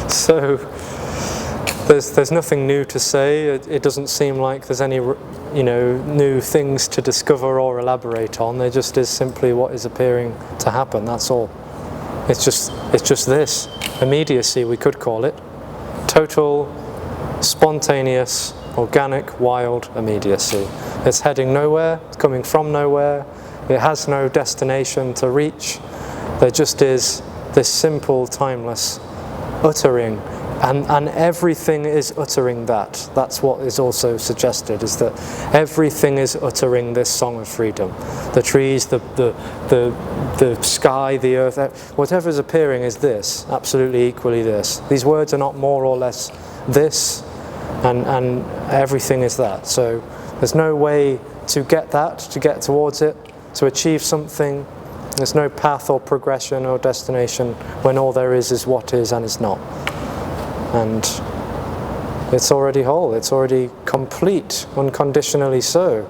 So there's nothing new to say. It doesn't seem like there's any new things to discover or elaborate on. There just is simply what is appearing to happen. That's all. It's just this immediacy, we could call it. Total, spontaneous, organic, wild immediacy. It's heading nowhere. It's coming from nowhere. It has no destination to reach. There just is this simple, timeless uttering, and everything is uttering that. That's what is also suggested, is that everything is uttering this song of freedom. The trees, the sky, the earth, whatever is appearing is this, absolutely equally this. These words are not more or less this, and everything is that. So there's no way to get that, to get towards it, to achieve something. There's no path or progression or destination when all there is what is and is not. And it's already whole, it's already complete, unconditionally so.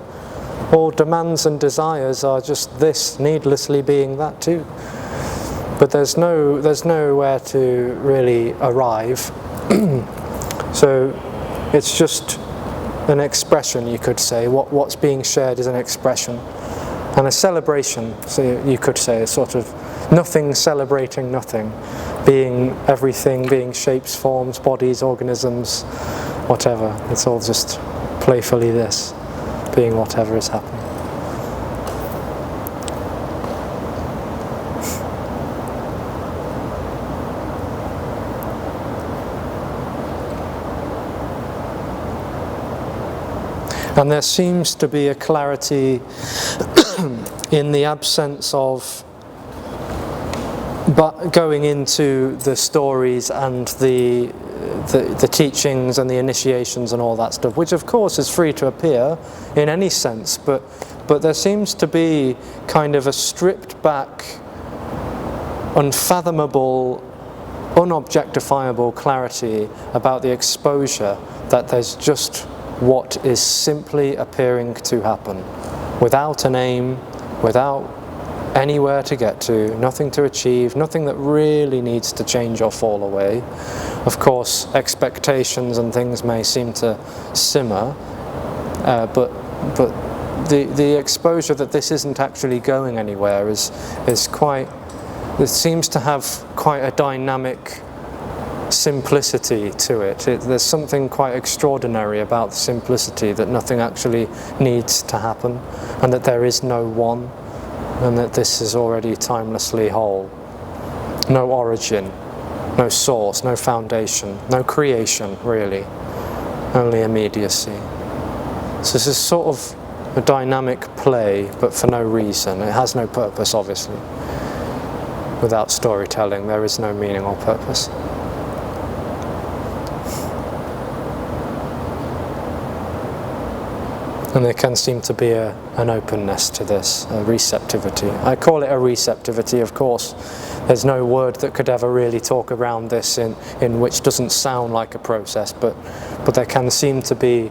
All demands and desires are just this, needlessly being that too. But there's nowhere to really arrive. So it's just an expression, you could say. What's being shared is an expression. And a celebration, so you could say, a sort of nothing celebrating nothing, being everything, being shapes, forms, bodies, organisms, whatever. It's all just playfully this, being whatever is happening. And there seems to be a clarity in the absence of going into the stories and the teachings and the initiations and all that stuff, which of course is free to appear in any sense, but there seems to be kind of a stripped back, unfathomable, unobjectifiable clarity about the exposure that there's just what is simply appearing to happen, without an aim, without anywhere to get to, nothing to achieve, nothing that really needs to change or fall away. Of course, expectations and things may seem to simmer, but the exposure that this isn't actually going anywhere is quite. It seems to have quite a dynamic simplicity to it. There's something quite extraordinary about the simplicity, that nothing actually needs to happen, and that there is no one, and that this is already timelessly whole. No origin, no source, no foundation, no creation really, only immediacy. So this is sort of a dynamic play, but for no reason. It has no purpose, obviously. Without storytelling, there is no meaning or purpose. And there can seem to be an openness to this, a receptivity. I call it a receptivity, of course. There's no word that could ever really talk around this in which doesn't sound like a process, but there can seem to be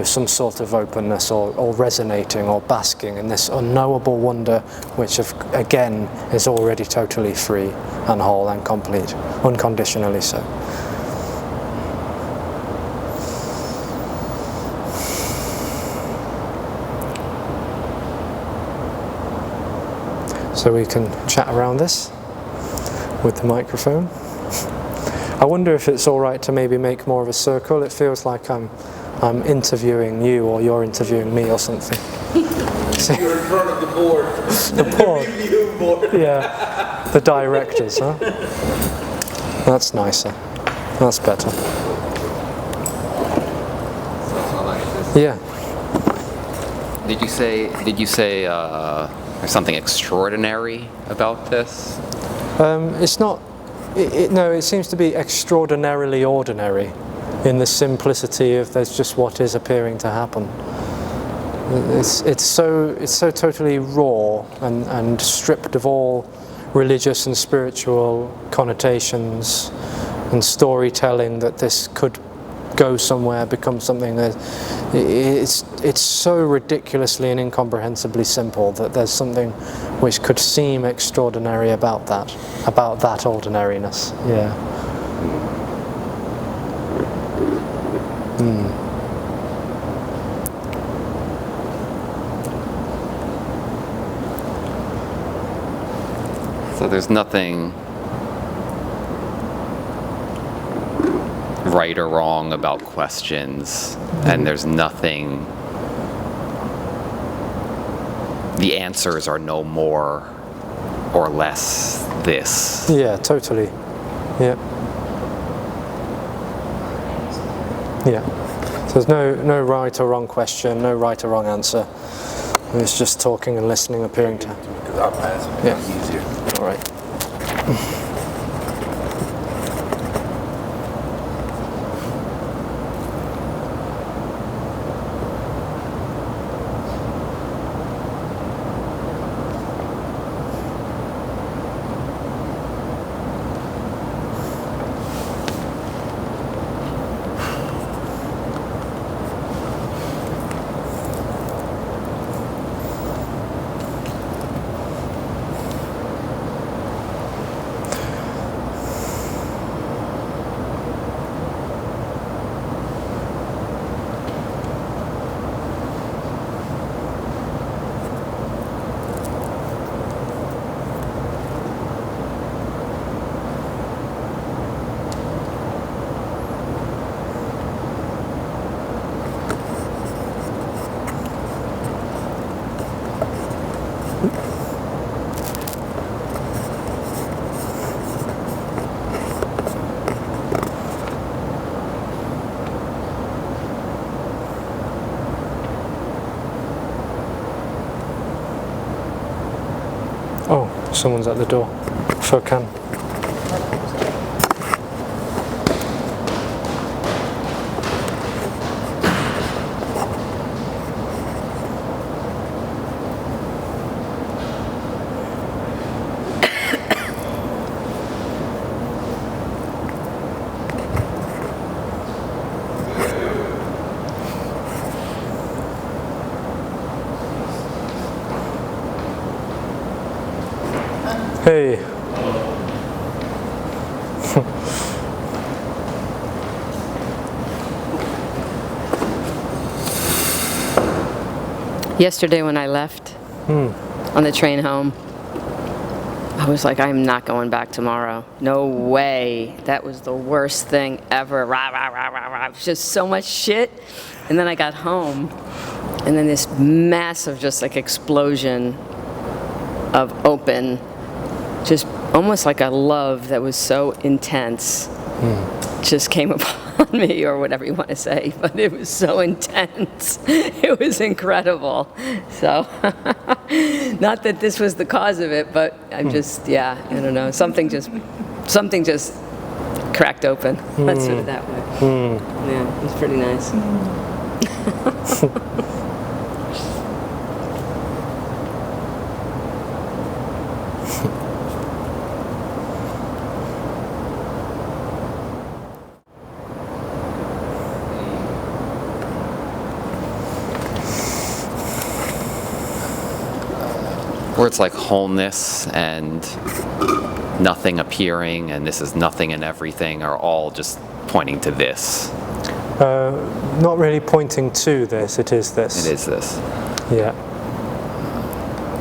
some sort of openness or resonating or basking in this unknowable wonder, which again is already totally free and whole and complete, unconditionally so. So we can chat around this with the microphone. I wonder if it's all right to maybe make more of a circle. It feels like I'm interviewing you, or you're interviewing me, or something. So, you're in front of the board. The board. The review board. Yeah. The directors, huh? That's nicer. That's better. Alexis. Yeah. Did you say there's something extraordinary about this? It's not. No, it seems to be extraordinarily ordinary, in the simplicity of there's just what is appearing to happen. It's so totally raw and stripped of all religious and spiritual connotations and storytelling that this could go somewhere, become something. It's so ridiculously and incomprehensibly simple that there's something which could seem extraordinary about that ordinariness. Yeah. So there's nothing right or wrong about questions, and there's nothing, the answers are no more or less this. Yeah, totally. Yeah. Yeah. So there's no right or wrong question, no right or wrong answer. It's just talking and listening, appearing to. Because our paths are Yeah. easier. All right. Oh, someone's at the door. So can. Hey. Yesterday when I left on the train home, I was like, I'm not going back tomorrow. No way. That was the worst thing ever. Rah, rah, rah, rah, rah. It was just so much shit. And then I got home, and then this massive just like explosion of open, just almost like a love that was so intense just came upon me, or whatever you want to say, but it was so intense. It was incredible. So, not that this was the cause of it, but I'm just, I don't know, something just cracked open. Let's put it that way. Yeah, it was pretty nice. Where it's like wholeness and nothing appearing, and this is nothing and everything, are all just pointing to this. Not really pointing to this, it is this. It is this. Yeah.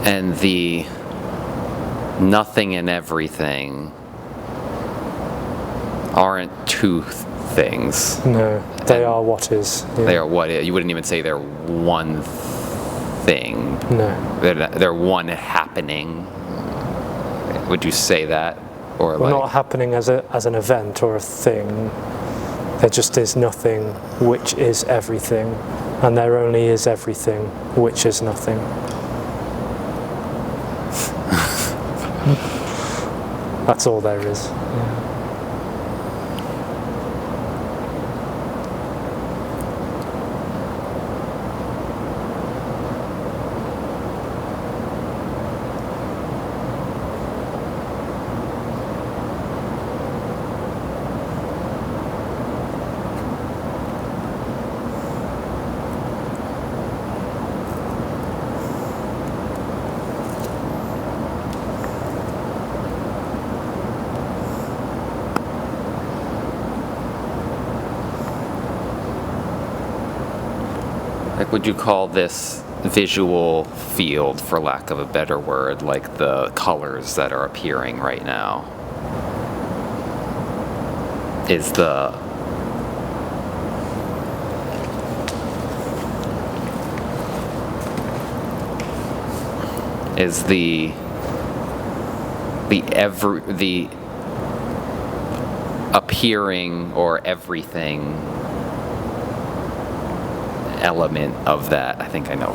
And the nothing and everything aren't two things. No, they are what is. Yeah. They are what is. You wouldn't even say they're one thing. No. They're one happening. Would you say that? Or Well, like not happening as an event or a thing. There just is nothing which is everything, and there only is everything which is nothing. That's all there is. Yeah. Like, would you call this visual field, for lack of a better word, like the colors that are appearing right now? Is the appearing or everything element of that? I think I know.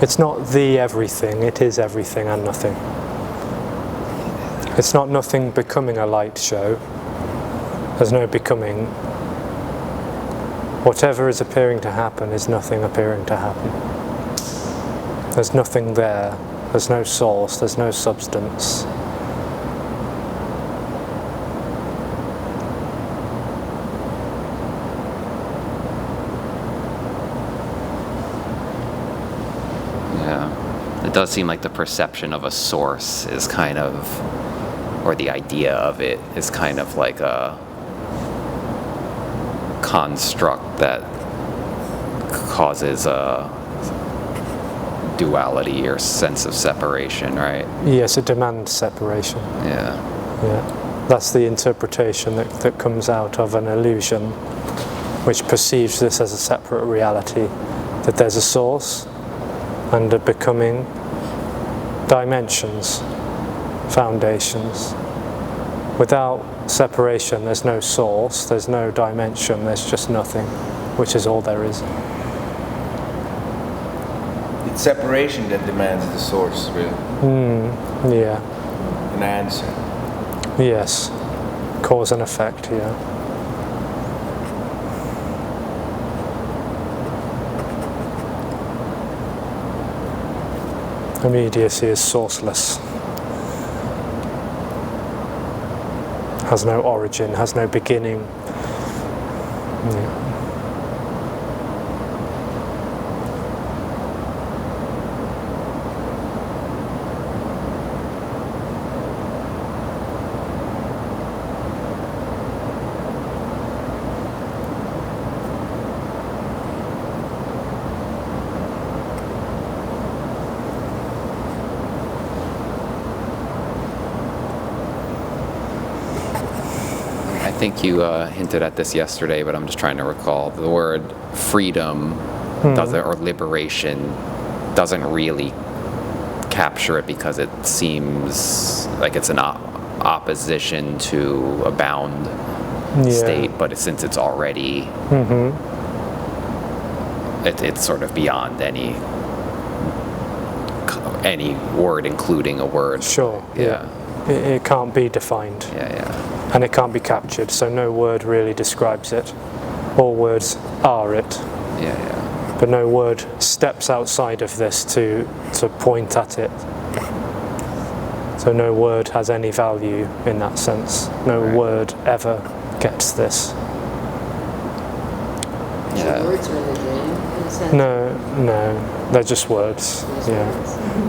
It's not the everything, it is everything and nothing. It's not nothing becoming a light show. There's no becoming. Whatever is appearing to happen is nothing appearing to happen. There's nothing there. There's no source. There's no substance. Yeah. It does seem like the perception of a source is kind of, or the idea of it is kind of like a construct that causes a duality or sense of separation, right? Yes, it demands separation. Yeah. Yeah. That's the interpretation that comes out of an illusion which perceives this as a separate reality, that there's a source and a becoming, dimensions, foundations. Without separation, there's no source, there's no dimension, there's just nothing, which is all there is. It's separation that demands the source, really. Yeah. An answer. Yes. Cause and effect, yeah. Immediacy is sourceless. Has no origin, has no beginning. Yeah. I think you hinted at this yesterday, but I'm just trying to recall. The word freedom doesn't, or liberation doesn't really capture it, because it seems like it's an opposition to a bound state, but since it's already, it's sort of beyond any word, including a word. Sure, Yeah. It can't be defined. Yeah. And it can't be captured, so no word really describes it. All words are it, Yeah. but no word steps outside of this to point at it. So no word has any value in that sense. No word ever gets this. Yeah. Words are in the dream, in a sense. No, they're just words. Yeah.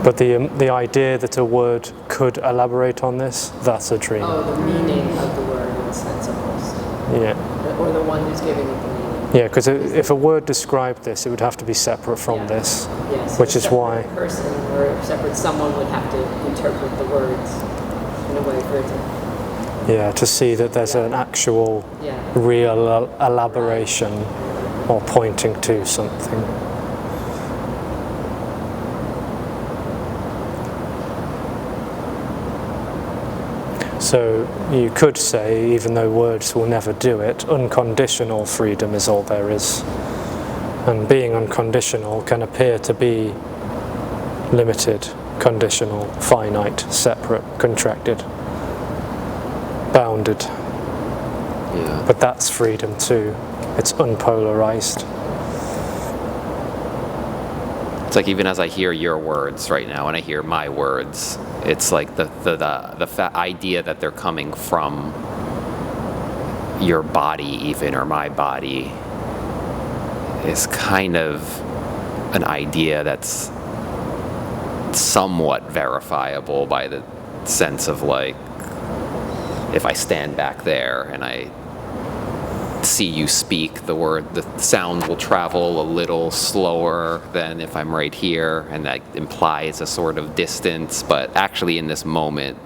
But the idea that a word could elaborate on this, that's a dream. Oh, the meaning of the word in a sense, almost. Yeah. Or the one who's giving it the meaning. Yeah, because if a word described this, it would have to be separate from Yeah. this, Yeah, so which a is why. separate person or a separate someone would have to interpret the words in a way for it to. Yeah, to see that there's an actual, Yeah. real elaboration or pointing to something. So you could say, even though words will never do it, unconditional freedom is all there is. And being unconditional can appear to be limited, conditional, finite, separate, contracted, bounded. Yeah. But that's freedom too. It's unpolarized. It's like, even as I hear your words right now, and I hear my words, it's like the idea that they're coming from your body, even, or my body, is kind of an idea that's somewhat verifiable by the sense of, like, if I stand back there and I see you speak, the sound will travel a little slower than if I'm right here, and that implies a sort of distance, but actually in this moment,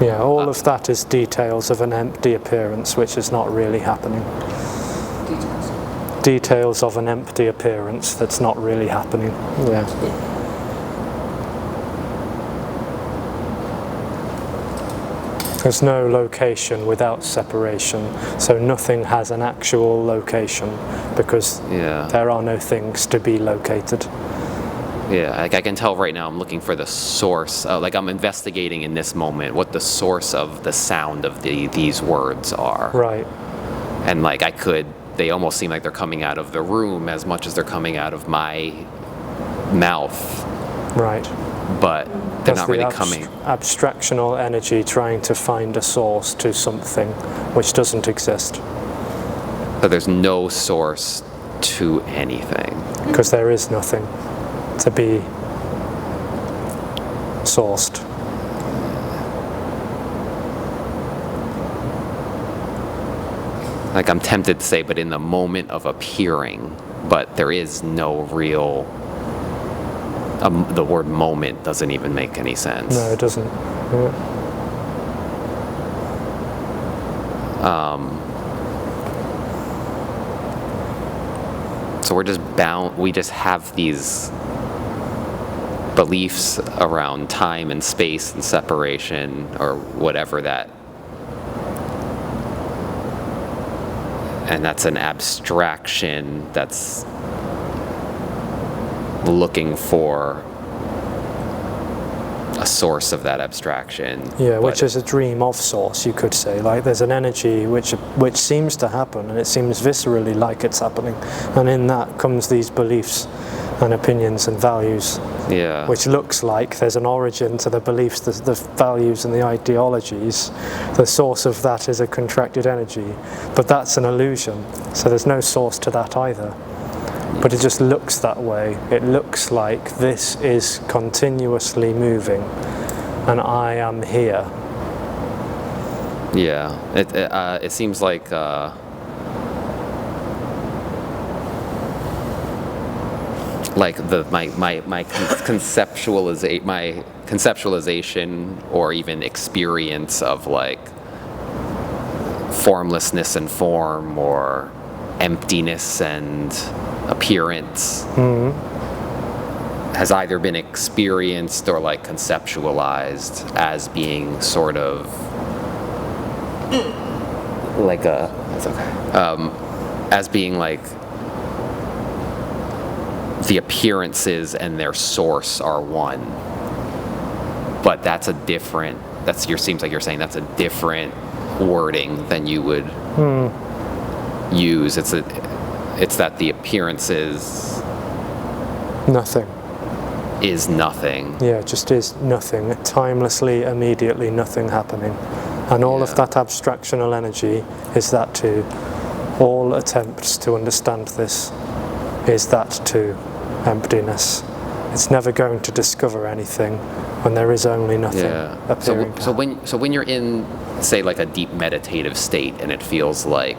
Yeah, all of that is details of an empty appearance, which is not really happening. Details of an empty appearance that's not really happening. Yeah. There's no location without separation, so nothing has an actual location because there are no things to be located. Yeah, I can tell right now I'm looking for the source, like I'm investigating in this moment what the source of the sound of these words are. Right. And like they almost seem like they're coming out of the room as much as they're coming out of my mouth. Right. But they're not really coming. Abstractional energy trying to find a source to something which doesn't exist. So there's no source to anything. Because there is nothing to be sourced. Like I'm tempted to say, but in the moment of appearing, but there is no real. The word moment doesn't even make any sense. No, it doesn't. Yeah. So we're just bound. We just have these beliefs around time and space and separation, or whatever that. And that's an abstraction that's looking for a source of that abstraction. Yeah, which is a dream of source, you could say. Like there's an energy which seems to happen, and it seems viscerally like it's happening. And in that comes these beliefs and opinions and values. Yeah. Which looks like there's an origin to the beliefs, the values and the ideologies. The source of that is a contracted energy, but that's an illusion. So there's no source to that either. But it just looks that way. It looks like this is continuously moving, and I am here. Yeah, it seems like my conceptualization or even experience of like formlessness and form, or emptiness and appearance, has either been experienced or like conceptualized as being sort of like as being like the appearances and their source are one. But that's a different. Seems like you're saying that's a different wording than you would use. It's that the appearances Nothing. is nothing. Yeah, it just is nothing. Timelessly, immediately, nothing happening. And all of that abstractional energy is that too. All attempts to understand this is that too. Emptiness. It's never going to discover anything when there is only nothing appearing. So when you're in, say, like a deep meditative state, and it feels like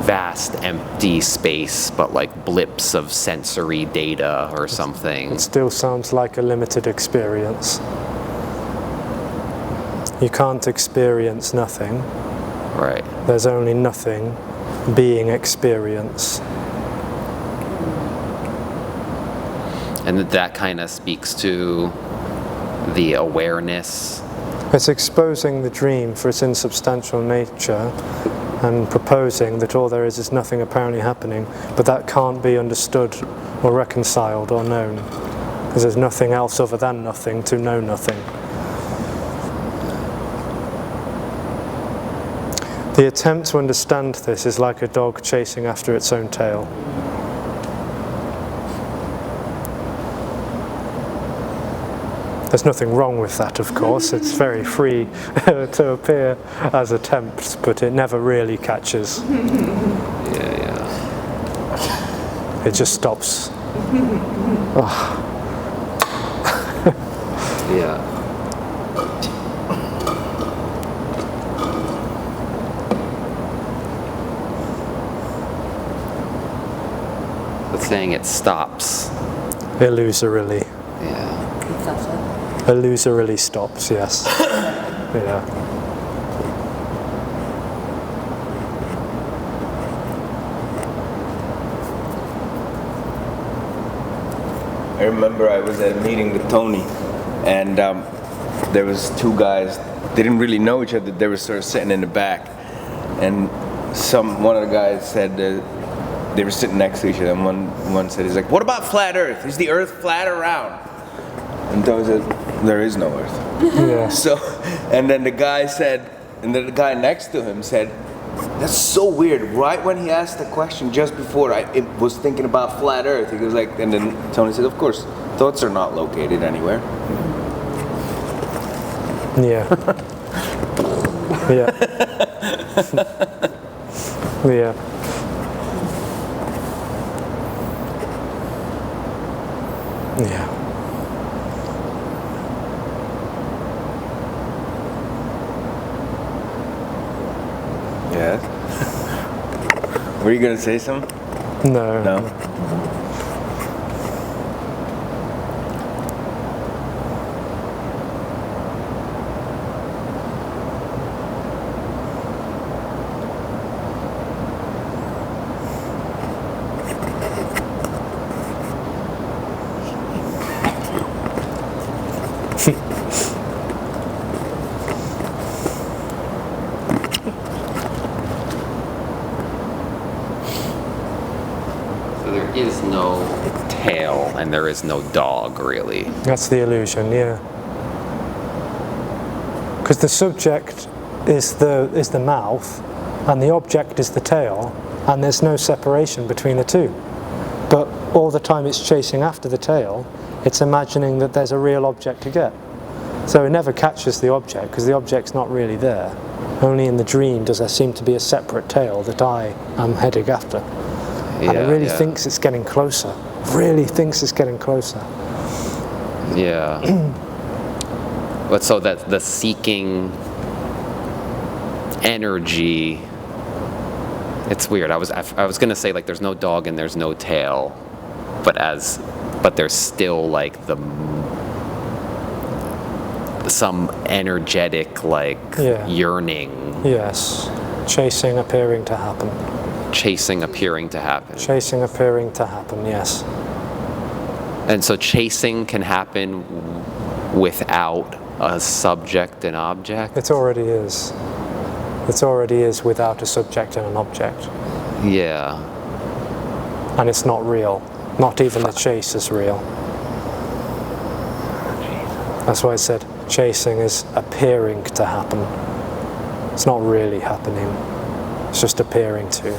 vast empty space, but like blips of sensory data or something. It still sounds like a limited experience. You can't experience nothing. Right. There's only nothing being experienced. And that kind of speaks to the awareness. It's exposing the dream for its insubstantial nature and proposing that all there is nothing apparently happening, but that can't be understood or reconciled or known, because there's nothing else other than nothing to know nothing. The attempt to understand this is like a dog chasing after its own tail. There's nothing wrong with that, of course. It's very free to appear as attempts, but it never really catches. Yeah. It just stops. Yeah. It's saying it stops. Illusorily. Yeah. It's upset. Illusorily stops, yes. Yeah. I remember I was at a meeting with Tony, and there was two guys. They didn't really know each other. They were sort of sitting in the back, and one of the guys said they were sitting next to each other. And one said, "He's like, what about flat Earth? Is the Earth flat or round?" And Tony said, "There is no Earth." Yeah. So, and then the guy said, and then the guy next to him said, "That's so weird." Right when he asked the question, just before I was thinking about flat Earth, he was like, and then Tony said, "Of course, thoughts are not located anywhere." Yeah. Yeah. Yeah. Yeah. Yes. Were you gonna say something? No. No. So there is no tail and there is no dog, really. That's the illusion, yeah. Because the subject is the mouth, and the object is the tail, and there's no separation between the two. But all the time it's chasing after the tail, it's imagining that there's a real object to get. So it never catches the object, because the object's not really there. Only in the dream does there seem to be a separate tail that I am heading after. And it really thinks it's getting closer. Really thinks it's getting closer. Yeah. But so that the seeking energy, it's weird. I was gonna say like there's no dog and there's no tail, but there's still like some energetic yearning. Yes. Chasing appearing to happen. Chasing appearing to happen. Chasing appearing to happen, yes. And so chasing can happen without a subject and object? It already is. It already is without a subject and an object. Yeah. And it's not real. Not even the chase is real. That's why I said chasing is appearing to happen. It's not really happening. It's just appearing to.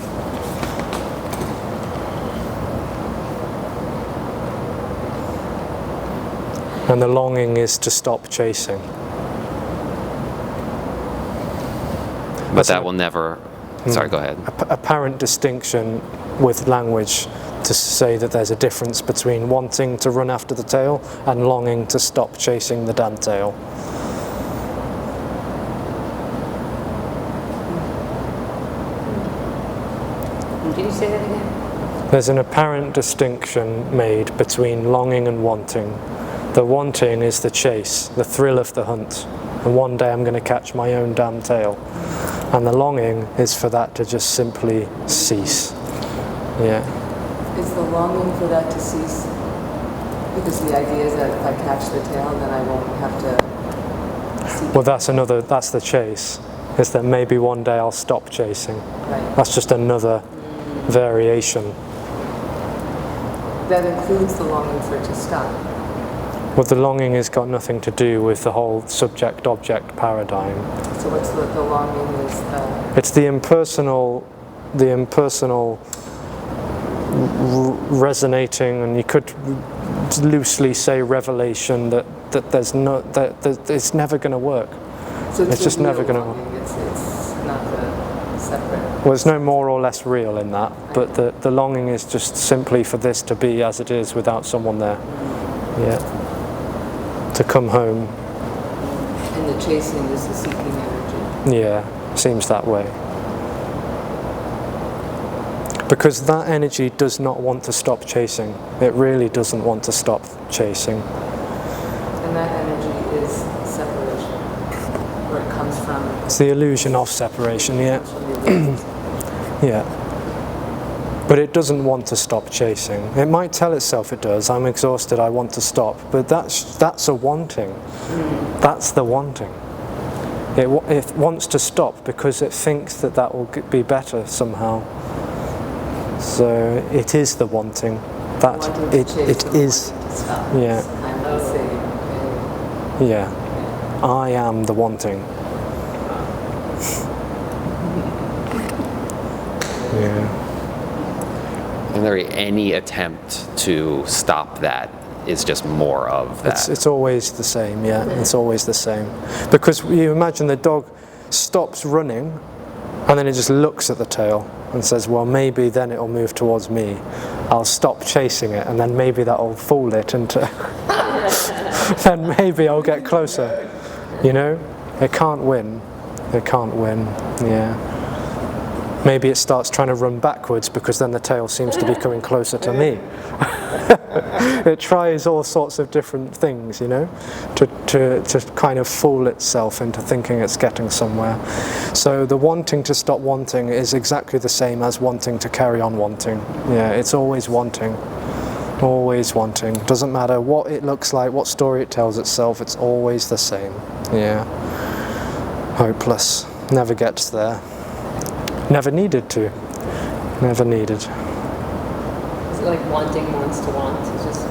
And the longing is to stop chasing. But that will never... Sorry, go ahead. Apparent distinction with language to say that there's a difference between wanting to run after the tail and longing to stop chasing the damn tail. Can you say that again? There's an apparent distinction made between longing and wanting. The wanting is the chase, the thrill of the hunt. And one day I'm going to catch my own damn tail. And the longing is for that to just simply cease. Yeah. Is the longing for that to cease? Because the idea is that if I catch the tail, then I won't have to seek Well, that's the chase. Is that maybe one day I'll stop chasing. Right. That's just another variation. That includes the longing for it to stop. Well, the longing has got nothing to do with the whole subject-object paradigm. So what's the longing is It's the impersonal resonating, and you could loosely say revelation that it's never going to work. so It's just the never real gonna- longing. It's not the separate. Well, it's no more or less real in that, but the longing is just simply for this to be as it is without someone there. Yeah. To come home. And the chasing is the seeking energy. Yeah, seems that way. Because that energy does not want to stop chasing. It really doesn't want to stop chasing. And that energy is separation, where it comes from. It's the illusion of separation, yeah. Comes from the illusion. Yeah. But it doesn't want to stop chasing. It might tell itself it does. I'm exhausted, I want to stop. But that's a wanting. That's the wanting. It wants to stop because it thinks that will be better somehow. So it is the wanting. That Wanting to chase it and is. wanting to stop. Yeah. It's kind of the same. Yeah. I am the wanting. Yeah. And there any attempt to stop that is just more of that. It's always the same, yeah. It's always the same. Because you imagine the dog stops running and then it just looks at the tail and says, well, maybe then it'll move towards me. I'll stop chasing it and then maybe that'll fool it into... then maybe I'll get closer. You know? It can't win. It can't win, yeah. Maybe it starts trying to run backwards because then the tail seems to be coming closer to me. It tries all sorts of different things, you know, to kind of fool itself into thinking it's getting somewhere. So the wanting to stop wanting is exactly the same as wanting to carry on wanting. Yeah, it's always wanting. Always wanting. Doesn't matter what it looks like, what story it tells itself, it's always the same. Yeah. Hopeless. Never gets there. Never needed to. Never needed. Is it like wanting wants to want? It's just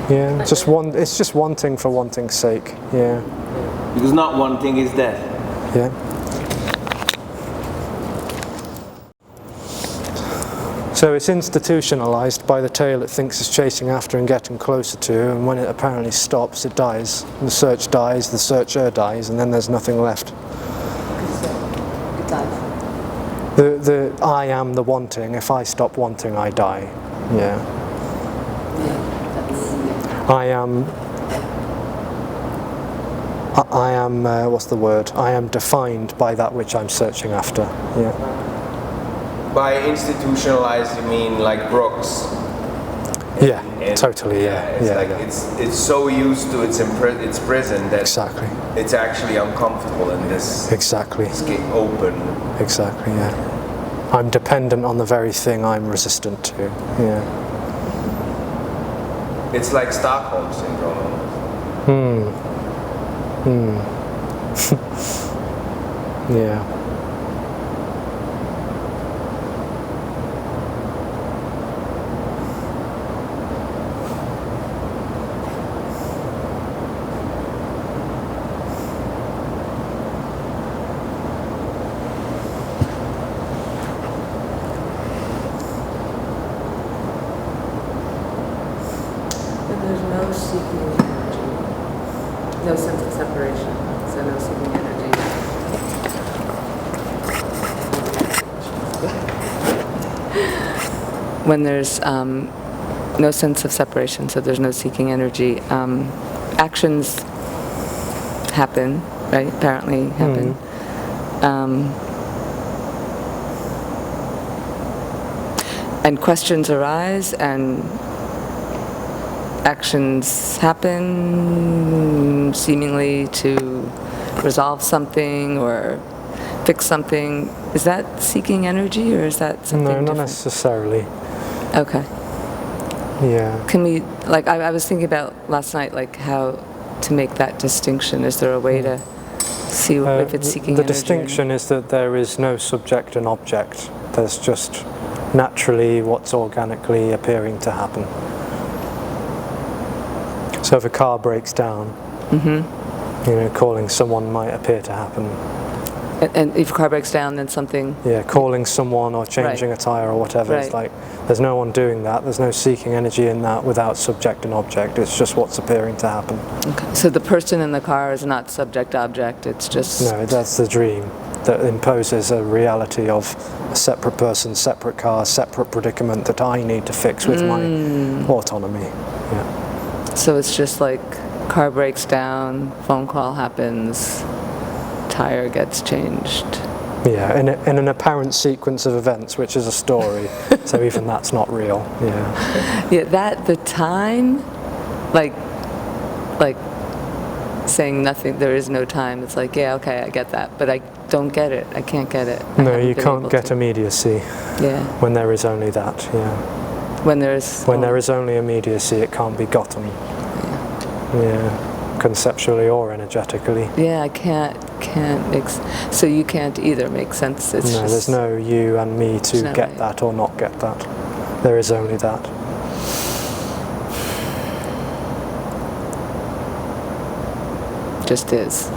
Yeah, it's just wanting for wanting's sake. Yeah. Because not wanting is death. Yeah. So it's institutionalized by the tail it thinks it's chasing after and getting closer to, and when it apparently stops, it dies. The search dies, the searcher dies, and then there's nothing left. It dies. The I am the wanting. If I stop wanting, I die. Yeah. Yeah, that's, I am. What's the word? I am defined by that which I'm searching after. Yeah. By institutionalized, you mean like Brooks? Yeah. And- Totally. Yeah. It's Yeah. like Yeah. it's so used to its prison that Exactly. it's actually uncomfortable in this Exactly. open. Exactly. Yeah. I'm dependent on the very thing I'm resistant to. Yeah. It's like Stockholm syndrome. Yeah. and there's no seeking energy, no sense of separation, so no seeking energy. When there's no sense of separation, so there's no seeking energy, actions happen, right? Apparently happen. And questions arise, and actions happen seemingly to resolve something or fix something. Is that seeking energy, or is that something No, not different? necessarily. Okay. Yeah. Can we, like, I was thinking about last night, like, how to make that distinction. Is there a way to see if it's seeking the energy? distinction is that there is no subject and object. There's just naturally what's organically appearing to happen. So if a car breaks down, calling someone might appear to happen. And if a car breaks down, then something... Yeah, calling someone or changing a tire or whatever. It's like, there's no one doing that. There's no seeking energy in that without subject and object. It's just what's appearing to happen. Okay. So the person in the car is not subject-object, it's just... No, that's the dream that imposes a reality of a separate person, separate car, separate predicament that I need to fix with my autonomy. Yeah. So it's just like car breaks down, phone call happens, tire gets changed. Yeah, in an apparent sequence of events, which is a story. So even that's not real. Yeah. Yeah, that the time, like saying nothing. There is no time. It's like, yeah, okay, I get that, but I don't get it. I can't get it. No, you can't get immediacy. Yeah. When there is only that. Yeah. When there is only immediacy, it can't be gotten. Yeah. Conceptually or energetically. Yeah, I can't make. So you can't either make sense. It's just, there's no you and me to get right. that or not get that. There is only that. Just is.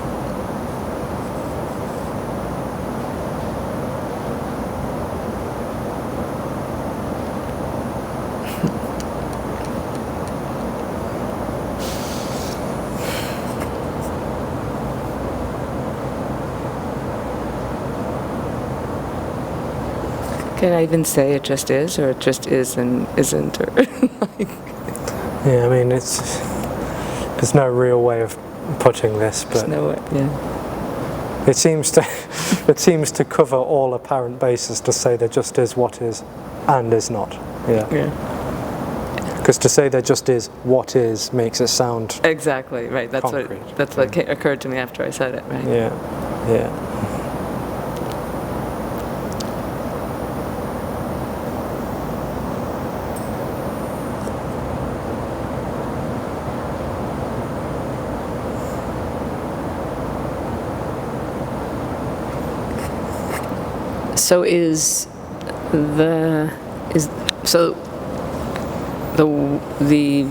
Can I even say it just is, or it just is and isn't, or like? Yeah, I mean, there's no real way of putting this, but There's no way. Yeah. it seems to cover all apparent bases to say there just is what is and is not. Yeah. Yeah. Because to say there just is what is makes it sound Exactly. Right. That's concrete. what occurred to me after I said it. Right. Yeah. Yeah. So the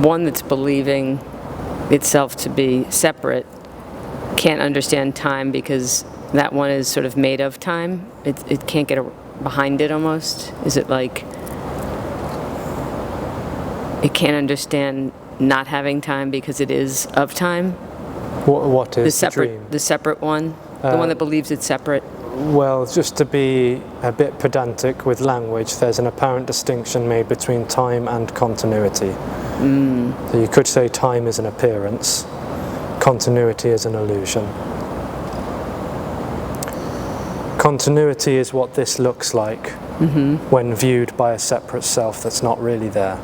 one that's believing itself to be separate can't understand time because that one is sort of made of time. It can't get behind it almost. Is it like it can't understand not having time because it is of time? What is the dream? The separate one, the one that believes it's separate. Well, just to be a bit pedantic with language, there's an apparent distinction made between time and continuity. So you could say time is an appearance, continuity is an illusion. Continuity is what this looks like when viewed by a separate self that's not really there.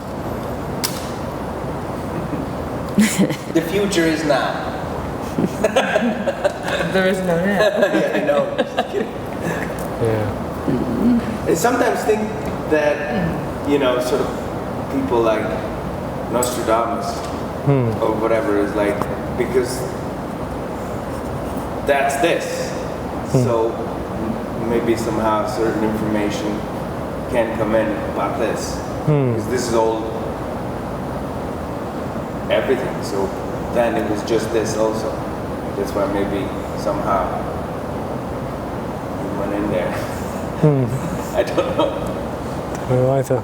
The future is now. There is no now. Yeah, I know. Just kidding. Yeah. I sometimes think that, sort of people like Nostradamus or whatever is like, because that's this. So maybe somehow certain information can come in about this. Because this is all everything. So then it was just this also. That's why maybe somehow we went in there. I don't know. No, either.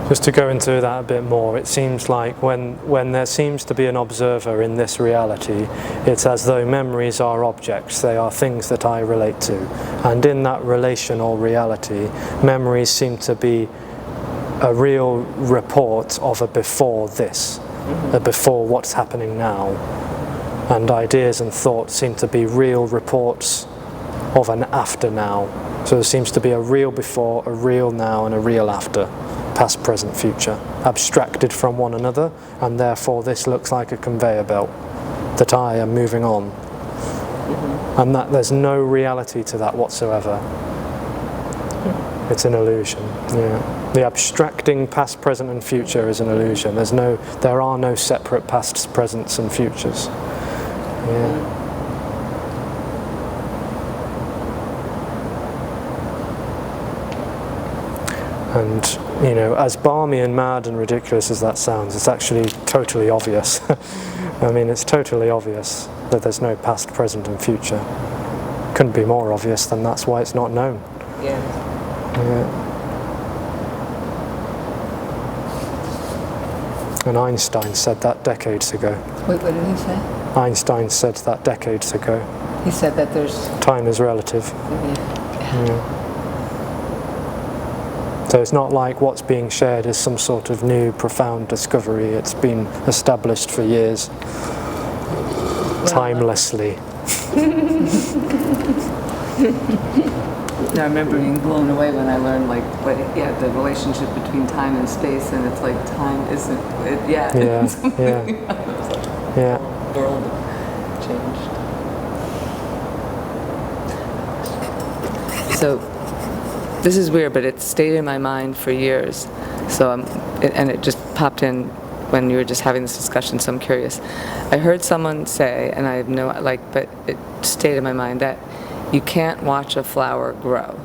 Just to go into that a bit more, it seems like when there seems to be an observer in this reality, it's as though memories are objects, they are things that I relate to. And in that relational reality, memories seem to be a real report of a before this, a before what's happening now. And ideas and thoughts seem to be real reports of an after now. So there seems to be a real before, a real now, and a real after. Past, present, future, abstracted from one another, and therefore this looks like a conveyor belt that I am moving on. And that there's no reality to that whatsoever. It's an illusion. Yeah. The abstracting past, present, and future is an illusion. There are no separate pasts, presents, and futures. Yeah. And, as balmy and mad and ridiculous as that sounds, it's actually totally obvious. I mean, it's totally obvious that there's no past, present, and future. Couldn't be more obvious than that's why it's not known. Yeah. And Einstein said that decades ago. Wait, what did he say? Einstein said that decades ago. He said that there's... Time is relative. Yeah. So it's not like what's being shared is some sort of new, profound discovery. It's been established for years, timelessly. I remember being blown away when I learned, like, the relationship between time and space, and it's like time isn't, Yeah. world changed. So, this is weird, but it stayed in my mind for years. So, and it just popped in when you were just having this discussion, so I'm curious. I heard someone say, and I have no, but it stayed in my mind, that you can't watch a flower grow.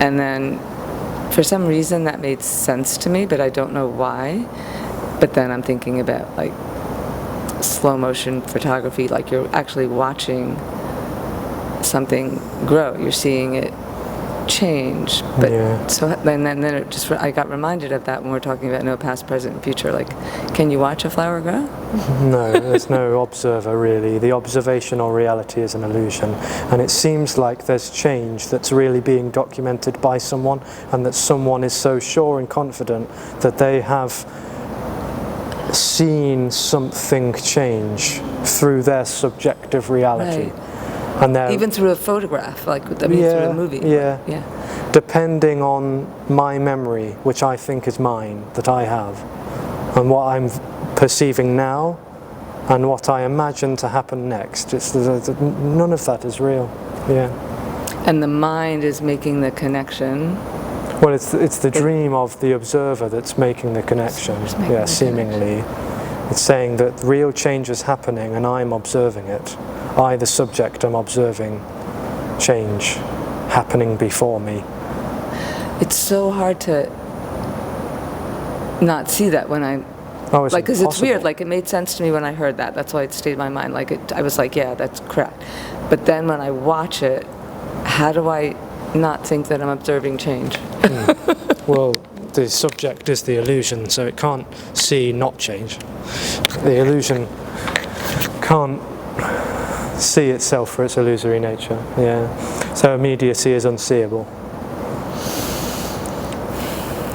And then, for some reason, that made sense to me, but I don't know why. But then I'm thinking about, like, slow motion photography, like you're actually watching something grow. You're seeing it change. But so then it just, I got reminded of that when we're talking about no past, present, and future. Like, can you watch a flower grow? No, there's no observer really. The observational reality is an illusion, and it seems like there's change that's really being documented by someone, and that someone is so sure and confident that they have seen something change through their subjective reality. Right. And even through a photograph, like, I mean, through a movie. Yeah. Yeah. Depending on my memory, which I think is mine, that I have, and what I'm perceiving now, and what I imagine to happen next. None of that is real. Yeah. And the mind is making the connection. Well, it's the dream of the observer that's making the connection. Yeah, seemingly. It's saying that real change is happening and I'm observing it. I, the subject, am observing change happening before me. It's so hard to not see that when I... Oh, like, because it's weird. impossible. Like, it made sense to me when I heard that. That's why it stayed in my mind. Like, I was like, yeah, that's correct. But then when I watch it, how do I not think that I'm observing change? Well, the subject is the illusion, so it can't see not change. The illusion can't see itself for its illusory nature. Yeah. So immediacy is unseeable.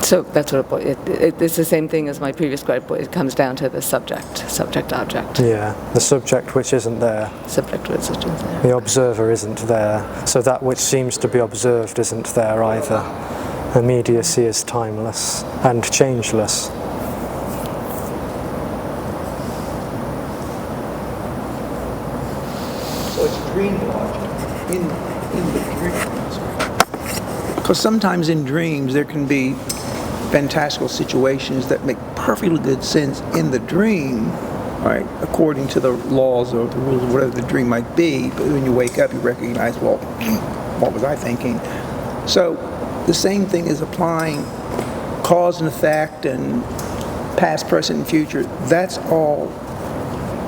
So that's what it's the same thing as my previous quote. It comes down to the subject-object. Yeah, the subject which isn't there. Subject which isn't there. The observer isn't there, so that which seems to be observed isn't there either. Immediacy is timeless and changeless. So it's dream logic in the dreams. Because sometimes in dreams there can be fantastical situations that make perfectly good sense in the dream, right, according to the laws or the rules of whatever the dream might be, but when you wake up you recognize, well, what was I thinking? So the same thing is applying cause and effect and past, present, and future. That's all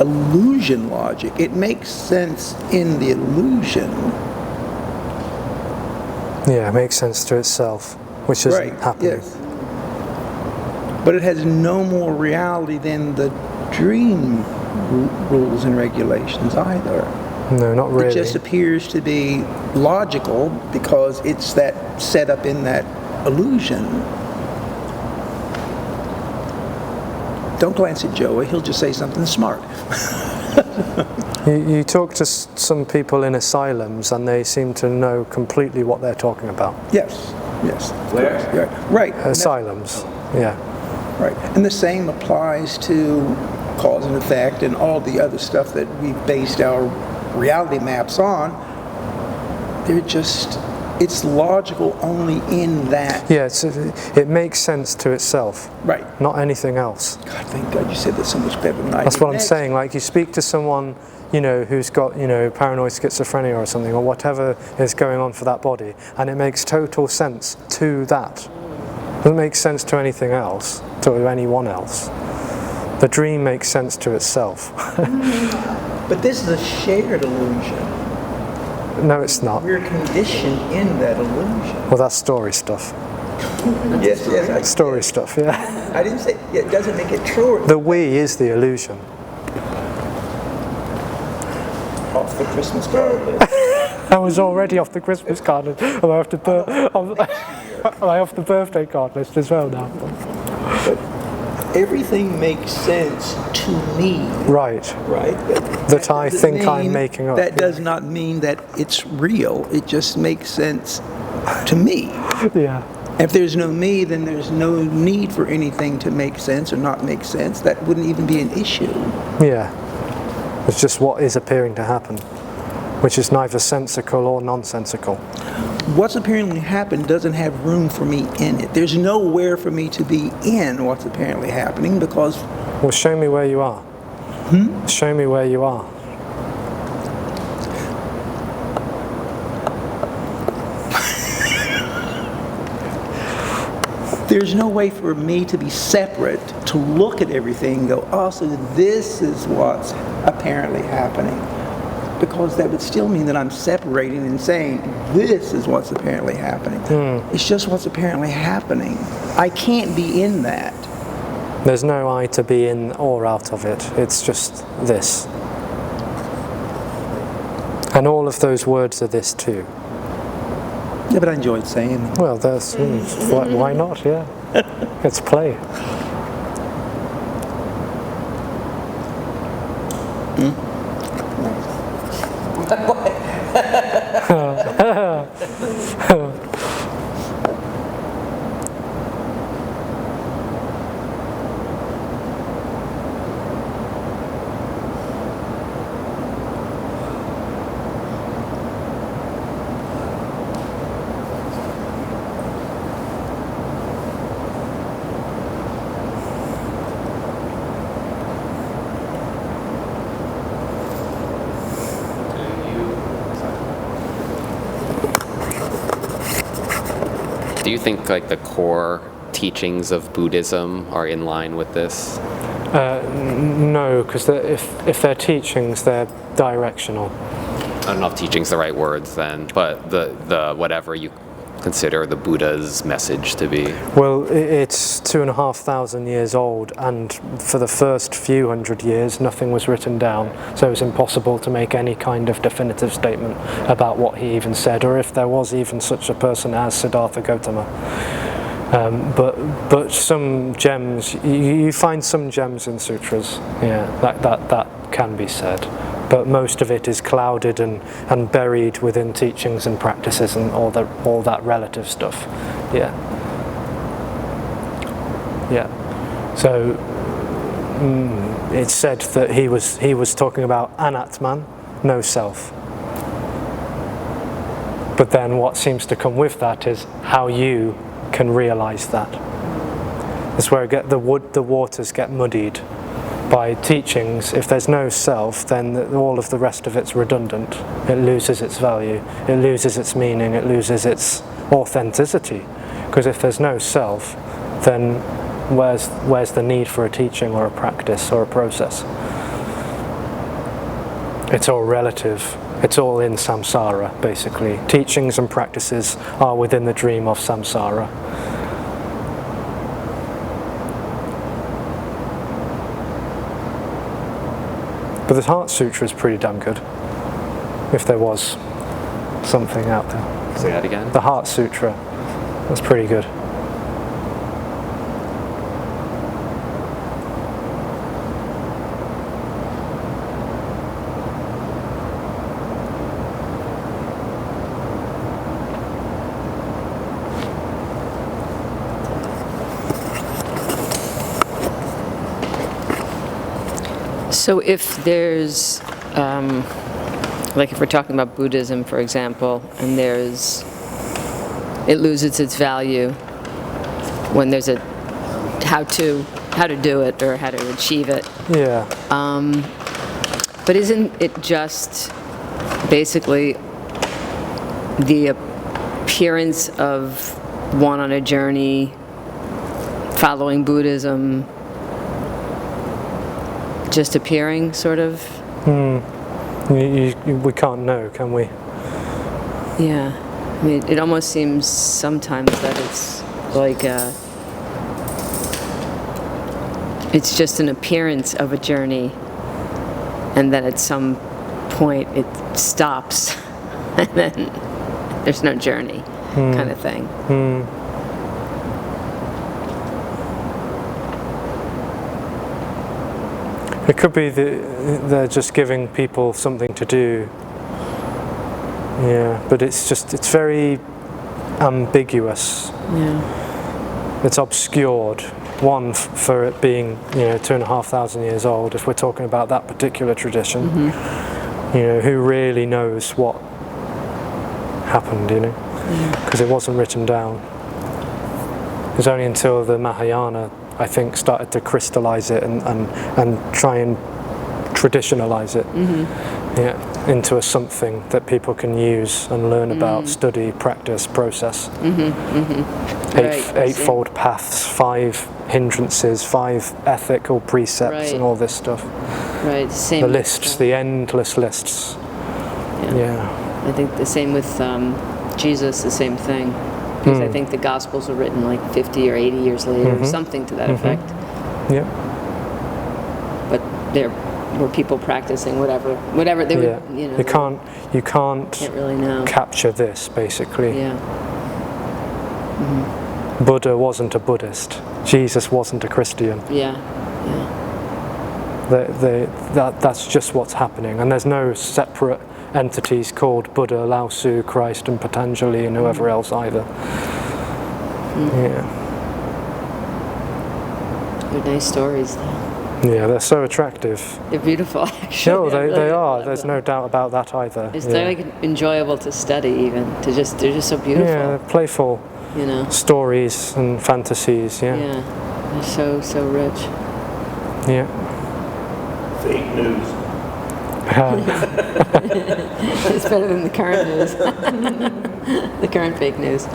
illusion logic. It makes sense in the illusion. Yeah, it makes sense to itself, which isn't happening. Yes. But it has no more reality than the dream rules and regulations either. No, not really. It just appears to be logical because it's that set up in that illusion. Don't glance at Joey, he'll just say something smart. You talk to some people in asylums and they seem to know completely what they're talking about. Yes. Where? Yeah, right. Asylums, yeah. Right. And the same applies to cause and effect and all the other stuff that we've based our reality maps on. They're just, it's logical only in that. Yeah, it makes sense to itself. Right. Not anything else. God, thank God you said that so much better than I did. That's what I'm saying. Like, you speak to someone, you know, who's got, you know, paranoid schizophrenia or something, or whatever is going on for that body, and it makes total sense to that. It doesn't make sense to anything else, to anyone else. The dream makes sense to itself. But this is a shared illusion. No, it's not. We're conditioned in that illusion. Well, that's story stuff. Yes. Story stuff, yeah. I didn't say, it doesn't make it true. The we is the illusion. off the Christmas card list. I was already off the Christmas card list. Am I off the birthday card list as well now? But everything makes sense to me. Right. Right? That I think I'm making up. That does not mean that it's real. It just makes sense to me. Yeah. If there's no me, then there's no need for anything to make sense or not make sense. That wouldn't even be an issue. Yeah. It's just what is appearing to happen, which is neither sensical or nonsensical. What's apparently happened doesn't have room for me in it. There's nowhere for me to be in what's apparently happening because... Well, show me where you are. Show me where you are. There's no way for me to be separate, to look at everything and go, oh, so this is what's apparently happening. Because that would still mean that I'm separating and saying, this is what's apparently happening. It's just what's apparently happening. I can't be in that. There's no I to be in or out of it. It's just this. And all of those words are this too. Yeah, but I enjoyed saying them. Well, that's why not? Yeah, it's play. Do you think like the core teachings of Buddhism are in line with this? No, because if they're teachings, they're directional. I don't know if teaching's the right words then, but the whatever you consider the Buddha's message to be. Well, it's 2,500 years old, and for the first few hundred years, nothing was written down, so it was impossible to make any kind of definitive statement about what he even said, or if there was even such a person as Siddhartha Gautama. But some gems, you find some gems in sutras, yeah, that can be said. But most of it is clouded and buried within teachings and practices and all that relative stuff. Yeah. Yeah. So it's said that he was talking about anatman, no self. But then what seems to come with that is how you can realize that. That's where the waters get muddied. By teachings, if there's no self, then all of the rest of it's redundant. It loses its value, it loses its meaning, it loses its authenticity. Because if there's no self, then where's the need for a teaching or a practice or a process? It's all relative. It's all in samsara, basically. Teachings and practices are within the dream of samsara. But the Heart Sutra is pretty damn good, if there was something out there. Say that again? The Heart Sutra, that's pretty good. So if there's, like if we're talking about Buddhism, for example, and it loses its value when there's a how to do it or how to achieve it. Yeah. But isn't it just basically the appearance of one on a journey following Buddhism just appearing, sort of? We can't know, can we? Yeah. I mean, it almost seems sometimes that it's like it's just an appearance of a journey, and then at some point it stops, and then there's no journey, kind of thing. It could be they're just giving people something to do. Yeah, but it's very ambiguous. Yeah. It's obscured. One, for it being 2,500 years old, if we're talking about that particular tradition. Who really knows what happened, because it wasn't written down. It was only until the Mahayana, I think, started to crystallize it and try and traditionalize it into a something that people can use and learn about, study, practice, process. Eightfold paths, 5 hindrances, 5 ethical precepts, and all this stuff. Right, same. The lists, the endless lists. Yeah. I think the same with Jesus, the same thing. Because I think the Gospels were written like 50 or 80 years later, or something to that effect. Yeah. But there were people practicing whatever they were. You can't really know. capture this, basically. Yeah. Buddha wasn't a Buddhist. Jesus wasn't a Christian. Yeah. That's just what's happening, and there's no separate entities called Buddha, Lao Tzu, Christ, and Patanjali, and whoever else either. Yeah. They're nice stories, though. Yeah, they're so attractive. They're beautiful, actually. No, they really are. love There's them. no doubt about that either. They're like enjoyable to study, even. They're just so beautiful. Yeah, they're playful stories and fantasies. Yeah. Yeah. They're so rich. Yeah. Fake news. It's better than the current news. The current fake news.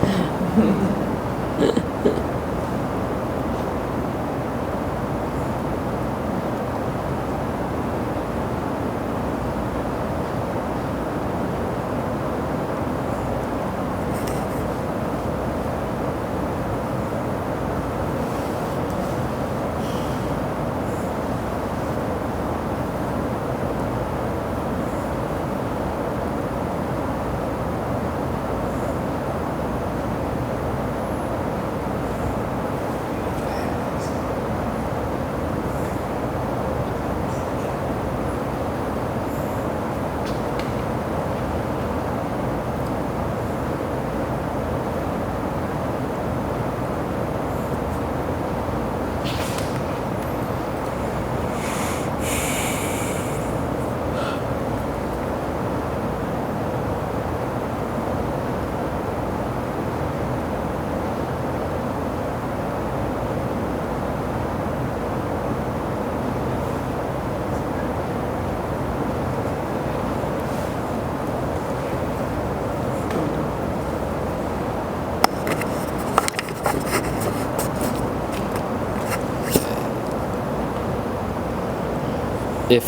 If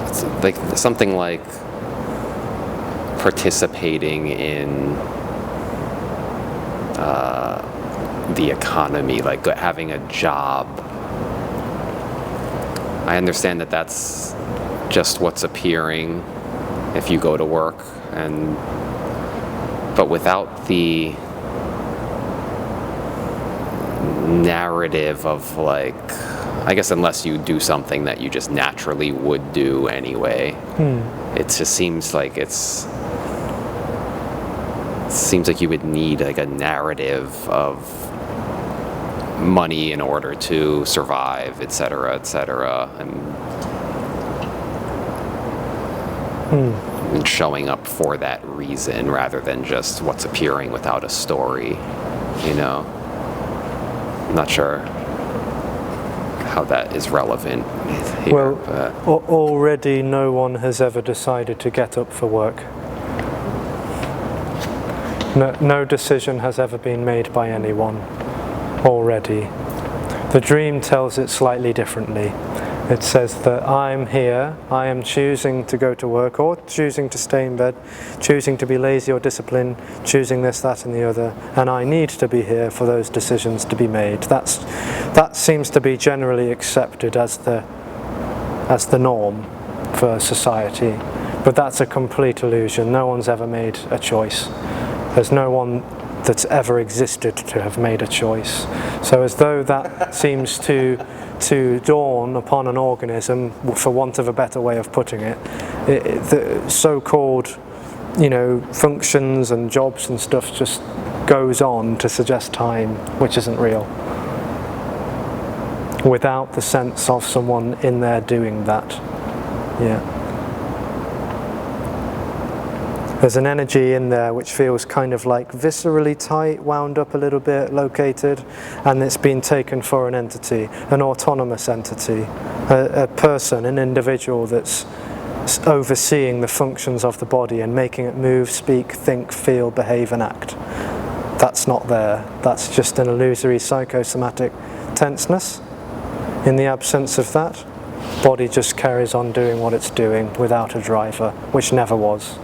it's like something like participating in the economy, like having a job, I understand that that's just what's appearing if you go to work, but without the narrative of, like, I guess unless you do something that you just naturally would do anyway, it just seems like you would need like a narrative of money in order to survive, etc., etc., and showing up for that reason rather than just what's appearing without a story, I'm not sure how that is relevant here. Well, already no one has ever decided to get up for work. No decision has ever been made by anyone already. The dream tells it slightly differently. It says that I'm here, I am choosing to go to work or choosing to stay in bed, choosing to be lazy or disciplined, choosing this, that and the other, and I need to be here for those decisions to be made. That seems to be generally accepted as the norm for society, but that's a complete illusion. No one's ever made a choice. There's no one that's ever existed to have made a choice. So as though that seems to dawn upon an organism, for want of a better way of putting it, the so-called, functions and jobs and stuff just goes on to suggest time, which isn't real, without the sense of someone in there doing that. Yeah. There's an energy in there which feels kind of like viscerally tight, wound up a little bit, located, and it's been taken for an entity, an autonomous entity, a person, an individual that's overseeing the functions of the body and making it move, speak, think, feel, behave and act. That's not there. That's just an illusory psychosomatic tenseness. In the absence of that, body just carries on doing what it's doing without a driver, which never was.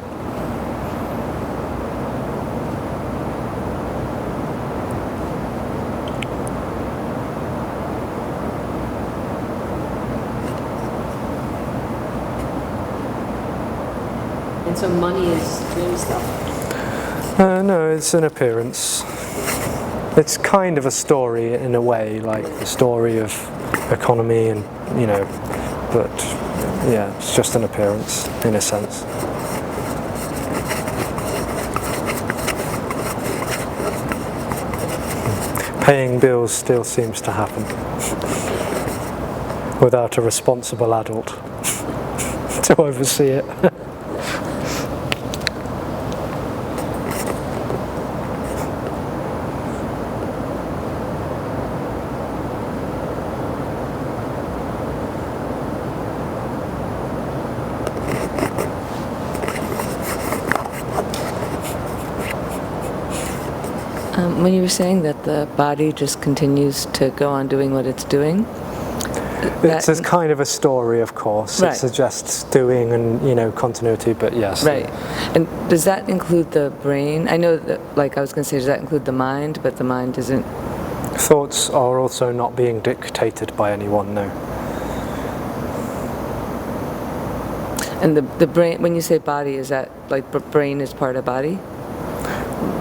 And so money is dream stuff? No, it's an appearance. It's kind of a story in a way, like the story of economy and, but yeah, it's just an appearance in a sense. Paying bills still seems to happen without a responsible adult to oversee it. When you were saying that the body just continues to go on doing what it's doing, it's a kind of a story, of course. Right. It suggests doing and continuity, but yes. Right. And does that include the brain? I know that, I was going to say, does that include the mind? But the mind isn't. Thoughts are also not being dictated by anyone, no. And the brain, when you say body, is that brain is part of body?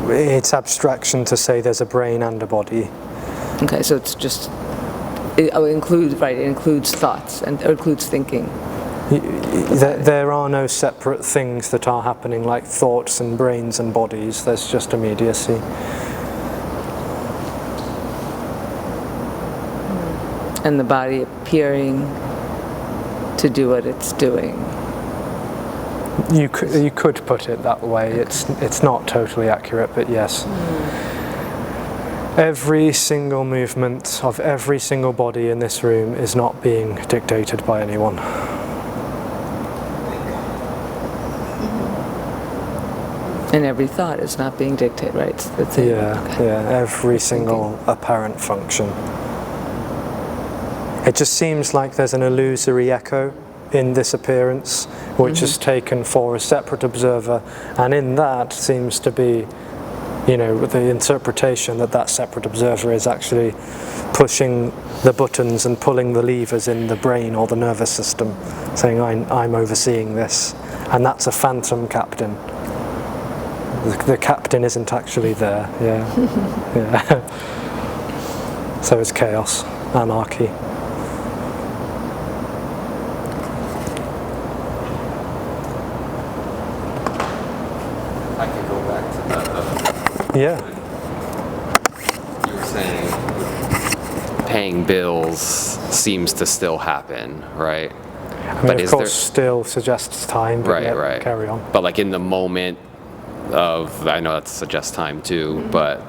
It's abstraction to say there's a brain and a body. Okay, so it's just, it includes thoughts or includes thinking. There are no separate things that are happening like thoughts and brains and bodies. There's just immediacy. And the body appearing to do what it's doing. You could put it that way. It's not totally accurate, but yes. Every single movement of every single body in this room is not being dictated by anyone. And every thought is not being dictated, right? That's it. Yeah, every single apparent function. It just seems like there's an illusory echo in this appearance, which is taken for a separate observer, and in that seems to be, the interpretation that separate observer is actually pushing the buttons and pulling the levers in the brain or the nervous system, saying, I'm overseeing this, and that's a phantom captain. The captain isn't actually there, yeah. So it's chaos, anarchy. I could go back to that. Yeah. You were saying paying bills seems to still happen, right? But of course, still suggests time, but right. Carry on. But in the moment of, I know that suggests time too, but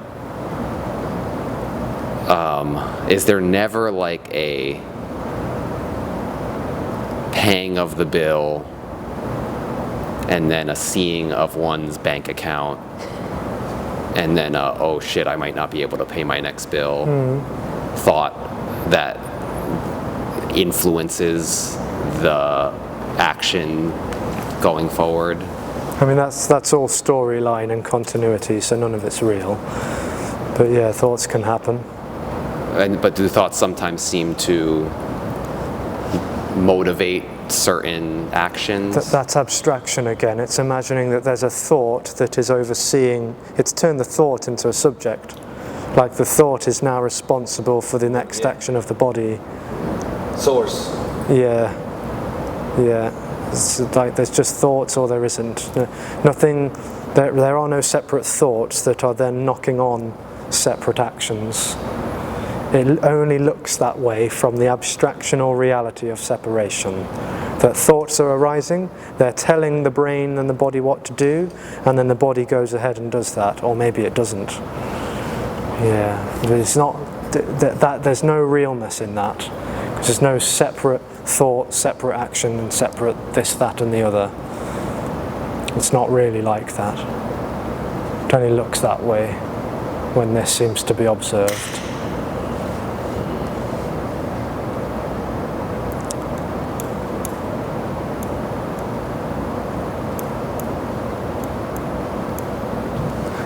is there never a paying of the bill and then a seeing of one's bank account and then oh shit, I might not be able to pay my next bill thought that influences the action going forward? I mean, that's all storyline and continuity, so none of it's real. But yeah, thoughts can happen. But do thoughts sometimes seem to motivate certain actions? That's abstraction again. It's imagining that there's a thought that is overseeing. It's turned the thought into a subject. Like the thought is now responsible for the next action of the body. Source. Yeah. It's like there's just thoughts or there isn't. Nothing. There are no separate thoughts that are then knocking on separate actions. It only looks that way from the abstraction or reality of separation. That thoughts are arising, they're telling the brain and the body what to do, and then the body goes ahead and does that, or maybe it doesn't. Yeah, but it's not that there's no realness in that, because there's no separate thought, separate action, and separate this, that, and the other. It's not really like that. It only looks that way when this seems to be observed.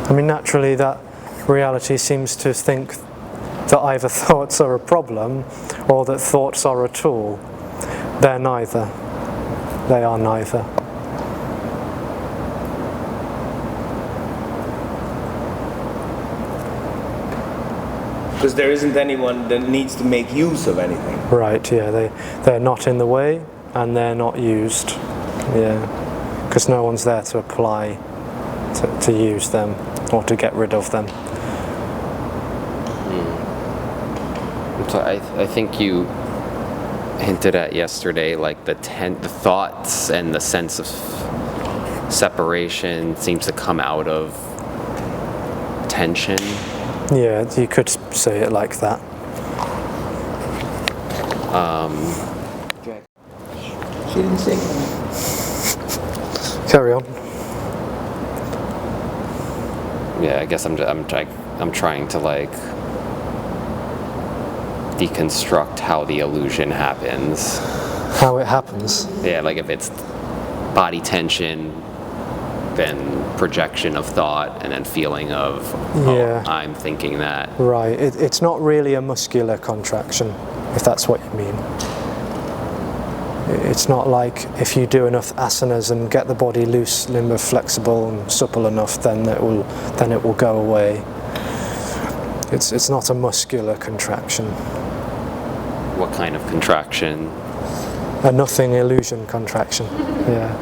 I mean, naturally that reality seems to think that either thoughts are a problem or that thoughts are a tool. They're neither. They are neither. Because there isn't anyone that needs to make use of anything. Right, yeah, they're not in the way and they're not used. Yeah, because no one's there to apply, to use them or to get rid of them. So I think you hinted at yesterday, like the thoughts and the sense of separation seems to come out of tension. Yeah, you could say it like that. She didn't say anything. Carry on. Yeah, I guess I'm trying to like deconstruct how the illusion happens. How it happens. Yeah, like if it's body tension, then projection of thought, and then feeling of, Yeah. I'm thinking that. Right, it's not really a muscular contraction, if that's what you mean. It's not like if you do enough asanas and get the body loose, limber, flexible and supple enough, then it will go away. It's not a muscular contraction. What kind of contraction? A nothing illusion contraction. Yeah.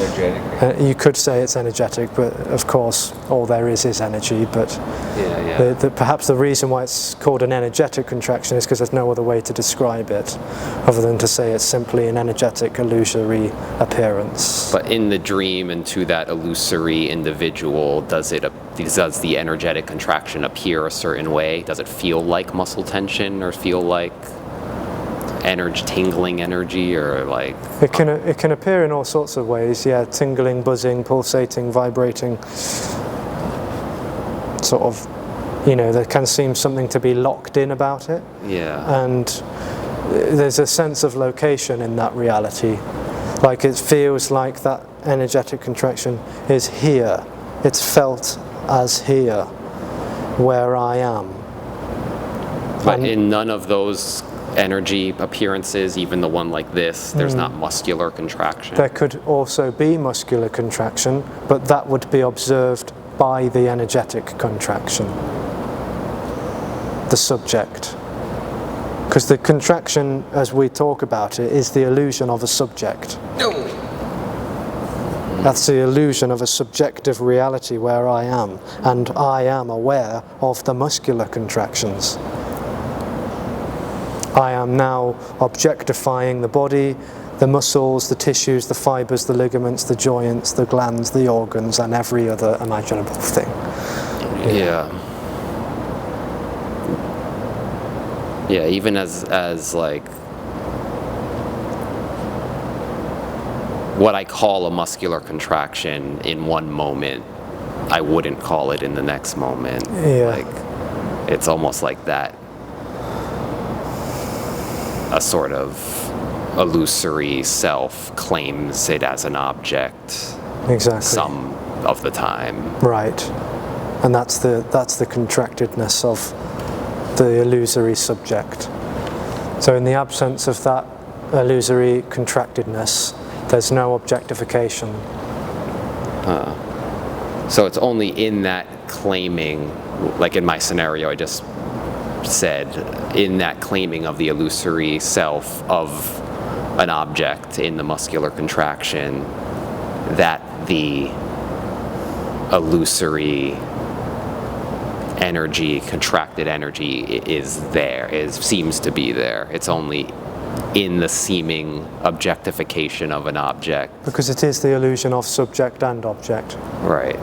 Energetic. You could say it's energetic, but of course all there is energy. But Yeah. perhaps the reason why it's called an energetic contraction is because there's no other way to describe it other than to say it's simply an energetic illusory appearance. But in the dream and to that illusory individual, does the energetic contraction appear a certain way? Does it feel like muscle tension or feel like tingling energy, or like It can appear in all sorts of ways, yeah, tingling, buzzing, pulsating, vibrating, sort of, there can seem something to be locked in about it. Yeah. And there's a sense of location in that reality. Like it feels like that energetic contraction is here. It's felt as here, where I am. But in none of those energy appearances, even the one like this, there's not muscular contraction. There could also be muscular contraction, but that would be observed by the energetic contraction, the subject. Because the contraction, as we talk about it, is the illusion of a subject. That's the illusion of a subjective reality where I am, and I am aware of the muscular contractions. I am now objectifying the body, the muscles, the tissues, the fibers, the ligaments, the joints, the glands, the organs, and every other imaginable thing. Yeah. Yeah, even as like what I call a muscular contraction in one moment, I wouldn't call it in the next moment. Yeah. Like it's almost like that. a sort of illusory self claims it as an object Exactly. some of the time. Right. And that's the contractedness of the illusory subject. So in the absence of that illusory contractedness, there's no objectification. So it's only in that claiming, like in my scenario I just said, in that claiming of the illusory self of an object in the muscular contraction, that the illusory energy, contracted energy seems to be there. It's only in the seeming objectification of an object. Because it is the illusion of subject and object. Right.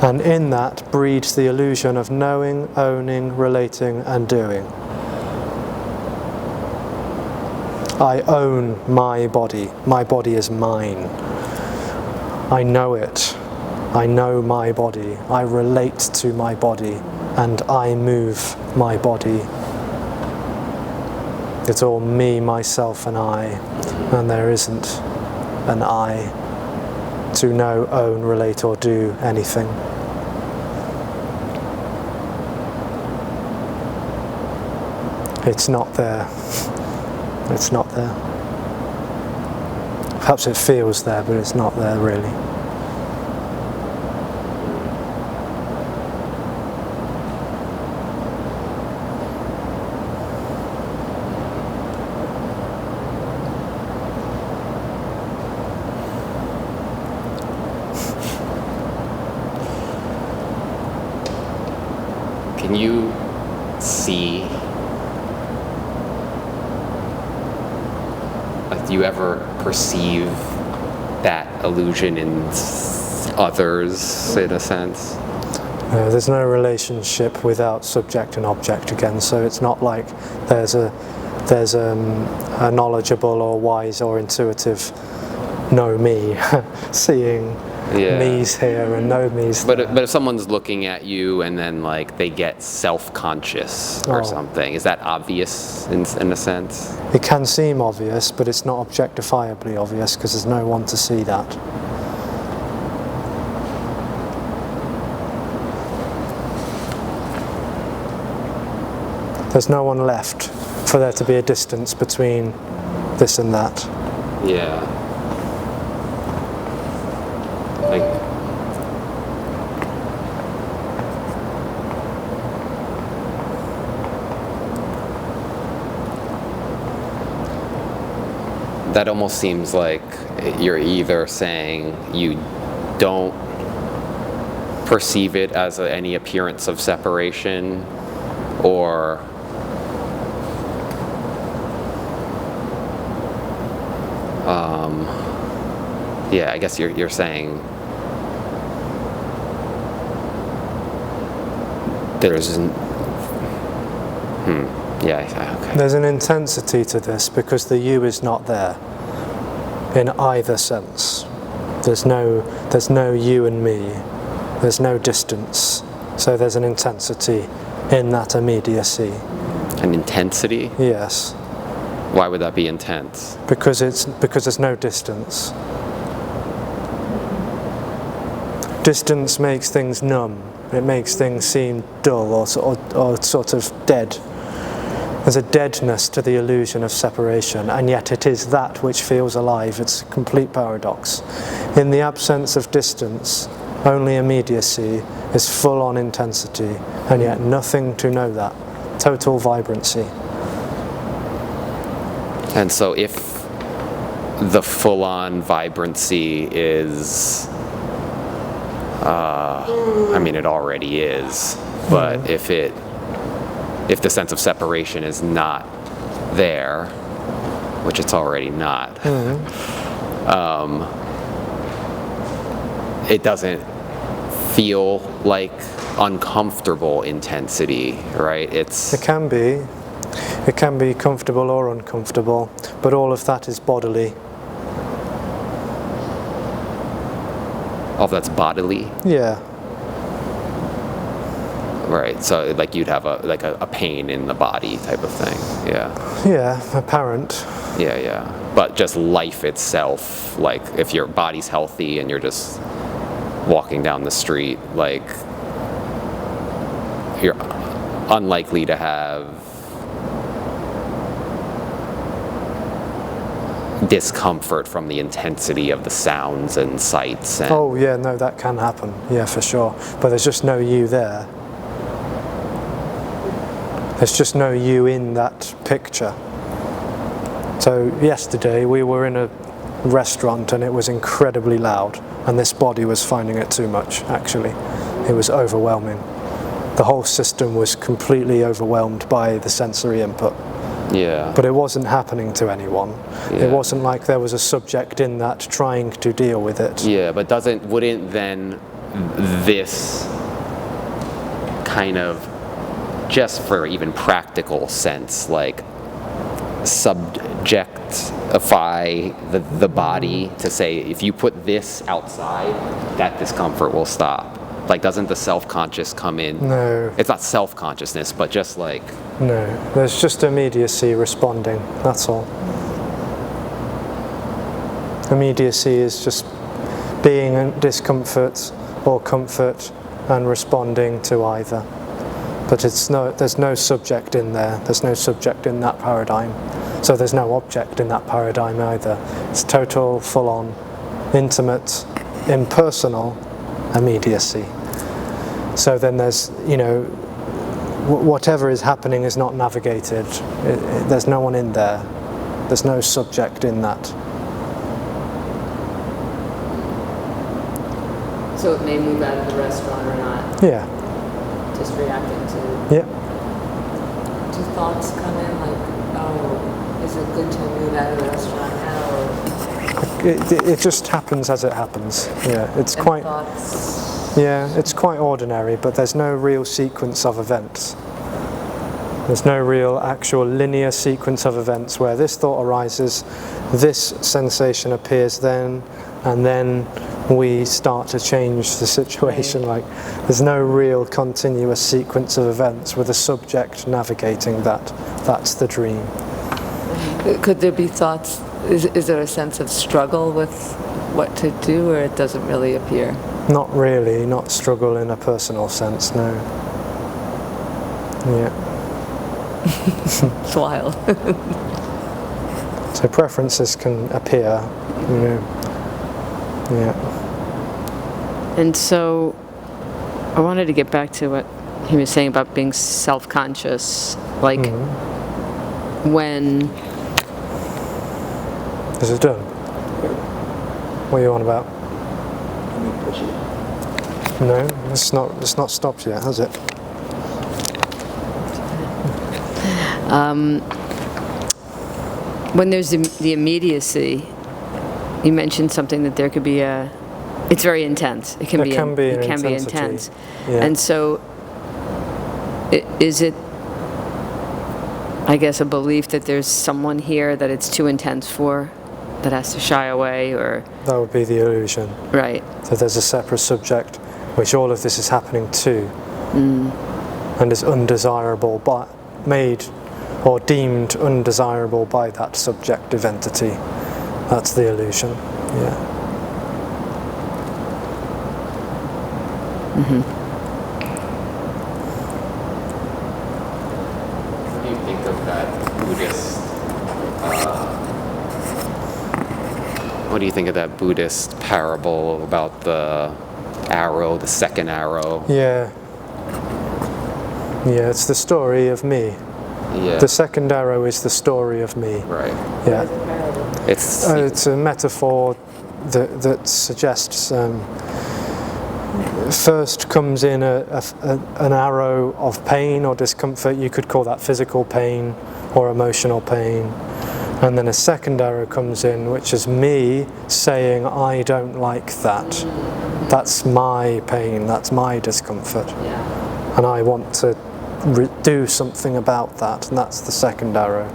And in that breeds the illusion of knowing, owning, relating, and doing. I own my body. My body is mine. I know it. I know my body. I relate to my body, and I move my body. It's all me, myself, and I, and there isn't an I to know, own, relate, or do anything. It's not there. It's not there. Perhaps it feels there, but it's not there really. Can you see, like, do you ever perceive that illusion in others, in a sense? There's no relationship without subject and object again, so it's not like there's a knowledgeable or wise or intuitive know me seeing me's here and no me's there. But if someone's looking at you and then like they get self-conscious or something, is that obvious in a sense? It can seem obvious, but it's not objectifiably obvious because there's no one to see that. There's no one left for there to be a distance between this and that. Yeah. Like, that almost seems like you're either saying you don't perceive it as any appearance of separation, or yeah, I guess you're saying there's okay. There's an intensity to this because the you is not there in either sense. There's no you and me. There's no distance. So there's an intensity in that immediacy. An intensity? Yes. Why would that be intense? Because there's no distance. Distance makes things numb. It makes things seem dull or sort of dead. There's a deadness to the illusion of separation, and yet it is that which feels alive. It's a complete paradox. In the absence of distance, only immediacy is full-on intensity, and yet nothing to know that. Total vibrancy. And so if the full-on vibrancy is, I mean, it already is, but if the sense of separation is not there, which it's already not, it doesn't feel like uncomfortable intensity, right? It can be comfortable or uncomfortable, but all of that is bodily. Oh, that's bodily? Yeah. Right, so like you'd have a pain in the body type of thing, yeah. Yeah, apparent. Yeah. But just life itself, like if your body's healthy and you're just walking down the street, like you're unlikely to have discomfort from the intensity of the sounds and sights. And Oh yeah, no, that can happen. Yeah, for sure. But there's just no you there. There's just no you in that picture. So yesterday we were in a restaurant and it was incredibly loud, and this body was finding it too much, actually. It was overwhelming. The whole system was completely overwhelmed by the sensory input. yeah. But it wasn't happening to anyone. Yeah. It wasn't like there was a subject in that trying to deal with it. Yeah, but wouldn't then this kind of, just for even practical sense, like subjectify the body to say, if you put this outside, that discomfort will stop? Like, doesn't the self-conscious come in? No. It's not self-consciousness, but just like, No, there's just immediacy responding, that's all. Immediacy is just being in discomfort or comfort and responding to either. But there's no subject in there, there's no subject in that paradigm. So there's no object in that paradigm either. It's total, full-on, intimate, impersonal immediacy. So then there's, whatever is happening is not navigated. There's no one in there. There's no subject in that. So it may move out of the restaurant or not, Yeah. just reacting to. Yeah. Do thoughts come in like, oh, is it good to move out of the restaurant now? It just happens as it happens. Yeah. It's And quite. thoughts. Yeah, it's quite ordinary, but there's no real sequence of events. There's no real actual linear sequence of events where this thought arises, this sensation appears then, and then we start to change the situation. Like, there's no real continuous sequence of events with a subject navigating that. That's the dream. Could there be thoughts, is there a sense of struggle with what to do, or it doesn't really appear? Not really, not struggle in a personal sense, no. Yeah. It's wild. So preferences can appear, Yeah. And so I wanted to get back to what he was saying about being self-conscious. Like, when... Is it done? What are you on about? No, it's not stopped yet, has it? When there's the immediacy, you mentioned something that there could be it's very intense. It can There can be an intensity. intense. Yeah. And so, is it, I guess, a belief that there's someone here that it's too intense for, that has to shy away, or... That would be the illusion. Right. So there's a separate subject which all of this is happening to, and is undesirable, but made or deemed undesirable by that subjective entity. That's the illusion. Yeah. what do you think of that Buddhist? What do you think of that Buddhist parable about the arrow, the second arrow? Yeah. Yeah, it's the story of me. Yeah. The second arrow is the story of me. Right. Yeah. It's It's a metaphor that suggests first comes in an arrow of pain or discomfort. You could call that physical pain or emotional pain. And then a second arrow comes in, which is me saying, I don't like that. That's my pain, that's my discomfort. And I want to do something about that, and that's the second arrow.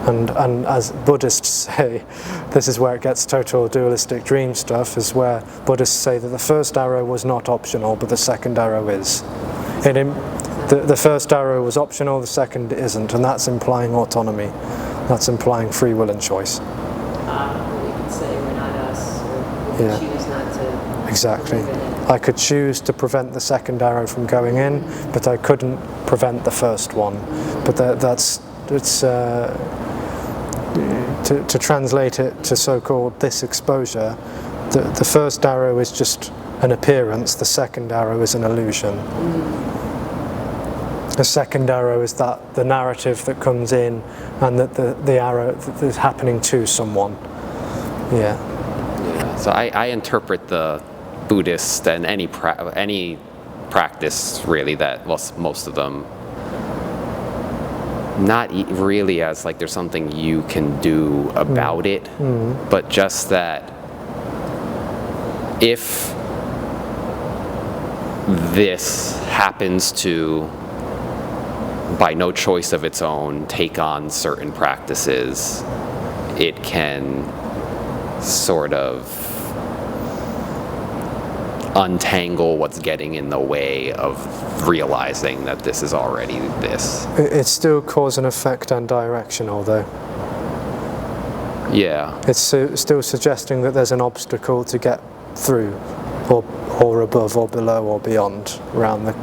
And as Buddhists say, this is where it gets total dualistic dream stuff, is where Buddhists say that the first arrow was not optional, but the second arrow is. The first arrow was optional, the second isn't, and that's implying autonomy. That's implying free will and choice. You could say we're not us, or we Yeah. choose not to. Exactly. believe in it. I could choose to prevent the second arrow from going in, but I couldn't prevent the first one. But to translate it to so-called this exposure, the first arrow is just an appearance, the second arrow is an illusion. The second arrow is that the narrative that comes in, and that the arrow that is happening to someone. Yeah. So I interpret the Buddhist and any practice really that, well, most of them, not really as like there's something you can do about it, but just that if this happens to, by no choice of its own, take on certain practices, it can sort of untangle what's getting in the way of realizing that this is already this. It's still cause and effect and directional, though. Yeah. It's still suggesting that there's an obstacle to get through, or above, or below, or beyond, around the...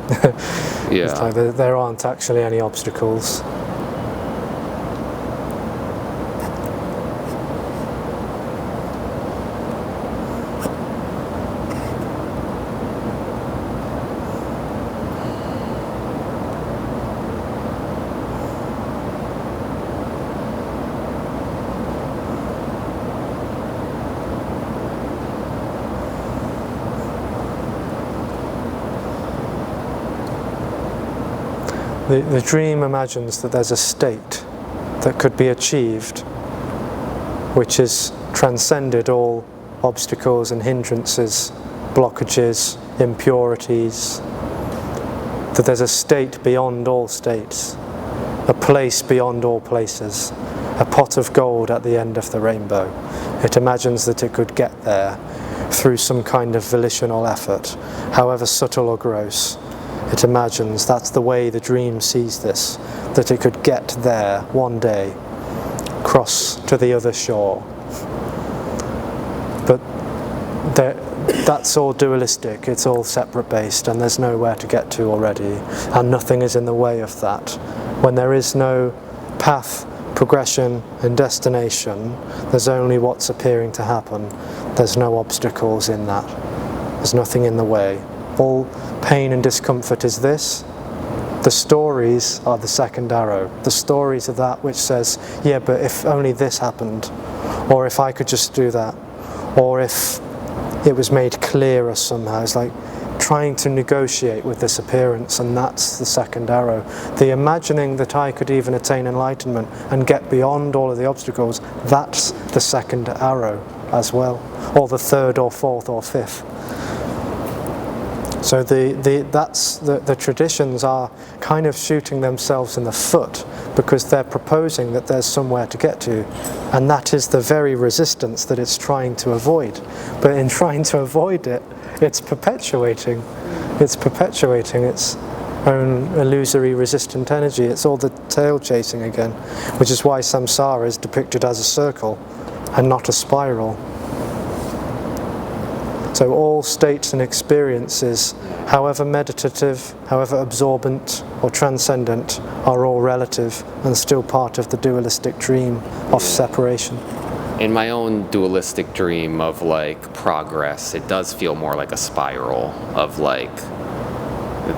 Yeah. It's like there aren't actually any obstacles. The dream imagines that there's a state that could be achieved which has transcended all obstacles and hindrances, blockages, impurities, that there's a state beyond all states, a place beyond all places, a pot of gold at the end of the rainbow. It imagines that it could get there through some kind of volitional effort, however subtle or gross. It imagines that's the way the dream sees this, that it could get there one day, cross to the other shore. But that's all dualistic, it's all separate based, and there's nowhere to get to already, and nothing is in the way of that. When there is no path, progression and destination, there's only what's appearing to happen. There's no obstacles in that. There's nothing in the way. All pain and discomfort is this. The stories are the second arrow. The stories are that which says, yeah, but if only this happened, or if I could just do that, or if it was made clearer somehow. It's like trying to negotiate with this appearance, and that's the second arrow. The imagining that I could even attain enlightenment and get beyond all of the obstacles, that's the second arrow as well, or the third or fourth or fifth. So the traditions are kind of shooting themselves in the foot, because they're proposing that there's somewhere to get to, and that is the very resistance that it's trying to avoid. But in trying to avoid it, it's perpetuating its own illusory resistant energy. It's all the tail chasing again, which is why samsara is depicted as a circle and not a spiral. So all states and experiences, however meditative, however absorbent or transcendent, are all relative and still part of the dualistic dream of separation. In my own dualistic dream of like progress, it does feel more like a spiral of like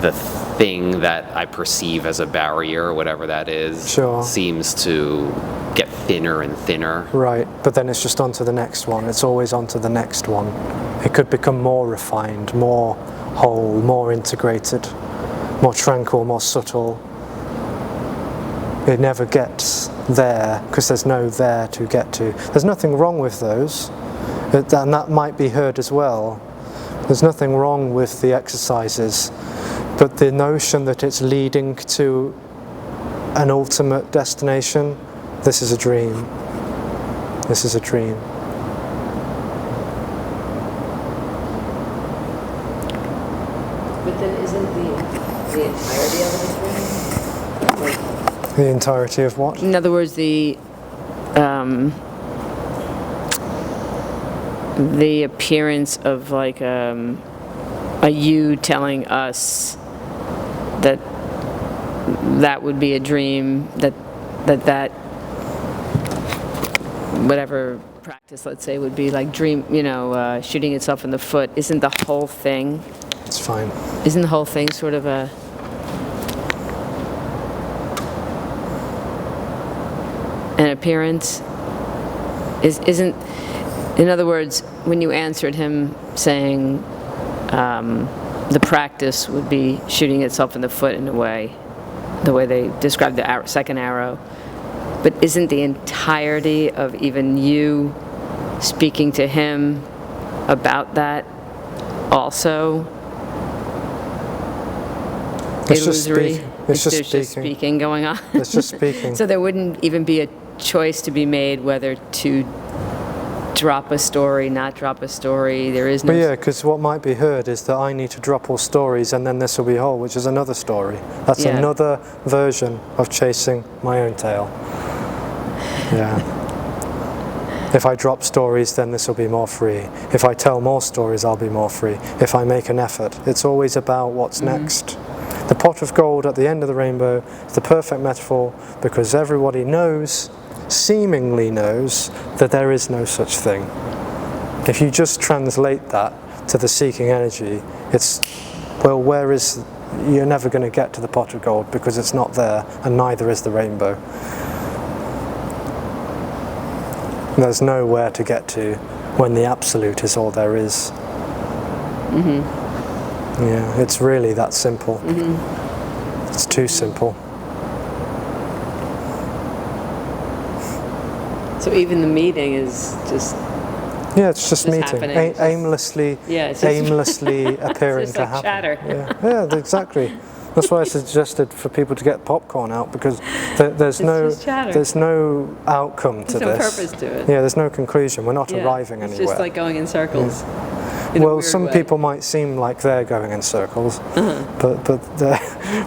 the thing that I perceive as a barrier, whatever that is, Sure. seems to get thinner and thinner. Right, but then it's just on to the next one. It's always on to the next one. It could become more refined, more whole, more integrated, more tranquil, more subtle. It never gets there because there's no there to get to. There's nothing wrong with those, and that might be heard as well. There's nothing wrong with the exercises, but the notion that it's leading to an ultimate destination, This is a dream. This is a dream. But then isn't the entirety of it a dream? Like, The entirety of what? In other words, the appearance of like a you telling us that that would be a dream, that whatever practice, let's say, would be like dream, shooting itself in the foot. Isn't the whole thing? It's fine. Isn't the whole thing sort of an appearance? Isn't, in other words, when you answered him saying the practice would be shooting itself in the foot in a way, the way they described the second arrow, but isn't the entirety of even you speaking to him about that also illusory? It's just There's just speaking. speaking going on. It's just speaking. So there wouldn't even be a choice to be made whether to drop a story, not drop a story. There is no. But yeah, because what might be heard is that I need to drop all stories and then this will be whole, which is another story. That's Yeah. another version of chasing my own tail. Yeah. If I drop stories, then this will be more free. If I tell more stories, I'll be more free. If I make an effort, it's always about what's next. The pot of gold at the end of the rainbow is the perfect metaphor because everybody knows, seemingly knows, that there is no such thing. If you just translate that to the seeking energy, it's, well, where is, you're never going to get to the pot of gold because it's not there, and neither is the rainbow. There's nowhere to get to when the absolute is all there is. Yeah, it's really that simple. It's too simple. so even the meeting is just Yeah, it's just meeting, happening, it's just- aimlessly, Yeah, it's just- aimlessly appearing just to like happen. chatter. Yeah, exactly. That's why I suggested for people to get popcorn out because there's just chatter. no outcome to There's no this. purpose to it. Yeah, there's no conclusion. We're not Yeah, arriving it's anywhere. just like going in circles. In a Well, weird some way. people might seem like they're going in circles, Uh-huh.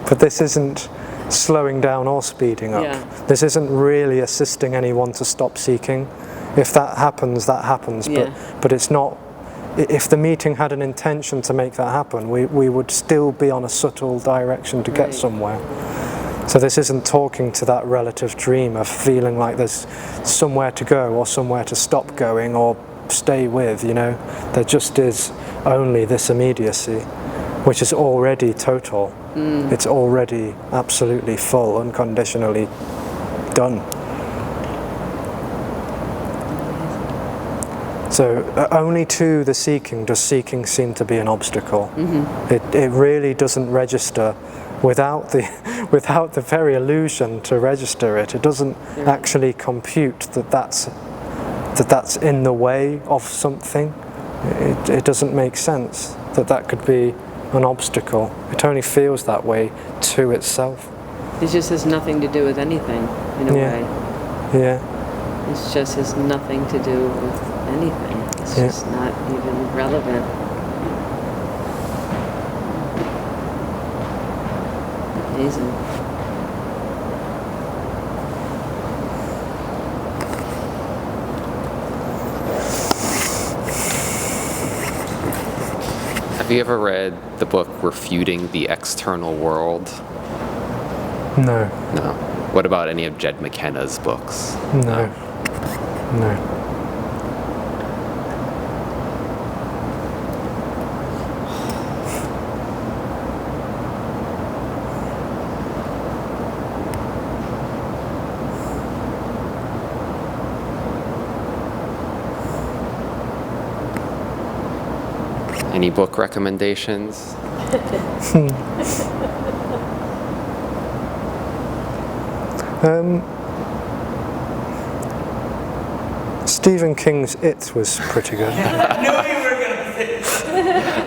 but this isn't slowing down or speeding up. Yeah. This isn't really assisting anyone to stop seeking. If that happens, that happens. Yeah. But it's not. If the meeting had an intention to make that happen, we would still be on a subtle direction to get Right. somewhere. So this isn't talking to that relative dream of feeling like there's somewhere to go or somewhere to stop going or stay with, There just is only this immediacy, which is already total. It's already absolutely full, unconditionally done. So only to the seeking does seeking seem to be an obstacle. It really doesn't register without the very illusion to register it. It doesn't actually compute that that's in the way of something. It doesn't make sense that could be an obstacle. It only feels that way to itself. It just has nothing to do with anything, in a Yeah. way. Yeah. It just has nothing to do with anything. It's Yeah. just not even relevant. Amazing. Have you ever read the book Refuting the External World? No. No. What about any of Jed McKenna's books? No. No. Any book recommendations? Stephen King's It was pretty good. I knew you were going to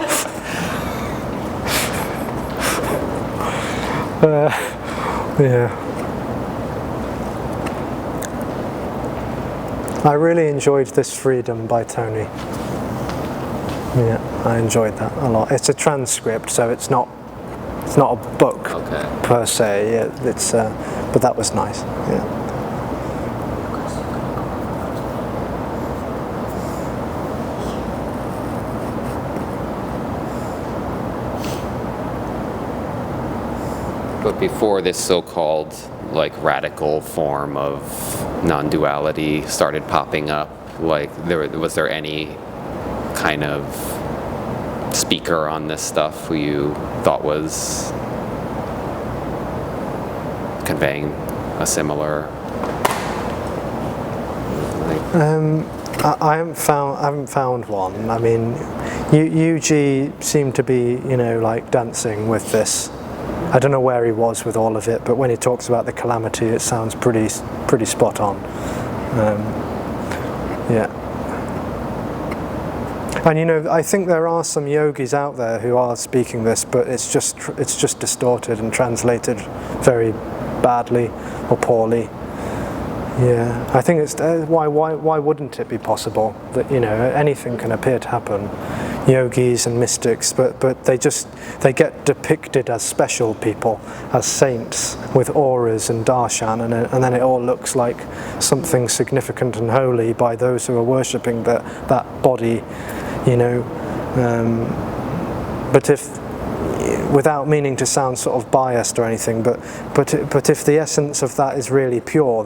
say Yeah. I really enjoyed This Freedom by Tony. Yeah, I enjoyed that a lot. It's a transcript, so it's not a book per se. Yeah, but that was nice. Yeah. But before this so-called like radical form of non-duality started popping up, like was there any kind of speaker on this stuff who you thought was conveying a similar? I haven't found one. I mean, UG seemed to be, like dancing with this. I don't know where he was with all of it, but when he talks about the calamity, it sounds pretty spot on. Yeah. And I think there are some yogis out there who are speaking this, but it's just distorted and translated very badly or poorly. Yeah, I think it's why wouldn't it be possible that anything can appear to happen? Yogis and mystics, but they get depicted as special people, as saints with auras and darshan, and then it all looks like something significant and holy by those who are worshipping that body, But if, without meaning to sound sort of biased or anything, but if the essence of that is really pure,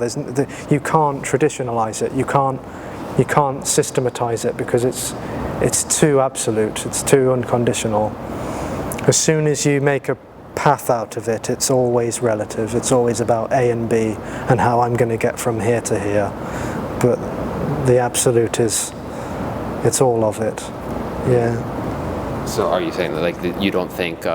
you can't traditionalize it. You can't systematize it because it's too absolute, it's too unconditional. As soon as you make a path out of it, it's always relative, it's always about A and B and how I'm going to get from here to here. But the absolute it's all of it. Yeah. So are you saying that you don't think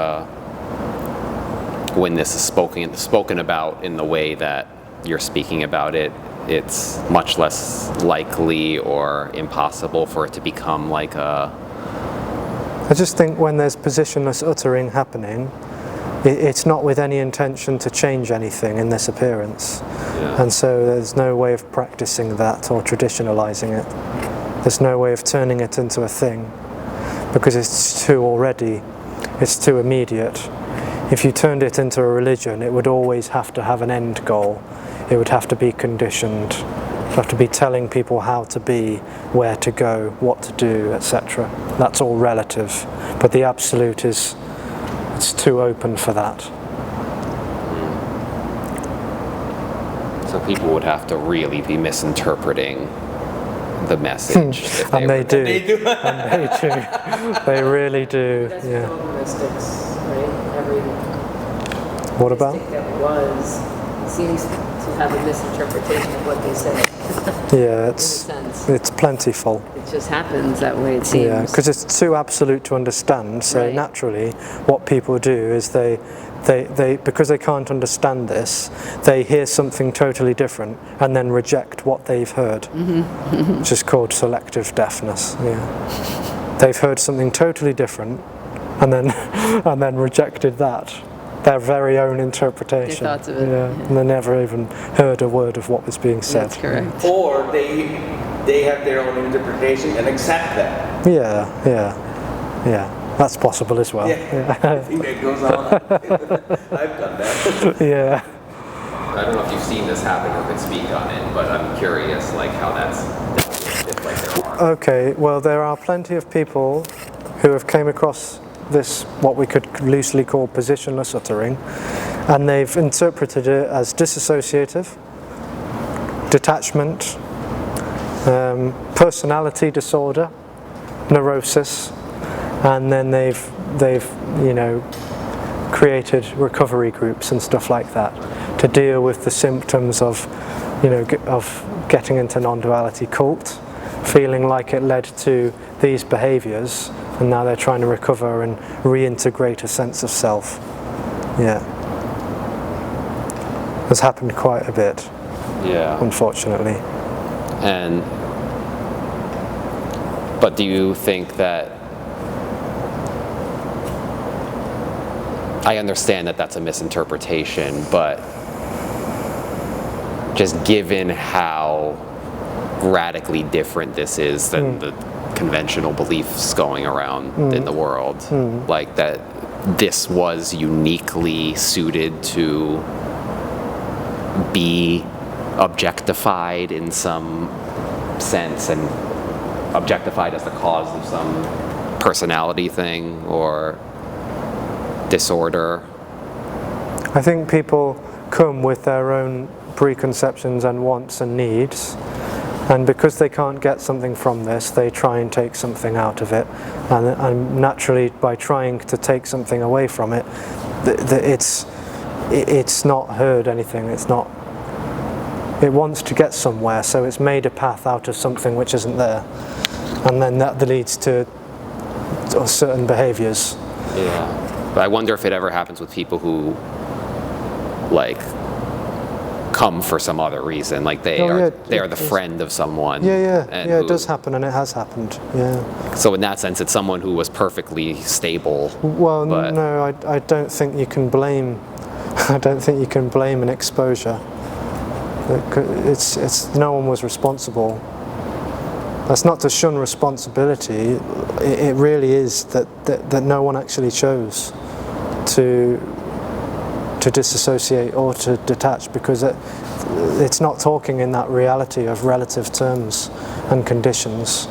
when this is spoken about in the way that you're speaking about it, it's much less likely or impossible for it to become like a... I just think when there's positionless uttering happening, it's not with any intention to change anything in this appearance. Yeah. And so there's no way of practicing that or traditionalizing it. There's no way of turning it into a thing because it's too immediate. If you turned it into a religion, it would always have to have an end goal. It would have to be conditioned. It would have to be telling people how to be, where to go, what to do, etc. That's all relative. But the absolute it's too open for that. So people would have to really be misinterpreting the message. And they do. And they do. They really do. That's Yeah. mystics, right? What about? That seems to have a misinterpretation of what they say. Yeah, in a sense. it's plentiful. It just happens that way, it seems. Yeah, because it's too absolute to understand. So Right. naturally, what people do is they because they can't understand this, they hear something totally different and then reject what they've heard, which is called selective deafness. Yeah, they've heard something totally different, and then rejected that. Their very own interpretation. Their thoughts of it. Yeah, and they never even heard a word of what was being said. That's correct. Or they have their own interpretation and accept that. Yeah. That's possible as well. Yeah. I think that goes on. I've done that. Yeah. I don't know if you've seen this happen or could speak on it, but I'm curious how that's dealt with, if there are. Okay, well there are plenty of people who have came across this, what we could loosely call positionless uttering, and they've interpreted it as disassociative, detachment, personality disorder, neurosis, and then they've created recovery groups and stuff like that to deal with the symptoms of getting into non-duality cult, feeling like it led to these behaviors, and now they're trying to recover and reintegrate a sense of self. Yeah. Has happened quite a bit. Yeah. Unfortunately. But do you think that, I understand that that's a misinterpretation, but just given how radically different this is than the conventional beliefs going around in the world. Like that this was uniquely suited to be objectified in some sense, and objectified as the cause of some personality thing or disorder. I think people come with their own preconceptions and wants and needs, and because they can't get something from this, they try and take something out of it, and naturally by trying to take something away from it, it's not heard anything, it wants to get somewhere, so it's made a path out of something which isn't there, and then that leads to certain behaviors. Yeah, but I wonder if it ever happens with people who like come for some other reason, like they are the friend of someone. It does happen, and it has happened. Yeah. So in that sense, it's someone who was perfectly stable. Well, no, I don't think you can blame. I don't think you can blame an exposure. It's no one was responsible. That's not to shun responsibility. It really is that no one actually chose to disassociate or to detach, because it's not talking in that reality of relative terms and conditions.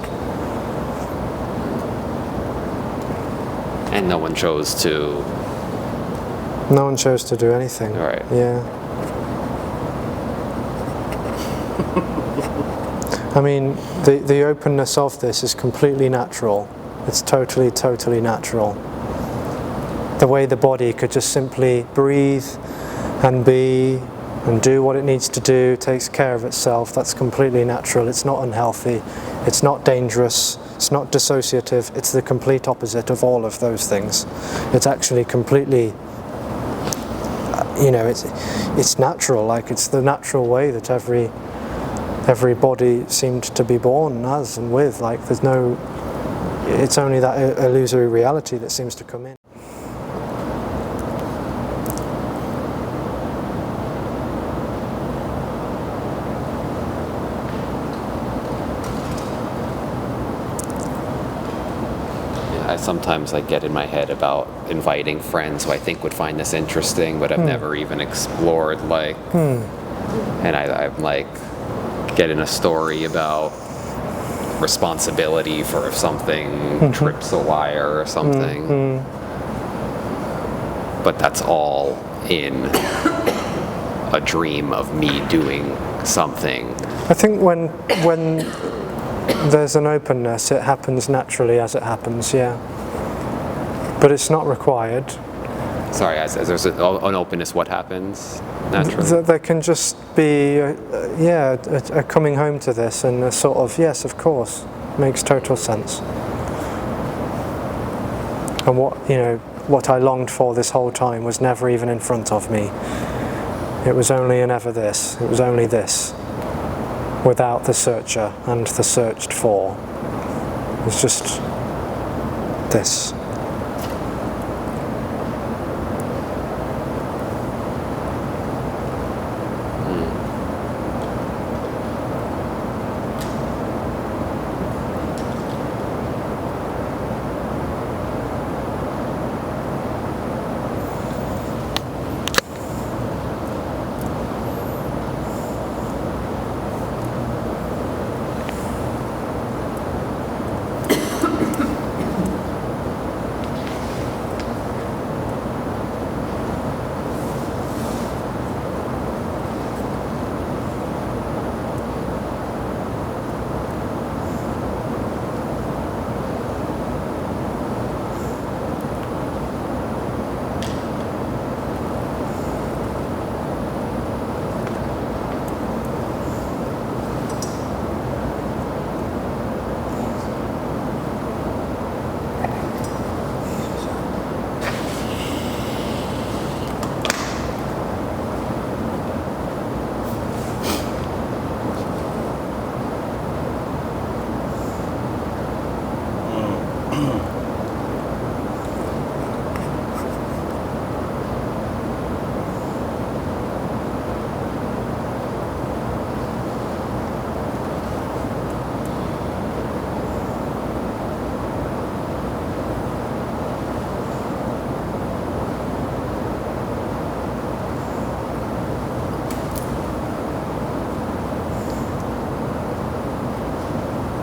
And no one chose to. No one chose to do anything. Right. Yeah. I mean, the openness of this is completely natural. It's totally, totally natural. The way the body could just simply breathe and be and do what it needs to do, takes care of itself, that's completely natural. It's not unhealthy, it's not dangerous, it's not dissociative, it's the complete opposite of all of those things. It's actually completely, it's natural, like it's the natural way that every body seemed to be born as and with, like it's only that illusory reality that seems to come in. Sometimes I get in my head about inviting friends who I think would find this interesting, but I've never even explored, and I'm like getting a story about responsibility for if something trips a wire or something. But that's all in a dream of me doing something. I think when there's an openness, it happens naturally as it happens, yeah. But it's not required. Sorry, as there's an openness, what happens naturally? There can just be, a coming home to this and a sort of, yes, of course, makes total sense. And what I longed for this whole time was never even in front of me. It was only and ever this. It was only this. Without the searcher and the searched for. It's just this.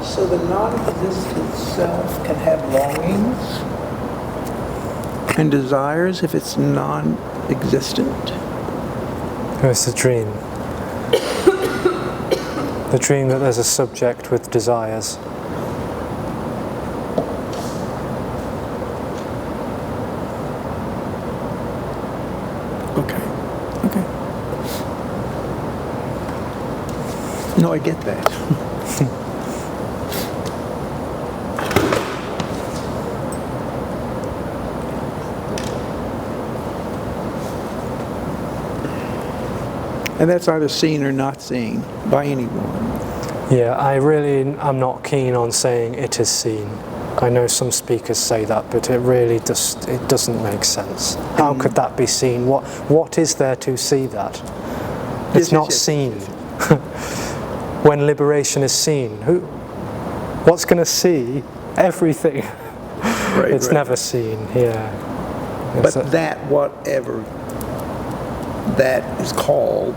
So the non-existent self can have longings and desires if it's non-existent? It's the dream. The dream that there's a subject with desires. Okay. No, I get that. And that's either seen or not seen by anyone. Yeah, I'm not keen on saying it is seen. I know some speakers say that, but it really doesn't make sense. How could that be seen? What is there to see that? It's not seen. When liberation is seen, what's going to see everything? Right, It's right. never seen. Yeah. But that, whatever that is called,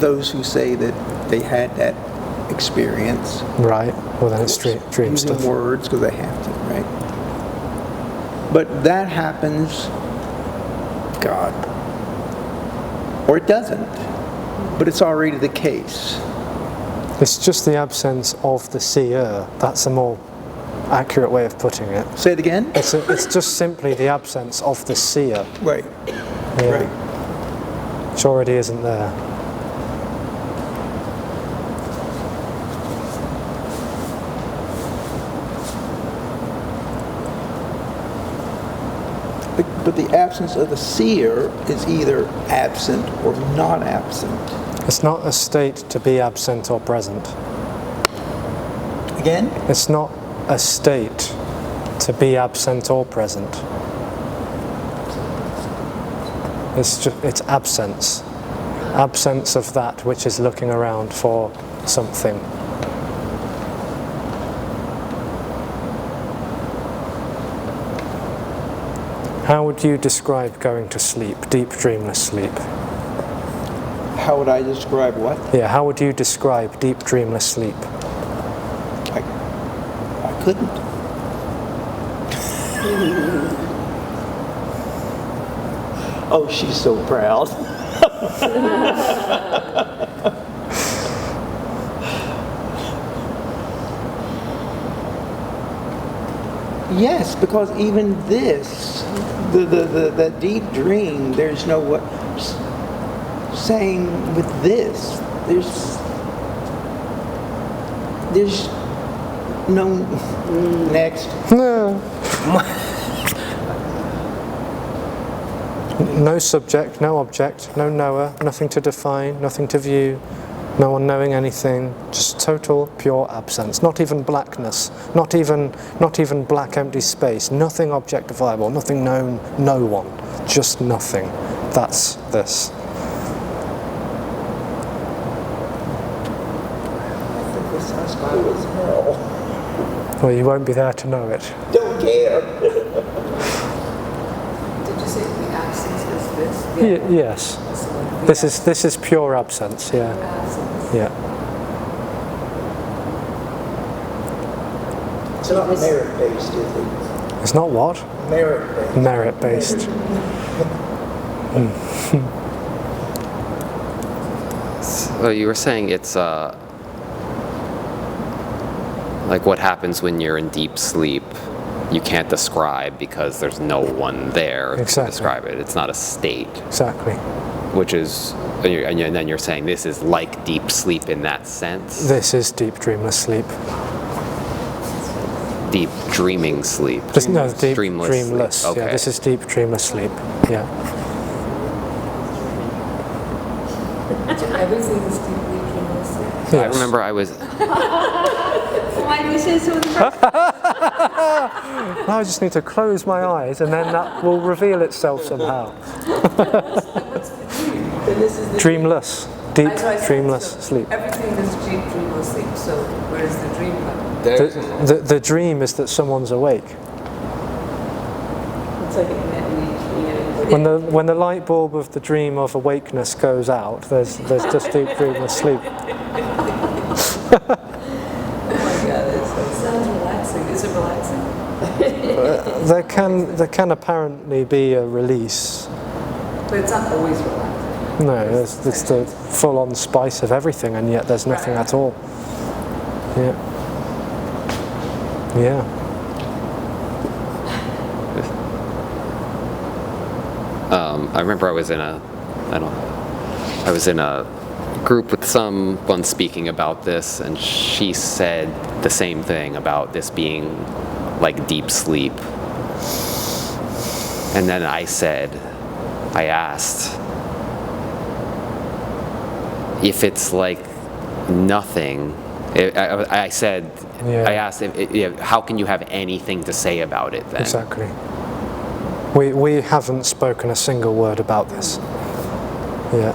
those who say that they had that experience. Right. Well, then it's dream using stuff. words because they have to, right? But that happens, God, or it doesn't. But it's already the case. It's just the absence of the seer. That's a more accurate way of putting it. Say it again? It's just simply the absence of the seer, Right. Yeah. Right. which already isn't there. But the absence of the seer is either absent or not absent. It's not a state to be absent or present. Again? It's not a state to be absent or present. It's absence. Absence of that which is looking around for something. How would you describe going to sleep, deep dreamless sleep? How would I describe what? Yeah, how would you describe deep dreamless sleep? I couldn't. Oh, she's so proud. Yes, because even this, the deep dream, there's no what saying with this. There's no next. No. No subject, no object, no knower, nothing to define, nothing to view, no one knowing anything, just total pure absence. Not even blackness, not even black empty space, nothing objectifiable, nothing known, no one, just nothing. That's this. I think this sounds cool as hell. Well, you won't be there to know it. Don't care. Did you say the absence is this? Yes. This is pure absence, yeah. Yeah. It's not merit-based, is it? It's not what? Merit-based. Merit-based. So you were saying it's like what happens when you're in deep sleep. You can't describe because there's no one there to Exactly. describe it. It's not a state, Exactly. which is, and then you're saying this is like deep sleep in that sense. This is deep dreamless sleep. Deep dreaming sleep. No, deep Dreamless dreamless. sleep. Okay. Yeah, this is deep dreamless sleep. Yeah. Everything is deeply dreamless. I Yes. remember I was Why do you say so in the first I just need to close my eyes and then that will reveal itself somehow. Then this is the Dreamless. Deep That's why I said dreamless so. sleep. Everything is deep dreamless sleep. So where does the dream come? The dream is that someone's awake. It's like When the light bulb of the dream of awakeness goes out, there's just deep dreamless sleep. relaxing. Is it relaxing? There can apparently be a release. But it's not always relaxing. No, it's the full-on spice of everything, and yet there's nothing at all. Yeah. Yeah. I remember I was in a group with someone speaking about this, and she said the same thing about this being like deep sleep. And then I asked if it's like nothing. I asked, how can you have anything to say about it then? Exactly. We haven't spoken a single word about this. Yeah.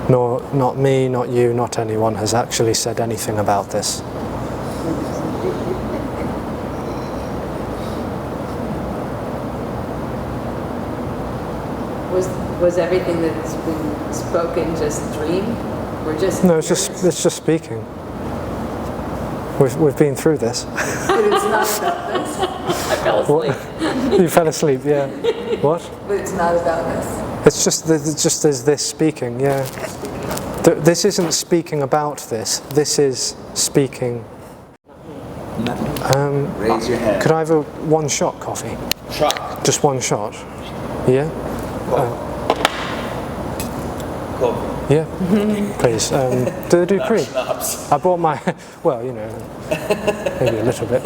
Not me, not you, not anyone has actually said anything about this. Was everything that's been spoken just dream? Or just No, it's just speaking. We've been through this. But it's not about this. I fell asleep. You fell asleep, yeah. What? But it's not about this. It's just there's this speaking, yeah. This isn't speaking about this. This is speaking. Raise your hand. Could I have a one-shot coffee? Shot. Just one shot. Yeah. Coffee. Yeah. Please. Do they do cream? I bought my. Well, you know, maybe a little bit.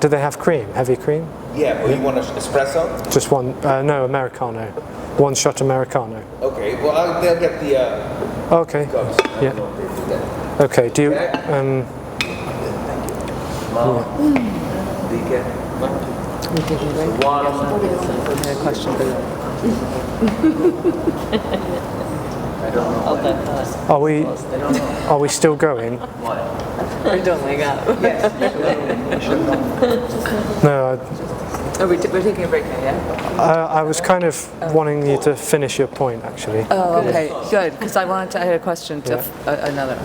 Do they have cream? Heavy cream? Yeah, but you want an espresso? Just one. No, Americano. One shot Americano. Okay, well, they'll get the Okay. cups. Yeah. Okay. Do you? I had a question for you. Are we still going? Or don't hang out. No. We're taking a break now, yeah? I was kind of wanting you to finish your point, actually. Oh, okay, good. Because I had a question to another.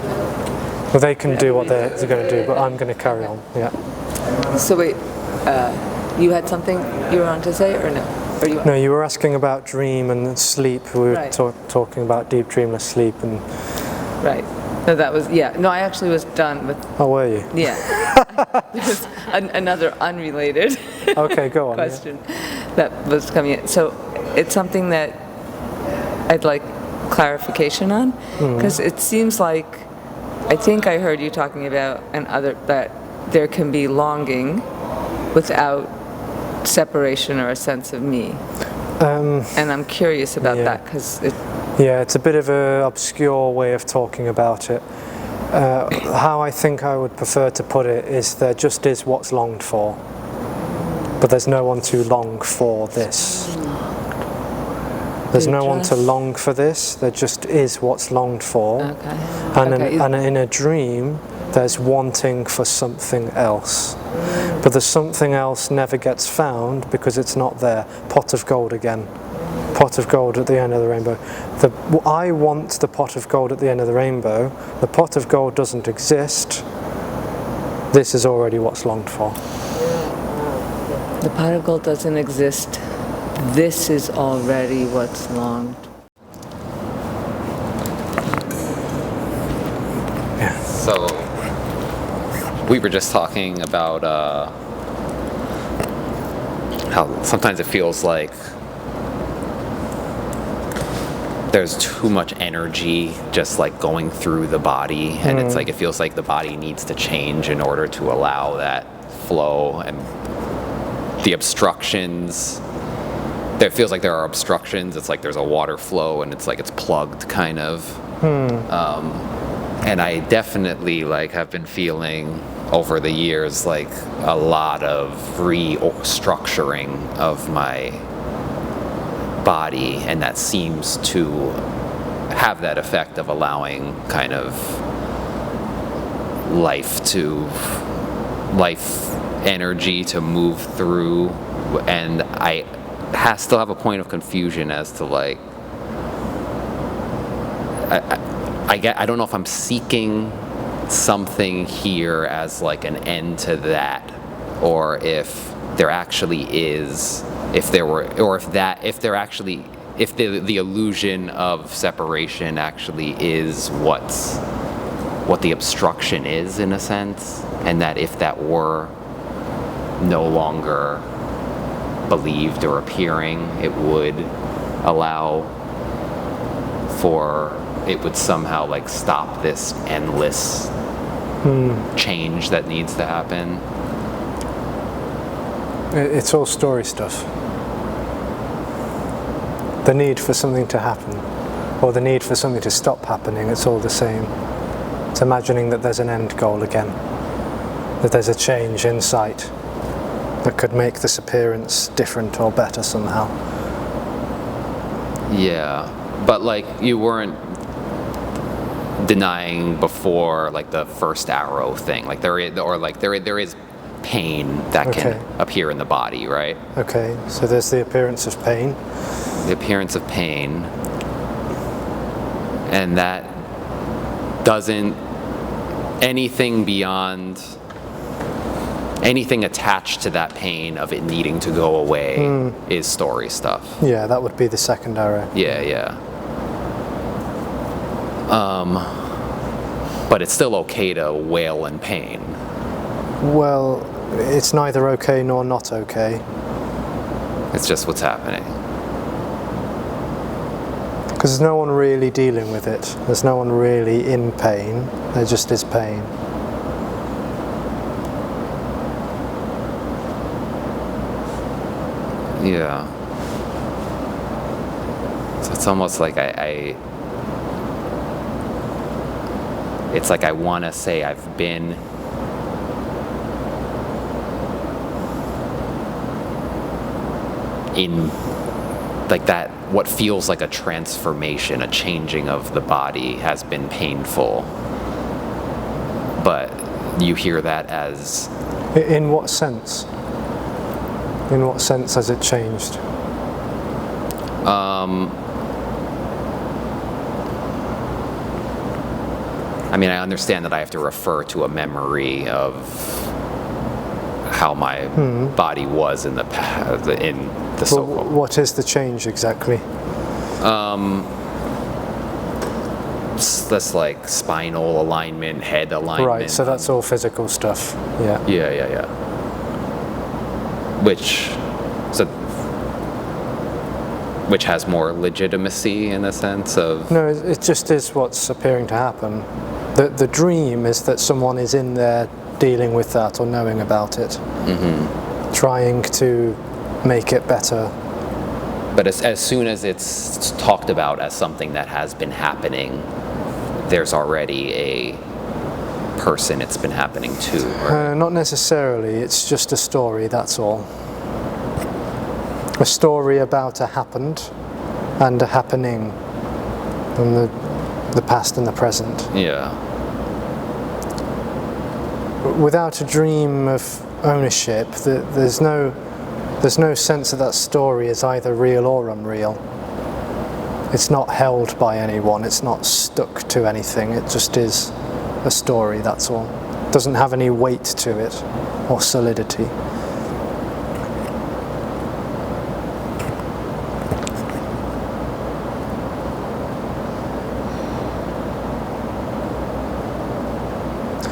Well, they can do what they're going to do, but I'm going to carry on. Yeah. So wait, you had something you were on to say, or no? Or you? No, you were asking about dream and sleep. We were Right. talking about deep dreamless sleep, and Right. No, that was No, I actually was done with. oh, were you? Yeah. There's another unrelated Okay, go on. question that was coming in. So it's something that I'd like clarification on, because it seems like I think I heard you talking about that there can be longing without separation or a sense of me. And I'm curious about that because Yeah, it's a bit of an obscure way of talking about it. How I think I would prefer to put it is there just is what's longed for, but there's no one to long for this. There's no one to long for this, there just is what's longed for. Okay. And in a dream, there's wanting for something else. But the something else never gets found because it's not there. Pot of gold again. Pot of gold at the end of the rainbow. I want the pot of gold at the end of the rainbow. The pot of gold doesn't exist. This is already what's longed for. The pot of gold doesn't exist. This is already what's longed. Yeah. So we were just talking about how sometimes it feels like there's too much energy just like going through the body, and it's like it feels like the body needs to change in order to allow that flow, and the obstructions. It feels like there are obstructions. It's like there's a water flow, and it's like it's plugged, kind of. And I definitely like have been feeling over the years like a lot of restructuring of my body, and that seems to have that effect of allowing kind of life energy to move through, and I still have a point of confusion as to like I don't know if I'm seeking something here as like an end to that, or if there actually is, if the illusion of separation actually is what the obstruction is, in a sense, and that if that were no longer believed or appearing, it would allow for, it would somehow like stop this endless change that needs to happen. It's all story stuff. The need for something to happen, or the need for something to stop happening, it's all the same. It's imagining that there's an end goal again, that there's a change in sight that could make this appearance different or better somehow. Yeah, but like you weren't denying before, like the first arrow thing, like there is pain that can appear in the body, right? Okay, so there's the appearance of pain. The appearance of pain, and that doesn't, anything beyond, anything attached to that pain of it needing to go away is story stuff. Yeah, that would be the second arrow. Yeah. But it's still okay to wail in pain. Well, it's neither okay nor not okay. It's just what's happening. Because there's no one really dealing with it. There's no one really in pain. There just is pain. Yeah. So it's almost like it's like I want to say I've been in like that, what feels like a transformation, a changing of the body has been painful. But you hear that as... In what sense? In what sense has it changed? I mean, I understand that I have to refer to a memory of how my body was in the past, in the so-called... What is the change exactly? That's like spinal alignment, head alignment. Right, so that's all physical stuff. Yeah. Yeah. Which has more legitimacy in the sense of... No, it just is what's appearing to happen. The dream is that someone is in there dealing with that or knowing about it, trying to make it better. But as soon as it's talked about as something that has been happening, there's already a person it's been happening to. Right? Not necessarily, it's just a story, that's all. A story about a happened and a happening from the past and the present. Yeah. Without a dream of ownership, there's no sense that story is either real or unreal. It's not held by anyone, it's not stuck to anything, it just is a story, that's all. It doesn't have any weight to it or solidity.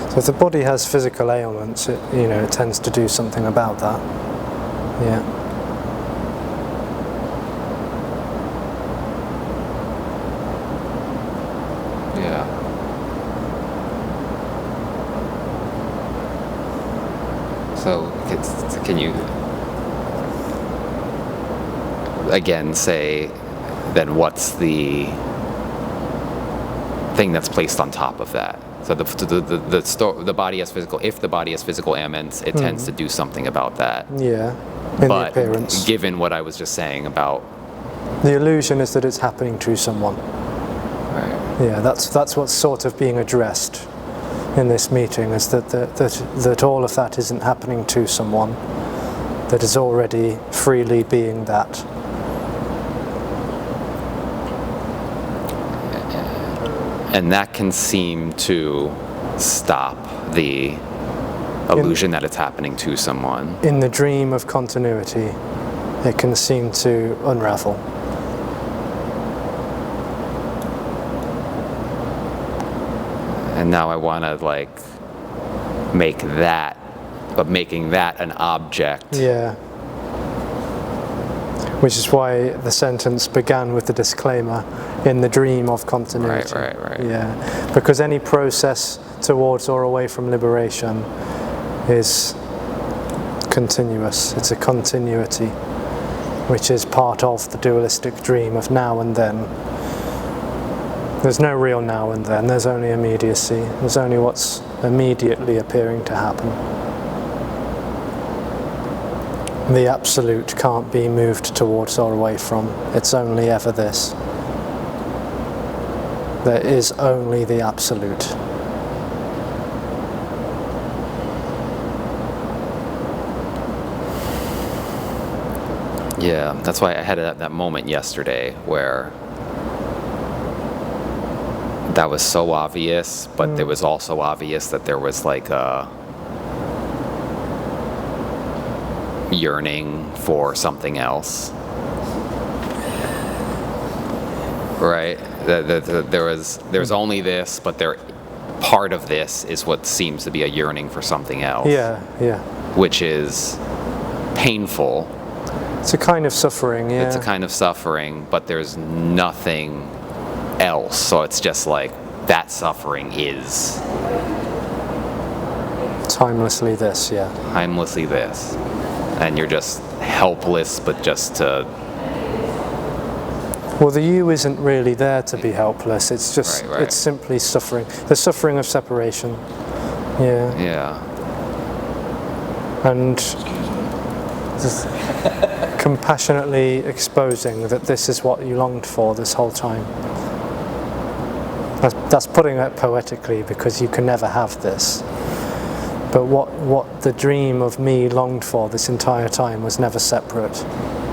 So if the body has physical ailments, it tends to do something about that. Yeah. Yeah. So can you again say then what's the thing that's placed on top of that? So the body has physical. If the body has physical ailments, it tends to do something about that. Yeah, in the But appearance. given what I was just saying about, The illusion is that it's happening to someone. right, Yeah, that's what's sort of being addressed in this meeting, is that all of that isn't happening to someone, that is already freely being that. and that can seem to stop the illusion that it's happening to someone. In the dream of continuity, it can seem to unravel. And now I want to like make that, but making that an object. Yeah. Which is why the sentence began with the disclaimer, in the dream of continuity. Right. Yeah. Because any process towards or away from liberation is continuous. It's a continuity, which is part of the dualistic dream of now and then. There's no real now and then, there's only immediacy. There's only what's immediately appearing to happen. The absolute can't be moved towards or away from. It's only ever this. There is only the absolute. Yeah, that's why I had that moment yesterday where that was so obvious, but it was also obvious that there was like a yearning for something else. Right? There's only this, but part of this is what seems to be a yearning for something else. Yeah. Which is painful. It's a kind of suffering, yeah. It's a kind of suffering, but there's nothing else. So it's just like that suffering is timelessly this, yeah. Timelessly this. And you're just helpless, but just to... Well, the you isn't really there to be helpless. It's just, Right. It's simply suffering. The suffering of separation. Yeah. Yeah. And just compassionately exposing that this is what you longed for this whole time. That's putting it poetically, because you can never have this. But what the dream of me longed for this entire time was never separate.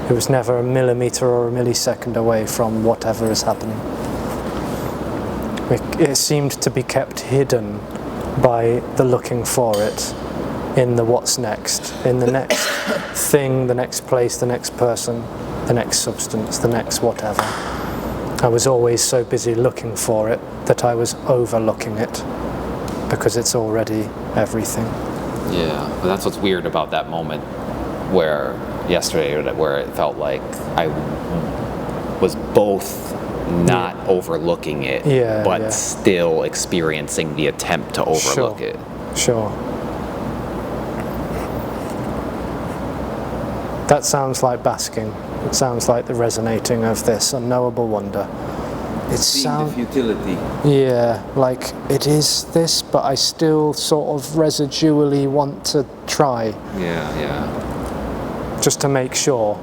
It was never a millimeter or a millisecond away from whatever is happening. It seemed to be kept hidden by the looking for it in the what's next, in the next thing, the next place, the next person, the next substance, the next whatever. I was always so busy looking for it that I was overlooking it, because it's already everything. Yeah, but that's what's weird about that moment where it felt like I was both not overlooking it, but still experiencing the attempt to overlook it. Sure. That sounds like basking. It sounds like the resonating of this unknowable wonder. Seeing the futility. Yeah, like it is this, but I still sort of residually want to try. Yeah. Just to make sure.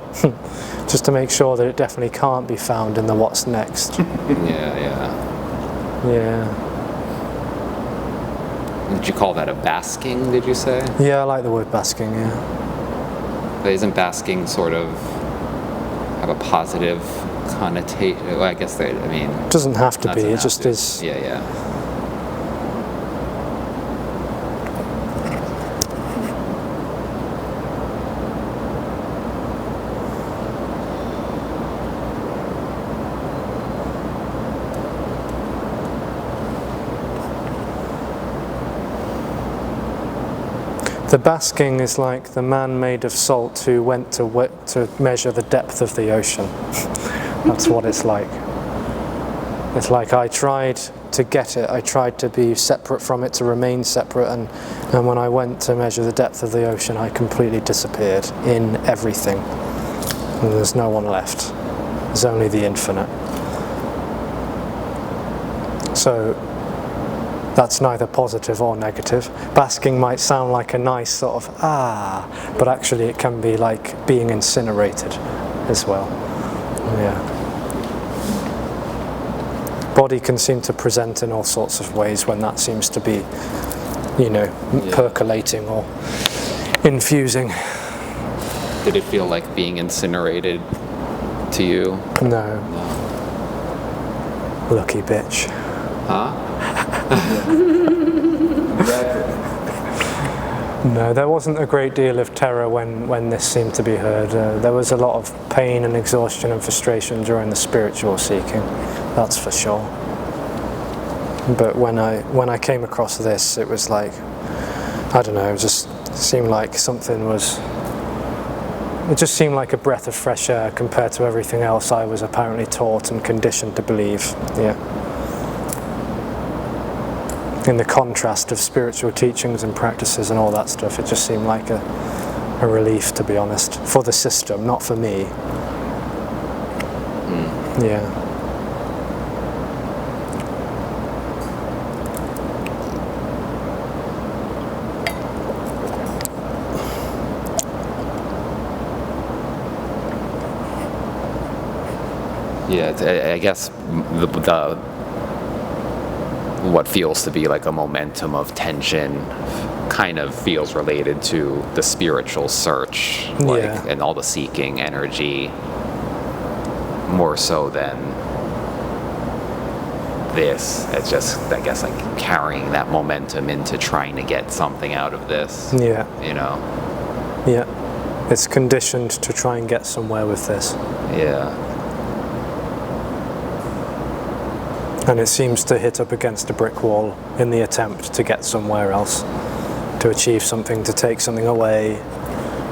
Just to make sure that it definitely can't be found in the what's next. Yeah. Did you call that a basking, did you say? Yeah, I like the word basking, yeah. But isn't basking sort of have a positive connotation? Well, I guess it doesn't have to be, it just is. Yeah. The basking is like the man made of salt who went to measure the depth of the ocean. That's what it's like. It's like I tried to get it, I tried to be separate from it, to remain separate, and when I went to measure the depth of the ocean, I completely disappeared in everything. And there's no one left. There's only the infinite. So that's neither positive or negative. Basking might sound like a nice sort of but actually it can be like being incinerated as well. Yeah. Body can seem to present in all sorts of ways when that seems to be, percolating or infusing. Did it feel like being incinerated to you? No. Lucky bitch. Huh? Exactly. No, there wasn't a great deal of terror when this seemed to be heard. There was a lot of pain and exhaustion and frustration during the spiritual seeking, that's for sure. But when I came across this, it was like, I don't know, it just seemed like it just seemed like a breath of fresh air compared to everything else I was apparently taught and conditioned to believe. Yeah. In the contrast of spiritual teachings and practices and all that stuff, it just seemed like a relief, to be honest, for the system, not for me. Yeah. Yeah, I guess what feels to be like a momentum of tension kind of feels related to the spiritual search, like, and all the seeking energy, more so than this. It's just, I guess, like carrying that momentum into trying to get something out of this. Yeah. You know? Yeah. It's conditioned to try and get somewhere with this. Yeah. And it seems to hit up against a brick wall in the attempt to get somewhere else, to achieve something, to take something away,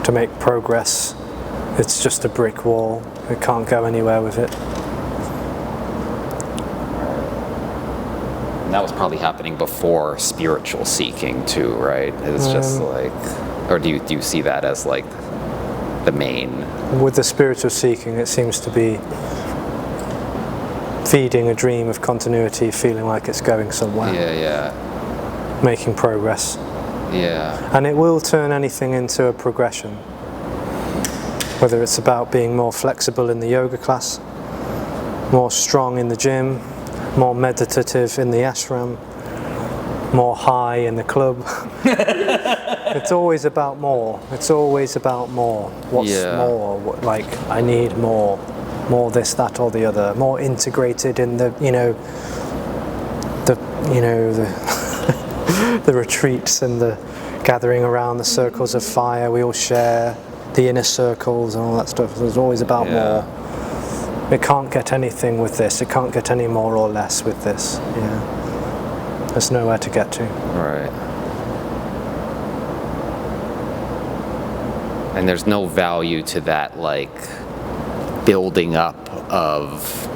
to make progress. It's just a brick wall. It can't go anywhere with it. And that was probably happening before spiritual seeking too, right? It's just like, or do you see that as like the main? With the spiritual seeking, it seems to be feeding a dream of continuity, feeling like it's going somewhere. Yeah. Making progress. Yeah. And it will turn anything into a progression. Whether it's about being more flexible in the yoga class, more strong in the gym, more meditative in the ashram, more high in the club. It's always about more. It's always about more. What's more? Like, I need more. More this, that, or the other. More integrated in the, the retreats and the gathering around the circles of fire we all share, the inner circles and all that stuff. It's always about more. It can't get anything with this. It can't get any more or less with this. Yeah. There's nowhere to get to. Right. And there's no value to that, like, building up of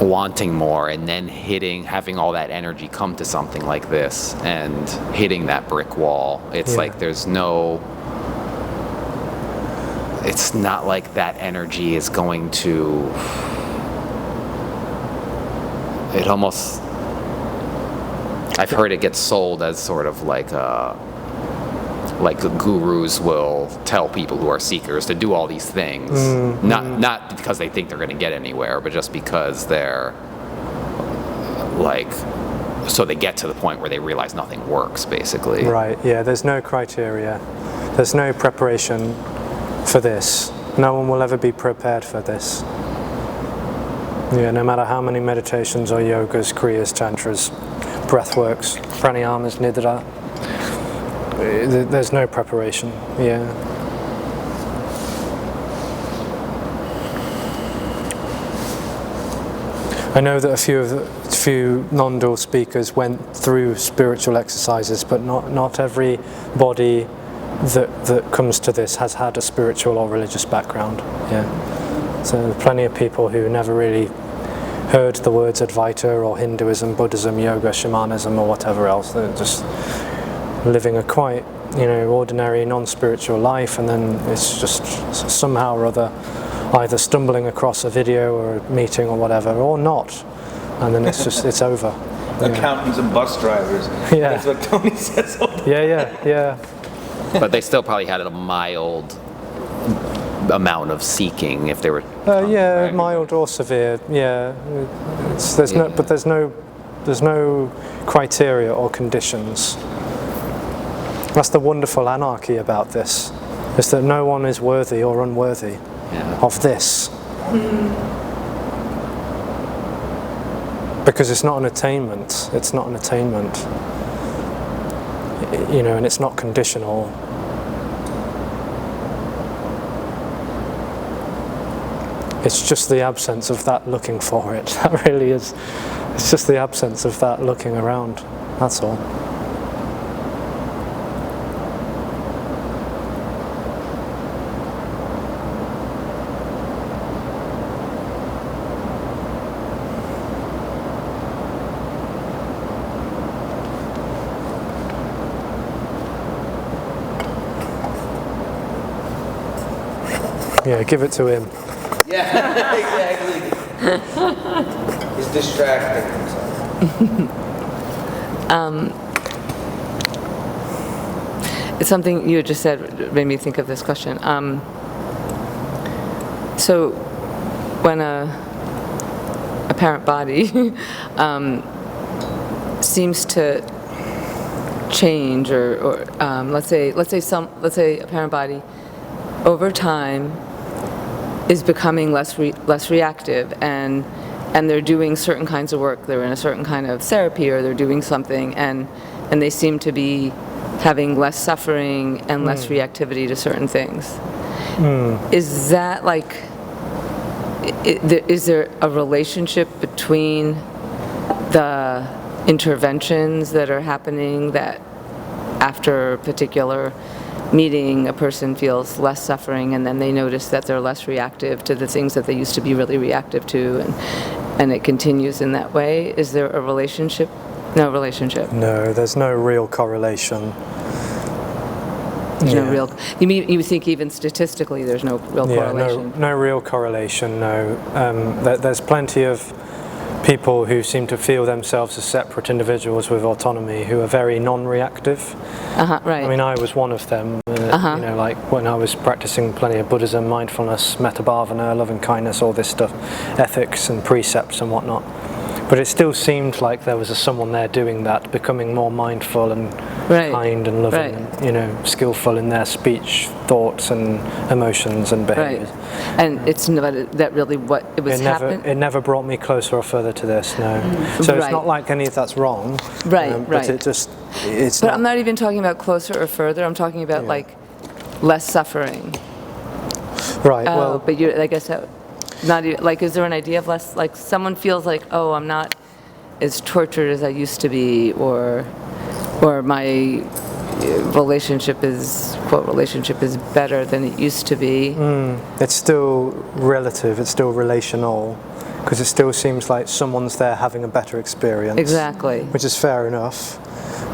wanting more and then having all that energy come to something like this and hitting that brick wall. It's like it's not like that energy is going to, it almost, I've heard it gets sold as sort of like the gurus will tell people who are seekers to do all these things, not because they think they're going to get anywhere, but just because they're like, so they get to the point where they realize nothing works, basically. Right, yeah, there's no criteria. There's no preparation for this. No one will ever be prepared for this. Yeah, no matter how many meditations or yogas, kriyas, tantras, breathworks, pranayamas, nidra, there's no preparation. Yeah. I know that a few non-dual speakers went through spiritual exercises, but not everybody that comes to this has had a spiritual or religious background. Yeah. So plenty of people who never really heard the words Advaita or Hinduism, Buddhism, yoga, shamanism, or whatever else. They're just living a quite, ordinary non-spiritual life, and then it's just somehow or other either stumbling across a video or a meeting or whatever, or not, and then it's over. Accountants and bus drivers. Yeah. That's what Tony says. Yeah. But they still probably had a mild amount of seeking if they were. Right? Mild or severe. Yeah. But there's no criteria or conditions. That's the wonderful anarchy about this, is that no one is worthy or unworthy of this. Because it's not an attainment. It's not an attainment. You know, and it's not conditional. It's just the absence of that looking for it. That really is. It's just the absence of that looking around. That's all. Yeah, give it to him. Yeah, exactly. He's distracting himself. It's something you had just said made me think of this question. So when a apparent body seems to change, or let's say a parent body over time is becoming less reactive, and they're doing certain kinds of work, they're in a certain kind of therapy, or they're doing something, and they seem to be having less suffering and less reactivity to certain things. Is that like, is there a relationship between the interventions that are happening, that after a particular meeting a person feels less suffering, and then they notice that they're less reactive to the things that they used to be really reactive to, and it continues in that way? Is there a relationship? No relationship. No, there's no real correlation. There's no real. You think even statistically there's no real correlation? No real correlation. No, there's plenty of people who seem to feel themselves as separate individuals with autonomy who are very non-reactive. Right. I mean, I was one of them. You know, like when I was practicing plenty of Buddhism, mindfulness, metabhavana, loving kindness, all this stuff, ethics and precepts and whatnot. But it still seemed like there was someone there doing that, becoming more mindful and kind and loving, and, you know, skillful in their speech, thoughts and emotions and behaviors. And it's not that really what it was happening? It never brought me closer or further to this, no. So it's not like any of that's wrong. But it just, it's But I'm not even talking about closer or further, I'm talking about like less suffering. Right, well. But I guess that, not even, like, is there an idea of less, like someone feels like, oh, I'm not as tortured as I used to be, or my relationship is better than it used to be? It's still relative, it's still relational, because it still seems like someone's there having a better experience. Exactly. Which is fair enough.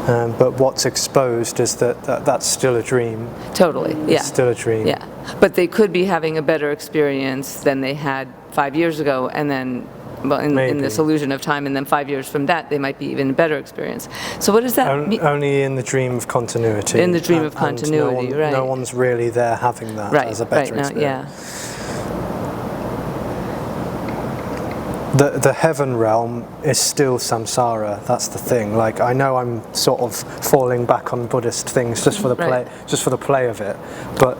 But what's exposed is that's still a dream. Totally, yeah. It's still a dream. Yeah, but they could be having a better experience than they had 5 years ago, and then, well, in this illusion of time, and then 5 years from that, they might be even a better experience. So what does that mean? Only in the dream of continuity. In the dream of continuity, right. No one's really there having that as a better experience. The heaven realm is still samsara. That's the thing. Like, I know I'm sort of falling back on Buddhist things just for the play of it, but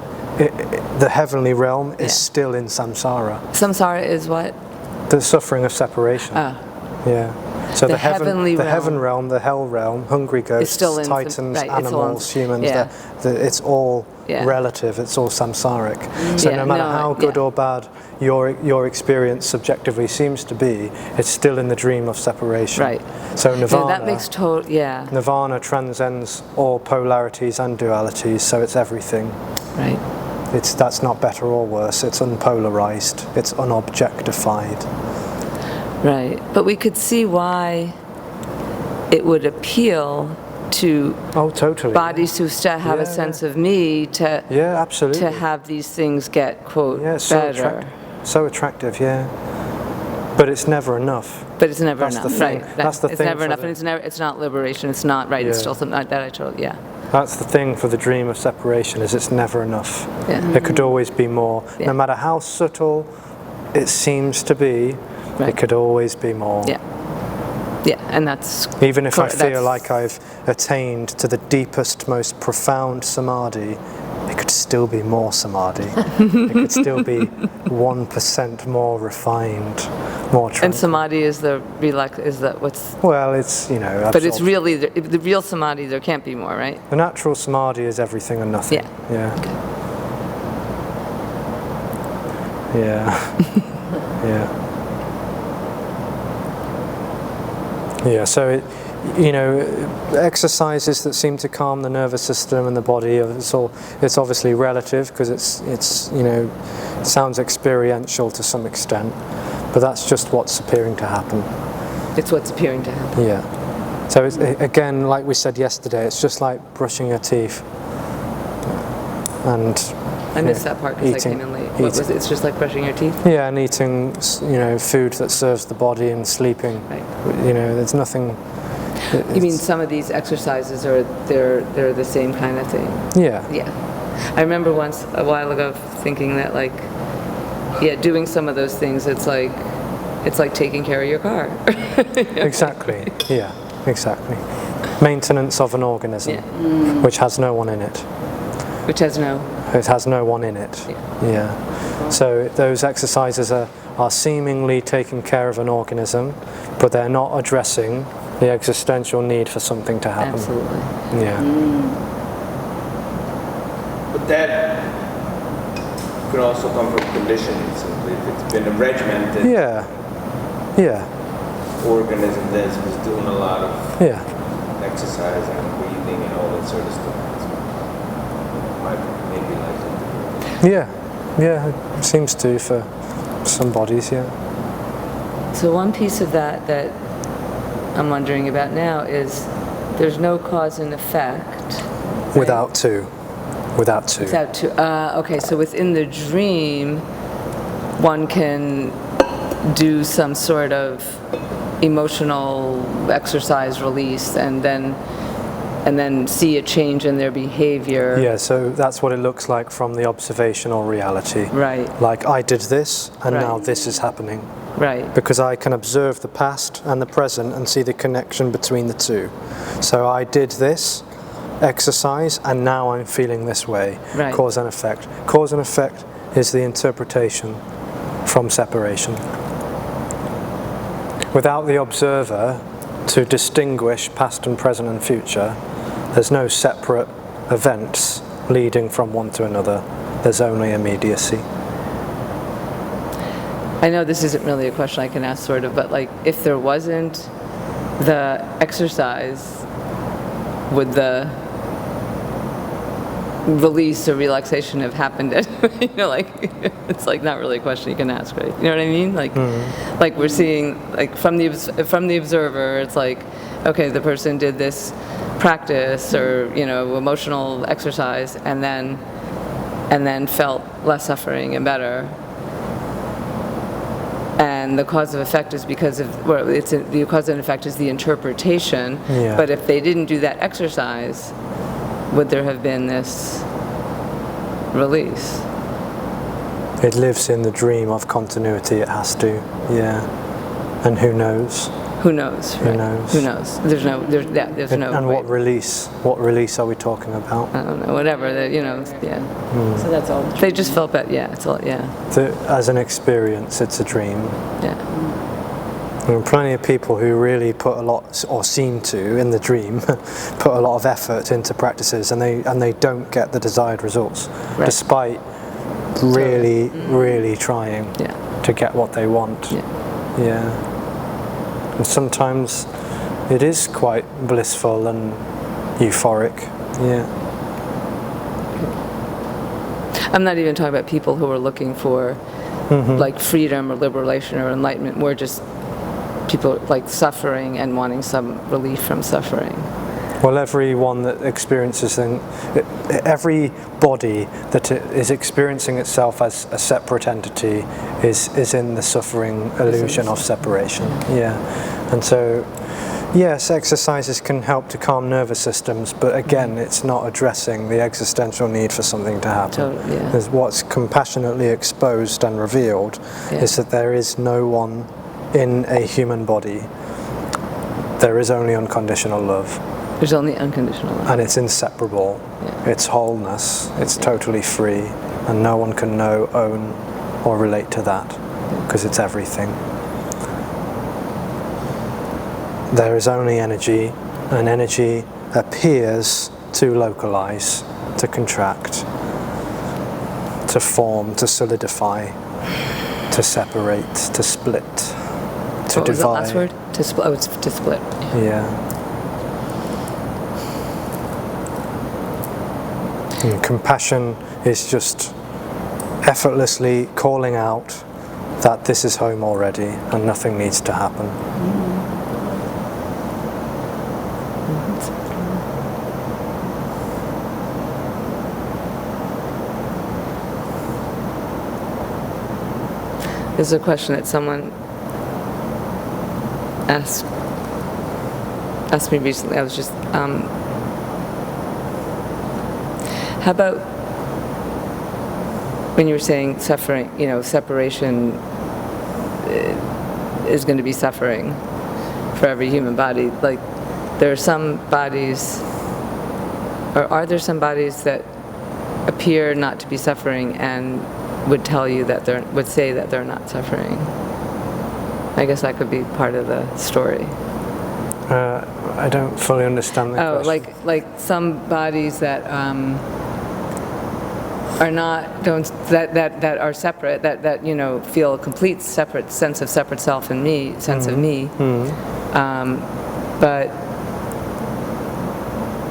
the heavenly realm is still in samsara. Samsara is what? The suffering of separation. Yeah. So the heaven realm, the hell realm, hungry ghosts, titans, animals, humans, it's all relative, it's all samsaric. So no matter how good or bad your experience subjectively seems to be, it's still in the dream of separation. Right. So nirvana, that makes nirvana transcends all polarities and dualities, so it's everything. Right. That's not better or worse, it's unpolarized, it's unobjectified. Right, but we could see why it would appeal to bodies who still have a sense of me to absolutely, to have these things get, quote, better. So attractive, but it's never enough. But it's never enough, right? That's the thing. It's thing never enough, and it's not liberation. It's not right. It's still something like that. I totally, That's the thing for the dream of separation, is it's never enough. There could always be more. No matter how subtle it seems to be, it could always be more. Yeah, and that's... Even if I feel like I've attained to the deepest, most profound samadhi, it could still be more samadhi. It could still be 1% more refined, more And tranquil. samadhi is the is that what's, Well, it's, but it's absorption. really, the real samadhi, there can't be more, right? The natural samadhi is everything and nothing. Yeah. Yeah. Yeah. Yeah, so exercises that seem to calm the nervous system and the body, it's obviously relative because it's it sounds experiential to some extent, but that's just what's appearing to happen. It's what's appearing to happen. Yeah. So it's, again, like we said yesterday, it's just like brushing your teeth. And I missed that part because I came in late. What was it? It's just like brushing your teeth? yeah, and eating food that serves the body and sleeping. Right. There's nothing. You mean some of these exercises they're the same kind of thing? Yeah. Yeah. I remember once a while ago thinking that doing some of those things, it's like taking care of your car. Exactly. Yeah. Exactly. Maintenance of an organism, which has no one in it. Which has no. It has no one in it. Yeah. So those exercises are seemingly taking care of an organism, but they're not addressing the existential need for something to happen. Absolutely. Yeah. But that could also come from conditioning, simply. If it's been a regimented Yeah. Yeah. organism that was doing a lot of Yeah. exercise and breathing and all that sort of stuff, it might maybe like it. Yeah. Yeah. It seems to for some bodies. Yeah. So one piece of that I'm wondering about now is there's no cause and effect. Right? Without two. Okay, so within the dream, one can do some sort of emotional exercise release and then see a change in their behavior. Yeah, so that's what it looks like from the observational reality. Right. Like I did this and Right. now this is happening. Right. Because I can observe the past and the present and see the connection between the two. So I did this exercise and now I'm feeling this way. Right. Cause and effect. Cause and effect is the interpretation from separation. Without the observer to distinguish past and present and future, there's no separate events leading from one to another. There's only immediacy. I know this isn't really a question I can ask sort of, but if there wasn't the exercise, would the release or relaxation have happened anyway? It's not really a question you can ask, right? You know what I mean? We're seeing, from the observer, it's okay, the person did this practice or, emotional exercise and then felt less suffering and better. And the cause and effect is because of, the cause and effect is the interpretation. Yeah. But if they didn't do that exercise, would there have been this release? It lives in the dream of continuity, it has to, yeah. And who knows? Who knows? Who right? knows? Who knows? There's no. And what release? What release are we talking about? I don't know. Whatever. Yeah. So that's all. They just felt that. Yeah. It's all. Yeah. As an experience, it's a dream. Yeah. There are plenty of people who really put a lot, or seem to, in the dream, put a lot of effort into practices, and they don't get the desired results, Right. despite really trying Yeah. to get what they want. Yeah. Yeah. And sometimes it is quite blissful and euphoric. Yeah. I'm not even talking about people who are looking for freedom or liberation or enlightenment. We're just people suffering and wanting some relief from suffering. Well, everyone that experiences every body that is experiencing itself as a separate entity is in the suffering illusion of separation. Yeah. And so, yes, exercises can help to calm nervous systems, but again, it's not addressing the existential need for something to happen. Totally, yeah. Because what's compassionately exposed and revealed is that there is no one in a human body. There is only unconditional love. There's only unconditional love. And it's inseparable. Yeah. It's wholeness. It's totally free. And no one can know, own, or relate to that because it's everything. there is only energy, and energy appears to localize, to contract, to form, to solidify, to separate, to split, to What was the divide. last word? To split. Oh, it's to split. Yeah. And compassion is just effortlessly calling out that this is home already and nothing needs to happen. There's a question that someone asked me recently. I was just, how about when you were saying suffering, separation is going to be suffering for every human body. Like, there are some bodies, or are there some bodies that appear not to be suffering and would tell you that would say that they're not suffering? I guess that could be part of the story. I don't fully understand the question. like some bodies that are not that are separate, that feel a complete separate sense of separate self and me, sense of me, but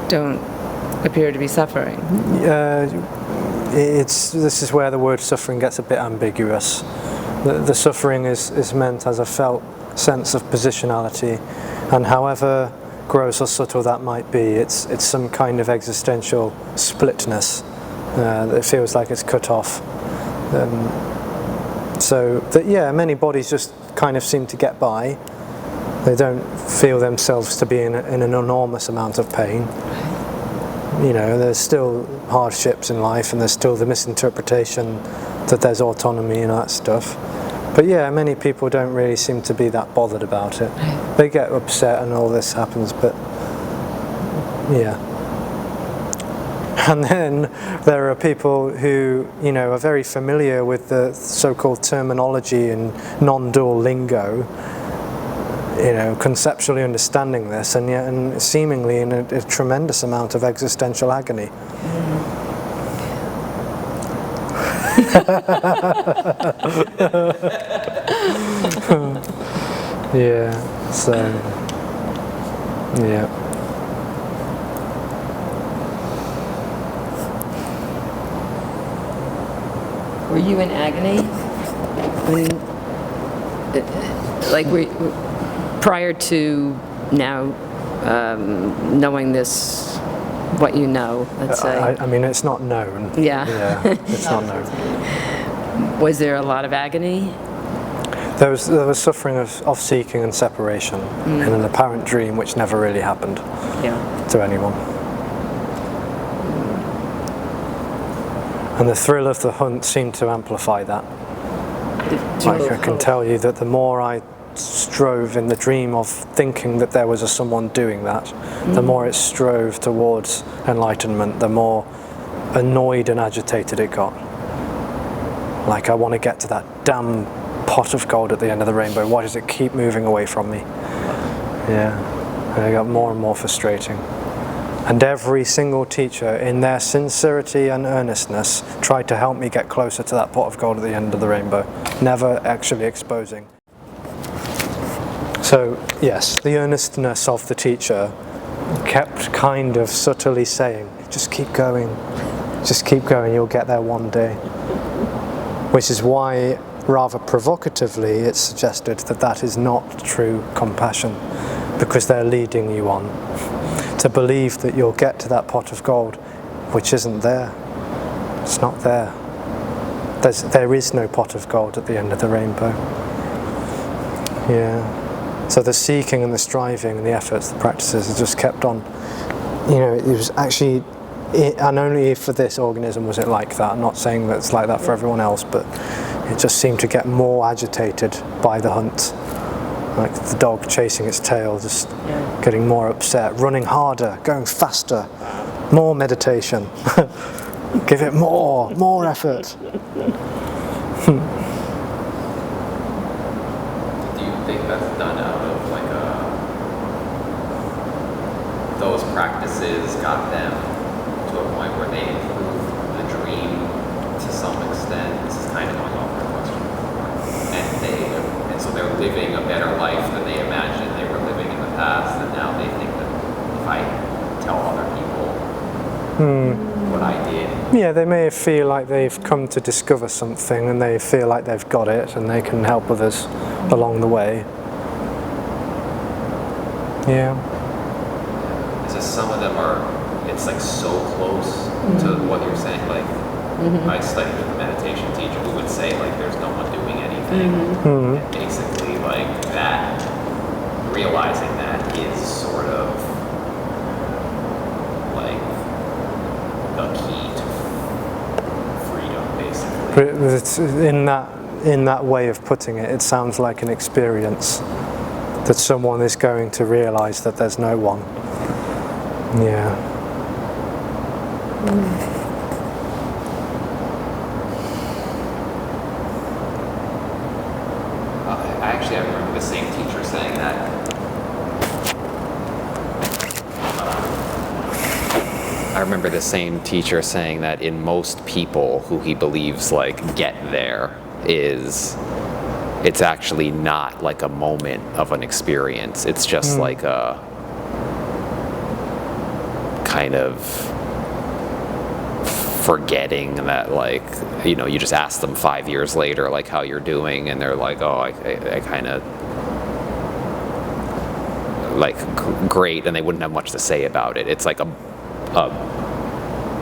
don't appear to be suffering. This is where the word suffering gets a bit ambiguous. The suffering is meant as a felt sense of positionality, and however gross or subtle that might be, it's some kind of existential splitness that feels like it's cut off. So that many bodies just kind of seem to get by. They don't feel themselves to be in an enormous amount of pain. There's still hardships in life, and there's still the misinterpretation that there's autonomy and that stuff. But many people don't really seem to be that bothered about it. They get upset and all this happens, but And then there are people who, are very familiar with the so-called terminology and non-dual lingo, conceptually understanding this, and yet and seemingly in a tremendous amount of existential agony. Were you in agony? Prior to now knowing this, what you know, let's say. I mean, it's not known. Yeah. It's not known. Was there a lot of agony? There was suffering of seeking and separation in an apparent dream which never really happened to anyone. And the thrill of the hunt seemed to amplify that. I can tell you that the more I strove in the dream of thinking that there was someone doing that, the more it strove towards enlightenment, the more annoyed and agitated it got. Like, I want to get to that damn pot of gold at the end of the rainbow. Why does it keep moving away from me? And it got more and more frustrating. And every single teacher, in their sincerity and earnestness, tried to help me get closer to that pot of gold at the end of the rainbow, never actually exposing. So, yes, the earnestness of the teacher kept kind of subtly saying, just keep going, you'll get there one day. Which is why, rather provocatively, it's suggested that that is not true compassion, because they're leading you on. To believe that you'll get to that pot of gold, which isn't there. It's not there. There is no pot of gold at the end of the rainbow. So the seeking and the striving and the efforts, the practices, have just kept on. It was actually, and only for this organism was it like that. I'm not saying that it's like that for everyone else, but it just seemed to get more agitated by the hunt. Like the dog chasing its tail, just getting more upset, running harder, going faster, more meditation, give it more effort. Do you think that's done out of like a practices got them to a point where they improved the dream to some extent. This is kind of going off the question before. And so they're living a better life than they imagined they were living in the past, and now they think that if I tell other people what I did. Yeah, they may feel like they've come to discover something and they feel like they've got it and they can help others along the way. Yeah. It's just some of them are, it's like so close to what you're saying. Like, I studied with a meditation teacher who would say, like, there's no one doing anything. And basically, like, that, realizing that is sort of like the key to freedom, basically. But it's in that way of putting it, it sounds like an experience that someone is going to realize that there's no one. Yeah. I remember the same teacher saying that. I remember the same teacher saying that in most people who he believes like get there it's actually not like a moment of an experience. It's just like a kind of forgetting that, like, you know, you just ask them 5 years later like how you're doing, and they're like, oh, I kind of like great, and they wouldn't have much to say about it. It's like a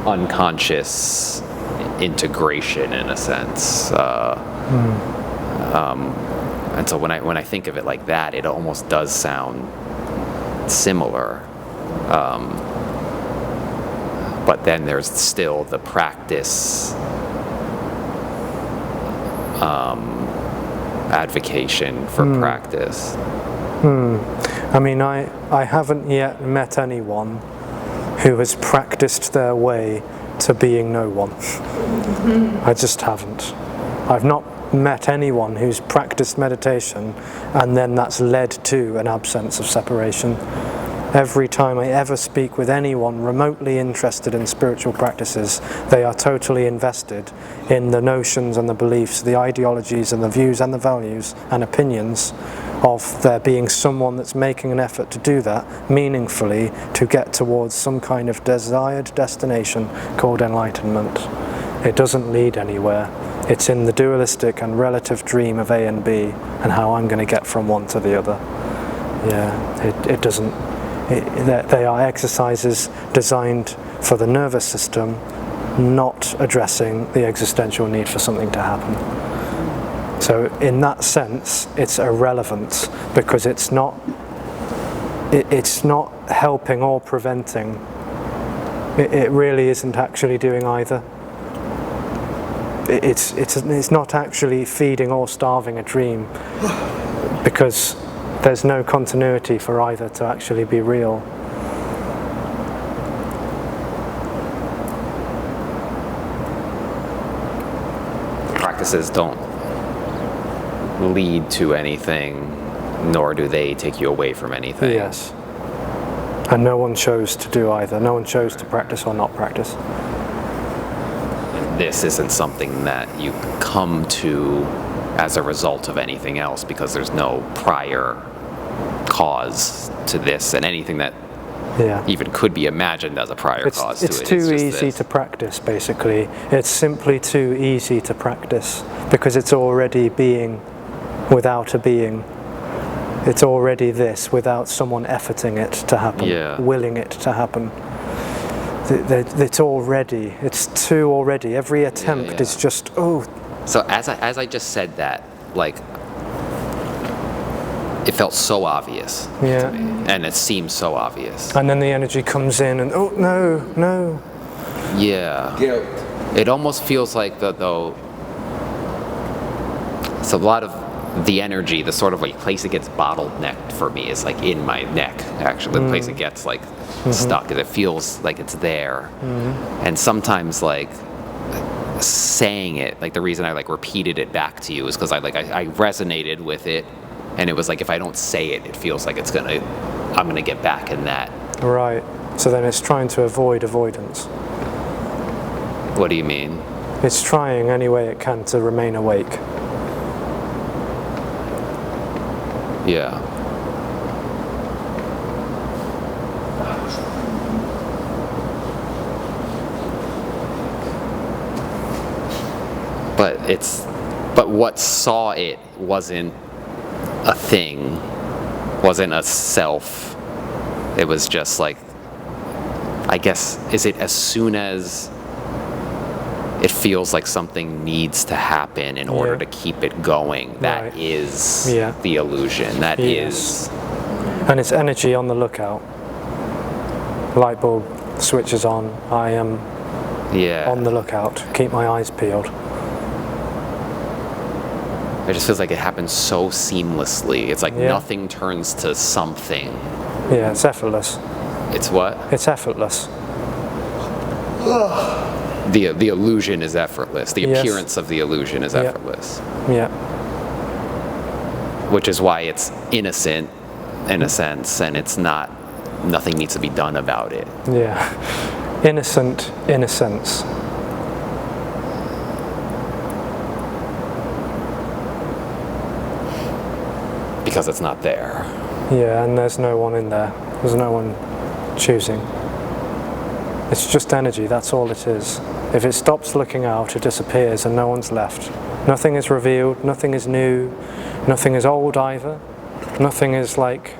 unconscious integration in a sense. And so when I think of it like that, it almost does sound similar. But then there's still the practice advocation for practice. I mean, I haven't yet met anyone who has practiced their way to being no one. I just haven't. I've not met anyone who's practiced meditation and then that's led to an absence of separation. Every time I ever speak with anyone remotely interested in spiritual practices, they are totally invested in the notions and the beliefs, the ideologies and the views and the values and opinions of there being someone that's making an effort to do that meaningfully to get towards some kind of desired destination called enlightenment. It doesn't lead anywhere. It's in the dualistic and relative dream of A and B and how I'm going to get from one to the other. Yeah, it doesn't. They are exercises designed for the nervous system, not addressing the existential need for something to happen. So in that sense, it's irrelevant because it's not helping or preventing. It really isn't actually doing either. It's not actually feeding or starving a dream because there's no continuity for either to actually be real. Practices don't lead to anything, nor do they take you away from anything. Yes. And no one chose to do either. No one chose to practice or not practice. And this isn't something that you come to as a result of anything else because there's no prior cause to this, and anything that even could be imagined as a prior cause to it. It's too easy to practice, basically. It's simply too easy to practice because it's already being without a being. It's already this without someone efforting it to happen, willing it to happen. It's too already. Every attempt is just, So as I just said that, like, it felt so obvious to me, and it seems so obvious. And then the energy comes in and, no. Yeah. Guilt. It almost feels like though, it's a lot of the energy, the sort of like place it gets bottlenecked for me is like in my neck, actually. The place it gets like stuck, it feels like it's there. And sometimes like saying it, like the reason I like repeated it back to you is because I resonated with it. And it was like, if I don't say it, it feels like I'm gonna get back in that. Right. So then it's trying to avoid avoidance. What do you mean? It's trying any way it can to remain awake. Yeah. But what saw it wasn't a thing, wasn't a self. It was just like, I guess, is it as soon as it feels like something needs to happen in order to keep it going, that is the illusion. That is. And it's energy on the lookout. Light bulb switches on. I am on the lookout. Keep my eyes peeled. It just feels like it happens so seamlessly. It's like nothing turns to something. Yeah, it's effortless. It's what? It's effortless. The illusion is effortless. The appearance of the illusion is effortless. Yeah. Which is why it's innocent in a sense, and it's not, nothing needs to be done about it. Yeah. Innocent in a sense. Because it's not there. Yeah, and there's no one in there. There's no one choosing. It's just energy, that's all it is. If it stops looking out, it disappears and no one's left. Nothing is revealed, nothing is new, nothing is old either. Nothing is like,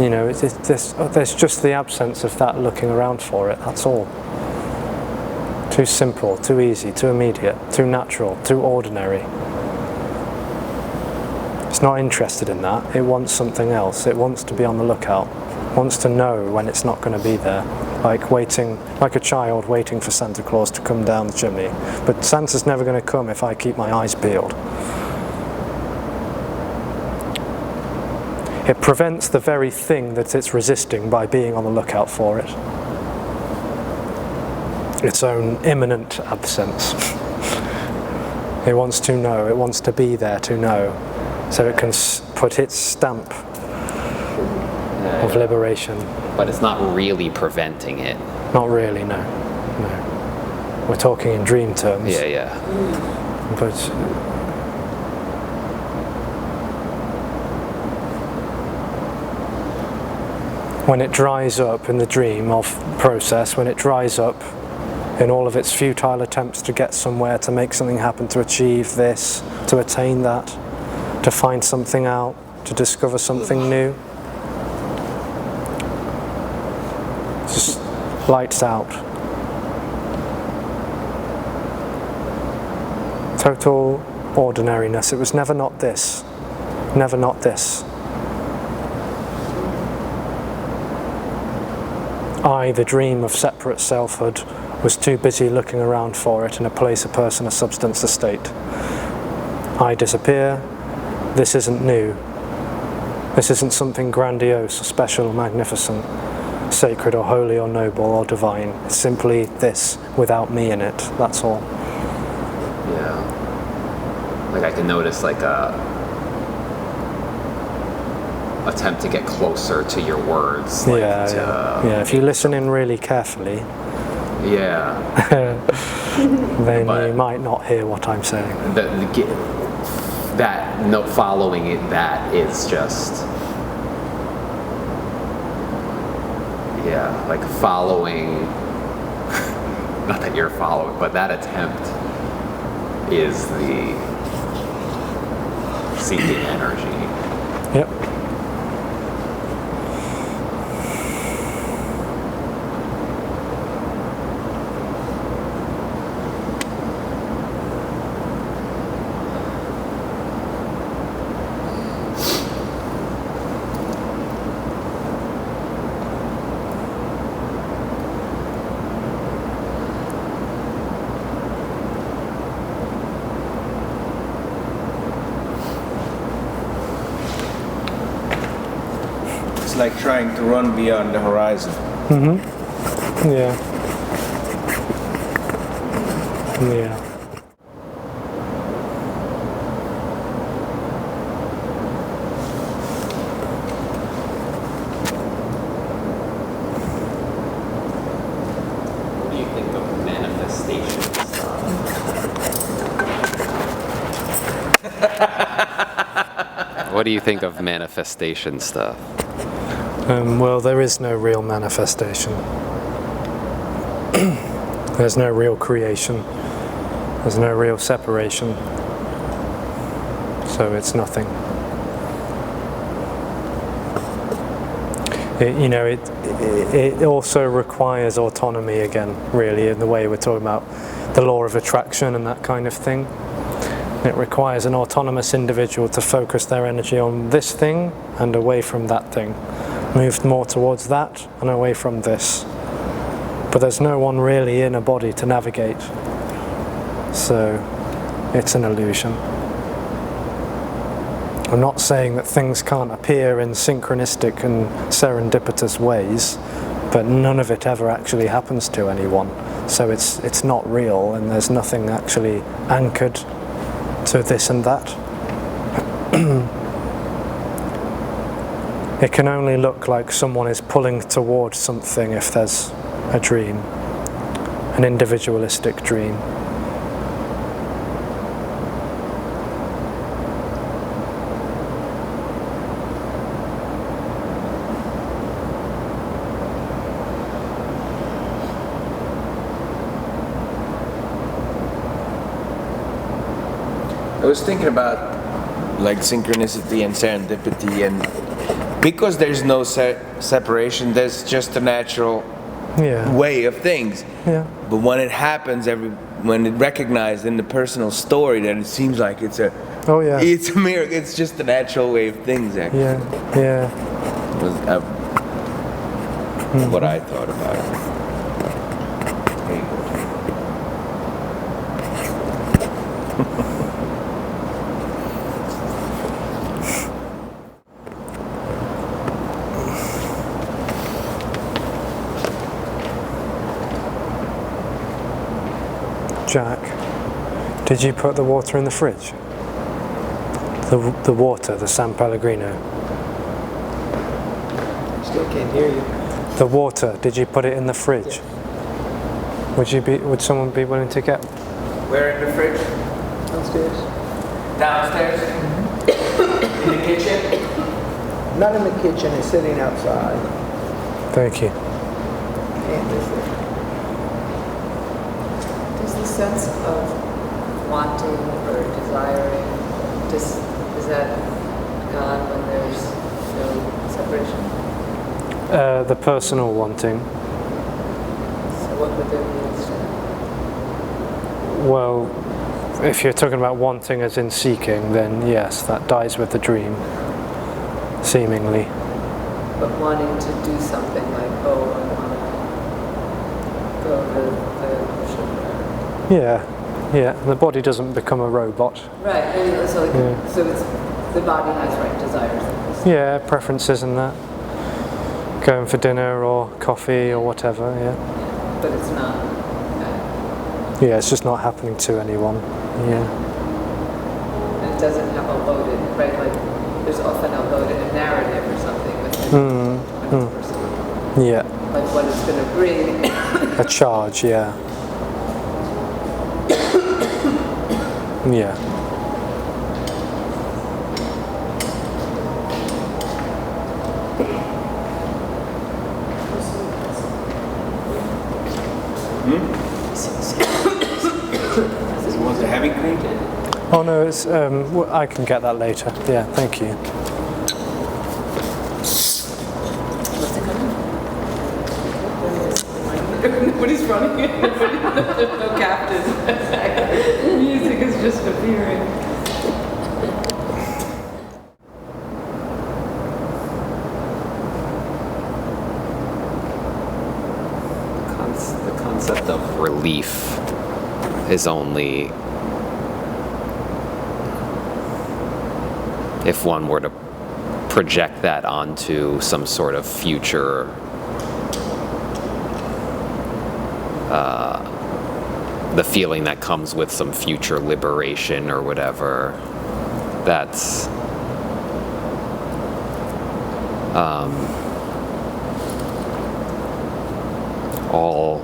you know, there's just the absence of that looking around for it, that's all. Too simple, too easy, too immediate, too natural, too ordinary. It's not interested in that, it wants something else, it wants to be on the lookout, wants to know when it's not going to be there. Like a child waiting for Santa Claus to come down the chimney. But Santa's never going to come if I keep my eyes peeled. It prevents the very thing that it's resisting by being on the lookout for it. Its own imminent absence. It wants to know, it wants to be there to know. So it can put its stamp of liberation. But it's not really preventing it. Not really, no. No. We're talking in dream terms. Yeah. But when it dries up in the dream of process, when it dries up in all of its futile attempts to get somewhere, to make something happen, to achieve this, to attain that, to find something out, to discover something new, just lights out. Total ordinariness. It was never not this. Never not this. I, the dream of separate selfhood, was too busy looking around for it in a place, a person, a substance, a state. I disappear. This isn't new. This isn't something grandiose, special, magnificent, sacred or holy or noble or divine. It's simply this without me in it, that's all. Yeah. Like I can notice like a attempt to get closer to your words. Like Yeah, if you listen in really carefully, then you might not hear what I'm saying. Following it, that is just like following, not that you're following, but that attempt is the seeking energy. Yep. It's like trying to run beyond the horizon. Yeah. What do you think of manifestation stuff? Well, there is no real manifestation. There's no real creation. There's no real separation. So it's nothing. It also requires autonomy again, really, in the way we're talking about the law of attraction and that kind of thing. It requires an autonomous individual to focus their energy on this thing and away from that thing. Move more towards that and away from this. But there's no one really in a body to navigate. So it's an illusion. I'm not saying that things can't appear in synchronistic and serendipitous ways, but none of it ever actually happens to anyone. So it's not real, and there's nothing actually anchored to this and that. It can only look like someone is pulling towards something if there's a dream, an individualistic dream. I was thinking about like synchronicity and serendipity, and because there's no separation, there's just a natural way of things. Yeah. But when it happens, when it recognized in the personal story, then it seems like it's a miracle. It's just a natural way of things, actually. Yeah. Was what I thought about it. Jack, did you put the water in the fridge? The water, the San Pellegrino. Still can't hear you. The water, did you put it in the fridge? Would someone be willing to get? Where in the fridge? Downstairs. Downstairs? In the kitchen? Not in the kitchen, it's sitting outside. Thank you. Can't miss it. Does the sense of wanting or desiring, is that gone when there's no separation? The personal wanting. So what would there be instead? Well, if you're talking about wanting as in seeking, then yes, that dies with the dream, seemingly. But wanting to do something like, I want to go to the ocean. Yeah, the body doesn't become a robot. Right, so it's the body has right desires. Yeah, preferences and that. Going for dinner or coffee or whatever, yeah. But it's not. Yeah, it's just not happening to anyone, yeah. And it doesn't have a loaded, right, like there's often a loaded narrative or something with the person. Yeah. Like what it's going to bring. A charge, yeah. Yeah. You want the heavy cream? Oh no, it's I can get that later. Yeah, thank you. Nobody's running. There's no captain. Music is just appearing. The concept of relief is only if one were to project that onto some sort of future the feeling that comes with some future liberation or whatever, that's all,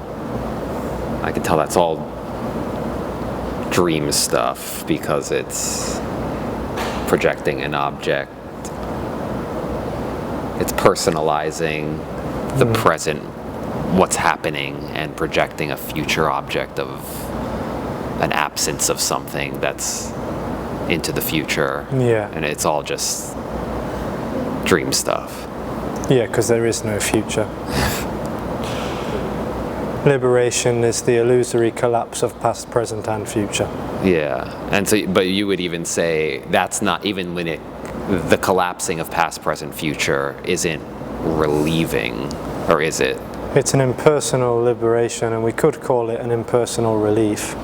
I can tell that's all dream stuff because it's projecting an object It's personalizing the present, what's happening, and projecting a future object of an absence of something that's into the future. Yeah. And it's all just dream stuff. Yeah, because there is no future. Liberation is the illusory collapse of past, present, and future. Yeah. And so, but you would even say that's not, even when the collapsing of past, present, future isn't relieving, or is it? It's an impersonal liberation, and we could call it an impersonal relief.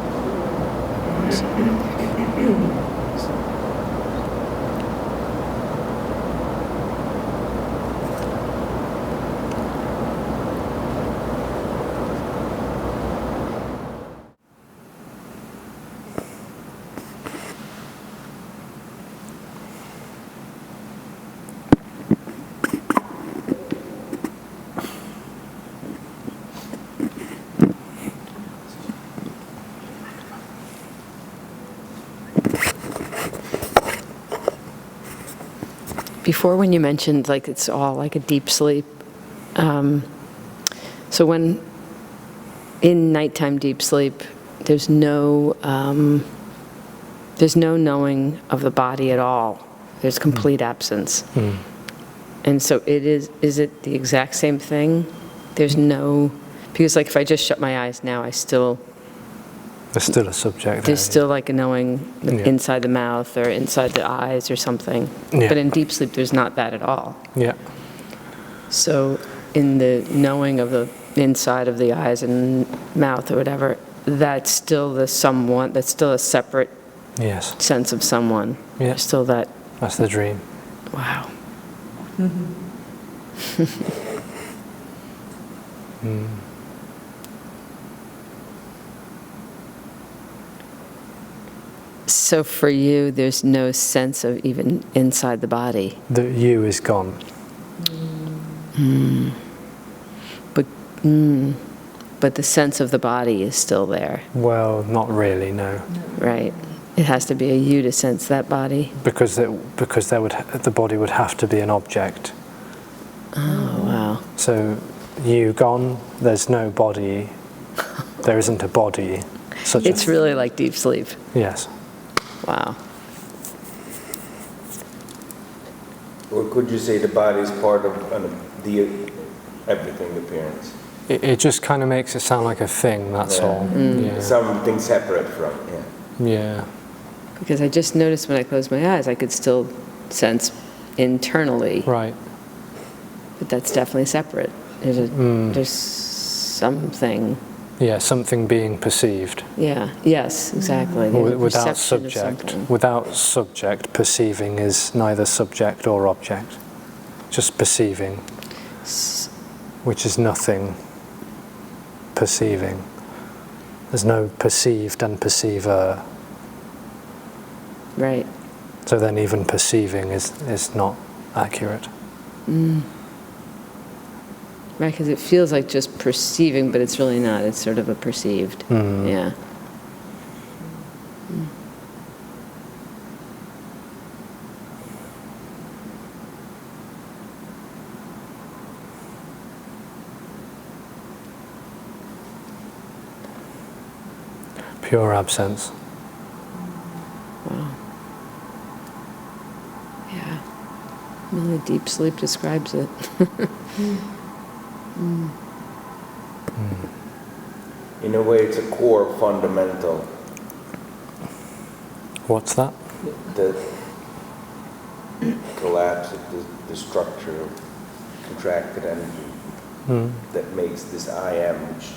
Before, when you mentioned like it's all like a deep sleep, so when in nighttime deep sleep, there's no knowing of the body at all. There's complete absence. And so is it the exact same thing? There's no, because like if I just shut my eyes now, There's still a subject. there's still like a knowing Yeah. inside the mouth or inside the eyes or something. Yeah. But in deep sleep, there's not that at all. Yeah. So in the knowing of the inside of the eyes and mouth or whatever, that's still the someone, that's still a separate Yes. sense of someone. Yeah. There's still that, That's the dream. wow. So for you, there's no sense of even inside the body. The you is gone. But the sense of the body is still there, Well, not really, no. right? It has to be a you to sense that body. Because the body would have to be an object. Oh, wow. So you gone, there's no body. There isn't a body. Such It's really like deep sleep. Yes. Wow. Or could you say the body is part of the everything appearance? It just kind of makes it sound like a thing, that's Yeah. all. Yeah. Something separate from, Yeah. Because I just noticed when I closed my eyes, I could still sense internally, Right. but that's definitely separate. There's something. Yeah, something being perceived. Yeah, yes, exactly. There's a Without perception of subject. something. Without subject, perceiving is neither subject or object. Just perceiving, which is nothing. Perceiving. There's no perceived and perceiver. Right. So then even perceiving is not accurate. Right, because it feels like just perceiving, but it's really not. It's sort of a perceived. Yeah. Pure absence. Wow. Yeah. Really deep sleep describes it. In a way, it's a core fundamental. What's that? The collapse of the structure of contracted energy that makes this I am, which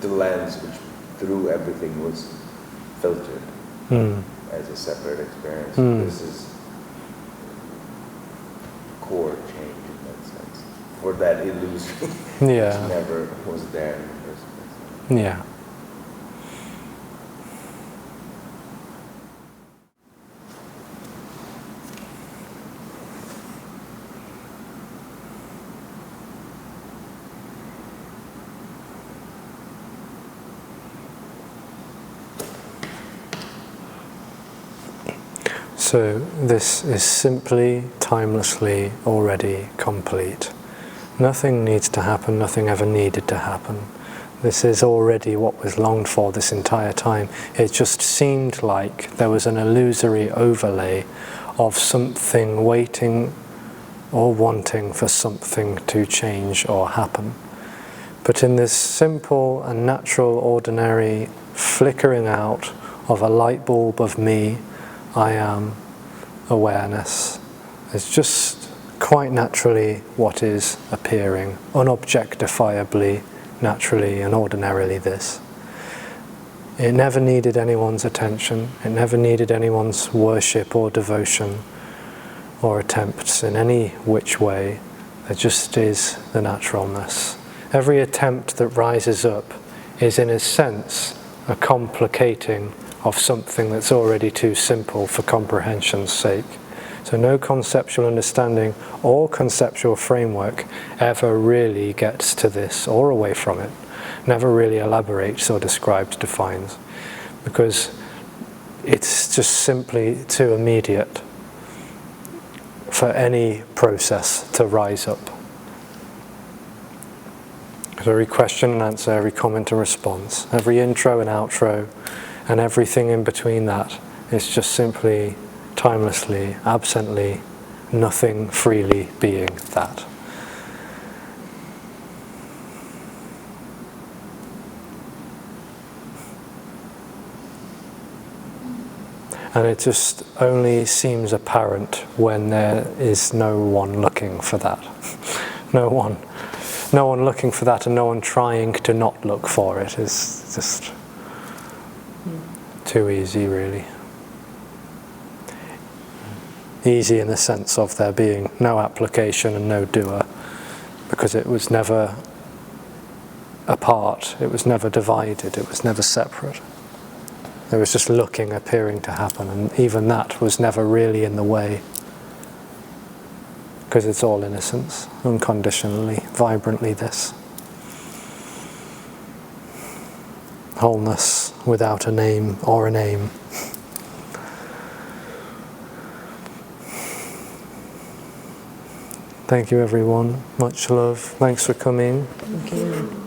the lens which through everything was filtered as a separate experience. This is core change in that sense. For that illusion, Yeah. which never was there in the first place. Yeah. So this is simply, timelessly, already complete. Nothing needs to happen, nothing ever needed to happen. This is already what was longed for this entire time. It just seemed like there was an illusory overlay of something waiting or wanting for something to change or happen. But in this simple and natural, ordinary flickering out of a light bulb of me, I am awareness. It's just quite naturally what is appearing, unobjectifiably, naturally and ordinarily this. It never needed anyone's attention, it never needed anyone's worship or devotion or attempts in any which way. There just is the naturalness. Every attempt that rises up is in a sense a complicating of something that's already too simple for comprehension's sake. So no conceptual understanding or conceptual framework ever really gets to this or away from it, never really elaborates or describes, defines, because it's just simply too immediate for any process to rise up. So every question and answer, every comment and response, every intro and outro, and everything in between that is just simply, timelessly, absently, nothing freely being that. And it just only seems apparent when there is no one looking for that. No one looking for that, and no one trying to not look for it is just too easy, really. Easy in the sense of there being no application and no doer, because it was never apart, it was never divided, it was never separate. There was just looking, appearing to happen, and even that was never really in the way, because it's all innocence, unconditionally, vibrantly this. Wholeness without a name or an aim. Thank you everyone, much love, thanks for coming. Thank you.